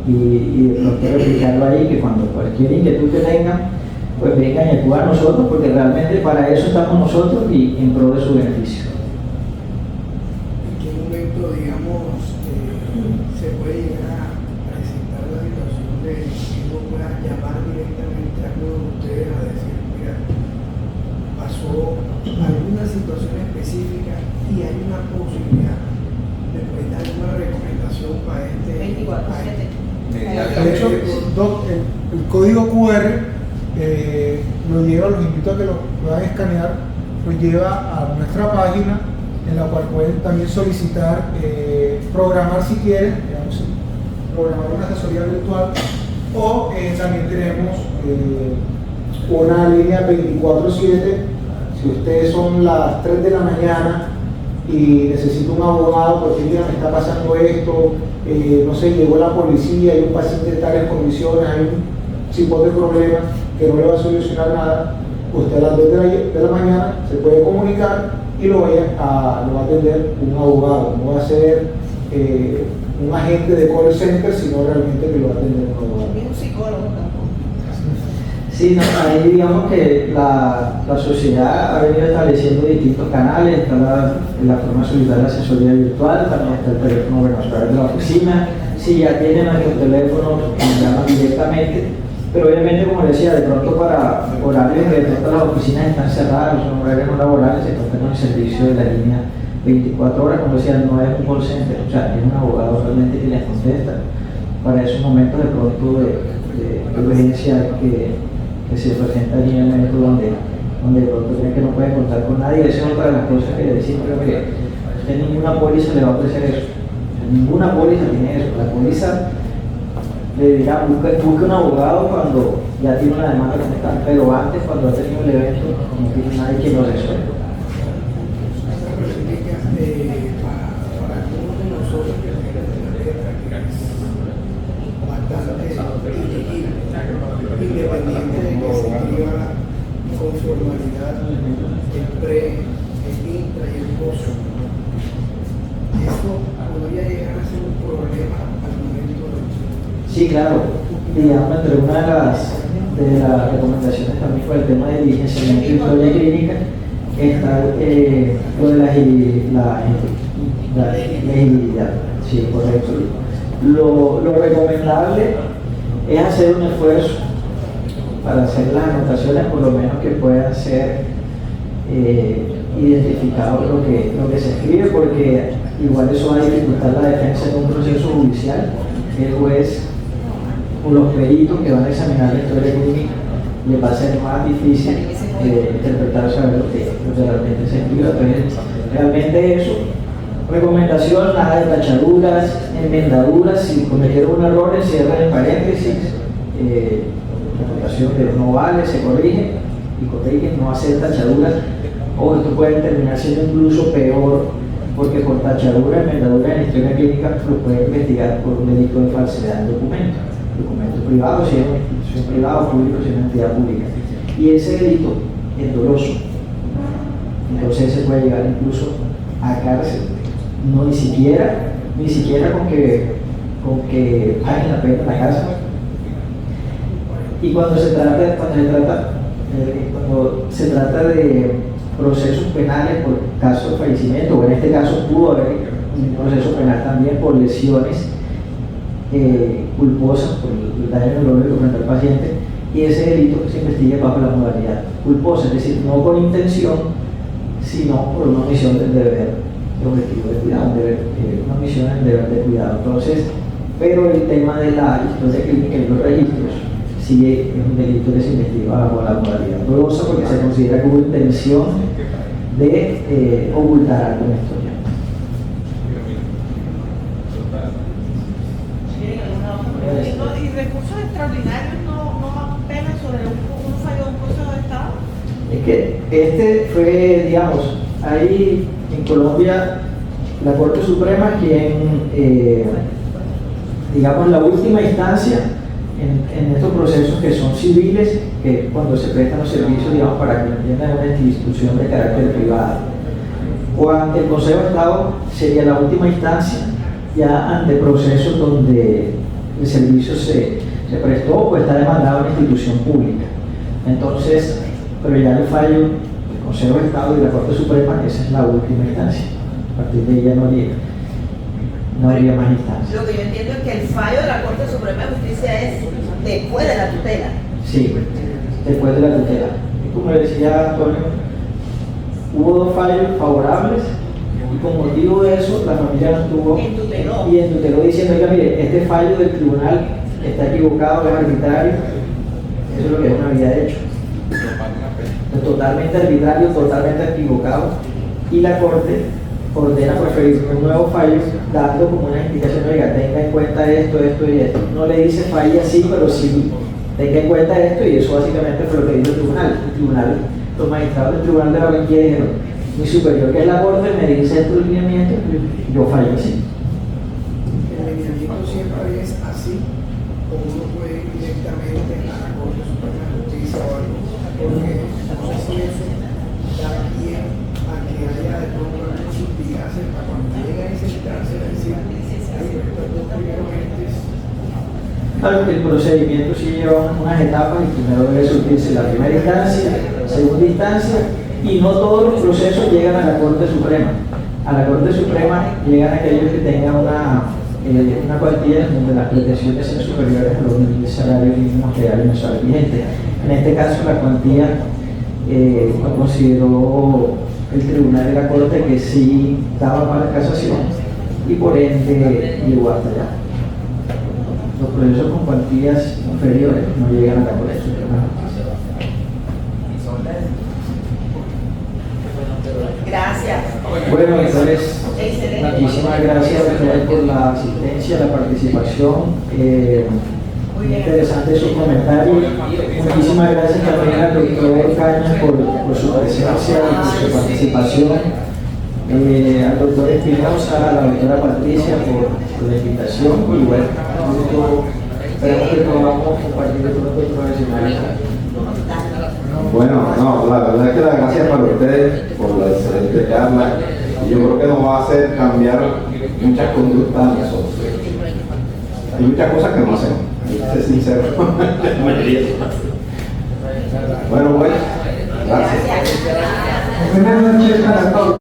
Speaker 6: y de pronto replicarlo ahí, que cuando cualquier inquietud que tengan, pues vengan y acudan a nosotros, porque realmente para eso estamos nosotros y en pro de su beneficio.
Speaker 12: ¿En qué momento, digamos, se puede llegar a presentar la situación de que uno pueda llamar directamente a uno de ustedes a decir, mira, pasó alguna situación específica y hay una posibilidad de poder dar una recomendación para este?
Speaker 10: 24/7.
Speaker 4: De hecho, el código QR lo lleva, los invito a que lo puedan escanear, lo lleva a nuestra página, en la cual pueden también solicitar, programar si quieren, digamos, programar una asesoría virtual, o también tenemos una línea 24/7. Si ustedes son las 3 de la mañana y necesita un abogado porque mira, me está pasando esto, no sé, llegó la policía, hay un paciente en tales condiciones, hay un cipote problema que no le va a solucionar nada, usted a las 2 de la mañana se puede comunicar y lo va a atender un abogado, no va a ser un agente de call center, sino realmente que lo va a atender un abogado.
Speaker 2: Ni un psicólogo tampoco.
Speaker 6: Sí, no, ahí digamos que la sociedad ha venido estableciendo distintos canales. Está la forma de solicitar la asesoría virtual, también está el teléfono, bueno, a través de la oficina. Si ya tienen nuestros teléfonos, nos llaman directamente, pero obviamente, como decía, de pronto para horarios que de pronto las oficinas están cerradas, son horarios no laborales, se está con el servicio de la línea 24 horas, como decía, no es un call center, o sea, es un abogado realmente que les contesta para esos momentos de pronto de urgencia que se presenta allí en el momento donde de pronto creen que no pueden contar con nadie. Esa es otra de las cosas que le decimos, que usted ninguna póliza le va a ofrecer eso, ninguna póliza tiene eso. La póliza le dirá busque un abogado cuando ya tiene una demanda como tal, pero antes, cuando ha tenido el evento, no tiene nadie que lo resuelva.
Speaker 12: Para algunos de nosotros que tenemos una letra que es bastante ilegible, independiente de que se escriba con formalidad el pre, el intra y el post. Eso podría llegar a ser un problema al momento de...
Speaker 6: Sí, claro. Digamos, entre una de las recomendaciones también fue el tema de diligenciamiento y historia clínica, está lo de la elegibilidad. Sí, correcto. Lo recomendable es hacer un esfuerzo para hacer las anotaciones, por lo menos que puedan ser identificados lo que se escribe, porque igual eso va a dificultar la defensa en un proceso judicial. El juez o los peritos que van a examinar la historia clínica les va a ser más difícil interpretar, saber lo que realmente se escribe. Entonces, realmente eso. Recomendación: nada de tachaduras, enmendaduras. Si cometieron un error, encierran en paréntesis. Anotación de no vale, se corrige y corrigen, no hacer tachaduras, o esto puede terminar siendo incluso peor, porque por tachadura, enmendadura en la historia clínica lo puede investigar por un delito de falsedad de documento privado, si es una institución privada o público, si es una entidad pública, y ese delito es doloso, entonces se puede llegar incluso a cárcel, no ni siquiera con que paguen la pena en la cárcel. Y cuando se trata de procesos penales por caso de fallecimiento, o en este caso pudo haber un proceso penal también por lesiones culposas, por el daño neurológico frente al paciente, y ese delito que se investigue bajo la modalidad culposa, es decir, no con intención, sino por una omisión del deber de objetivo de cuidado, una omisión del deber de cuidado. Entonces, pero el tema de la historia clínica y los registros sí es un delito que se investiga bajo la modalidad dolosa, porque se considera que hubo intención de ocultar algo en la historia.
Speaker 2: ¿Y recursos extraordinarios no apelan sobre un fallo de un Consejo de Estado?
Speaker 6: Es que este fue, digamos, ahí en Colombia, la Corte Suprema quien, digamos, la última instancia en estos procesos que son civiles, que cuando se prestan los servicios, digamos, para que lo entiendan, una institución de carácter privado, o ante el Consejo de Estado sería la última instancia, ya ante procesos donde el servicio se prestó o está demandado a una institución pública. Entonces, pero ya el fallo del Consejo de Estado y la Corte Suprema, esa es la última instancia. A partir de ella no habría más instancias.
Speaker 3: Lo que yo entiendo es que el fallo de la Corte Suprema de Justicia es después de la tutela.
Speaker 6: Sí, después de la tutela. Y como le decía Antonio, hubo dos fallos favorables y con motivo de eso la familia no estuvo y entuteló diciendo: oiga, mire, este fallo del tribunal está equivocado, es arbitrario. Eso es lo que uno había hecho. Totalmente arbitrario, totalmente equivocado. Y la Corte ordena proferir un nuevo fallo dando como una indicación, oiga, tenga en cuenta esto, esto y esto. No le dice falle así, pero sí tenga en cuenta esto, y eso básicamente fue lo que dijo el tribunal. Los magistrados del Tribunal de Barranquilla dijeron, mi superior, que es la Corte, me dice estos lineamientos, yo fallo así.
Speaker 12: El lineamiento siempre es así, o uno puede ir directamente a la Corte Suprema de Justicia o algo, porque no sé si eso da pie a que haya de pronto alguna suspicacia para cuando llega a esa instancia decir, ay, estos dos primeros entes.
Speaker 6: Claro que el procedimiento sí lleva unas etapas, y primero debe surtirse la primera instancia, segunda instancia, y no todos los procesos llegan a la Corte Suprema. A la Corte Suprema llegan aquellos que tengan una cuantía donde las pretensiones sean superiores a los salarios mínimos reales mensuales vigentes. En este caso, la cuantía lo consideró el Tribunal de la Corte que sí daba para casación, y por ende llegó hasta allá. Los procesos con cuantías inferiores no llegan a la Corte Suprema.
Speaker 2: Gracias.
Speaker 6: Bueno, entonces,
Speaker 2: Excelente.
Speaker 6: muchísimas gracias a ustedes por la asistencia, la participación. Muy interesante su comentario. Muchísimas gracias también al doctor Cañas por su presencia y por su participación. Al doctor Espinosa, a la doctora Patricia por la invitación, y bueno, esperamos que podamos compartir pronto el profesional.
Speaker 1: Bueno, no, la verdad es que las gracias para ustedes por la excelente charla, y yo creo que nos va a hacer cambiar muchas conductas a nosotros. Hay muchas cosas que no hacemos, hay que ser sincero. Bueno, gracias.
Speaker 11: Buenas noches para todos.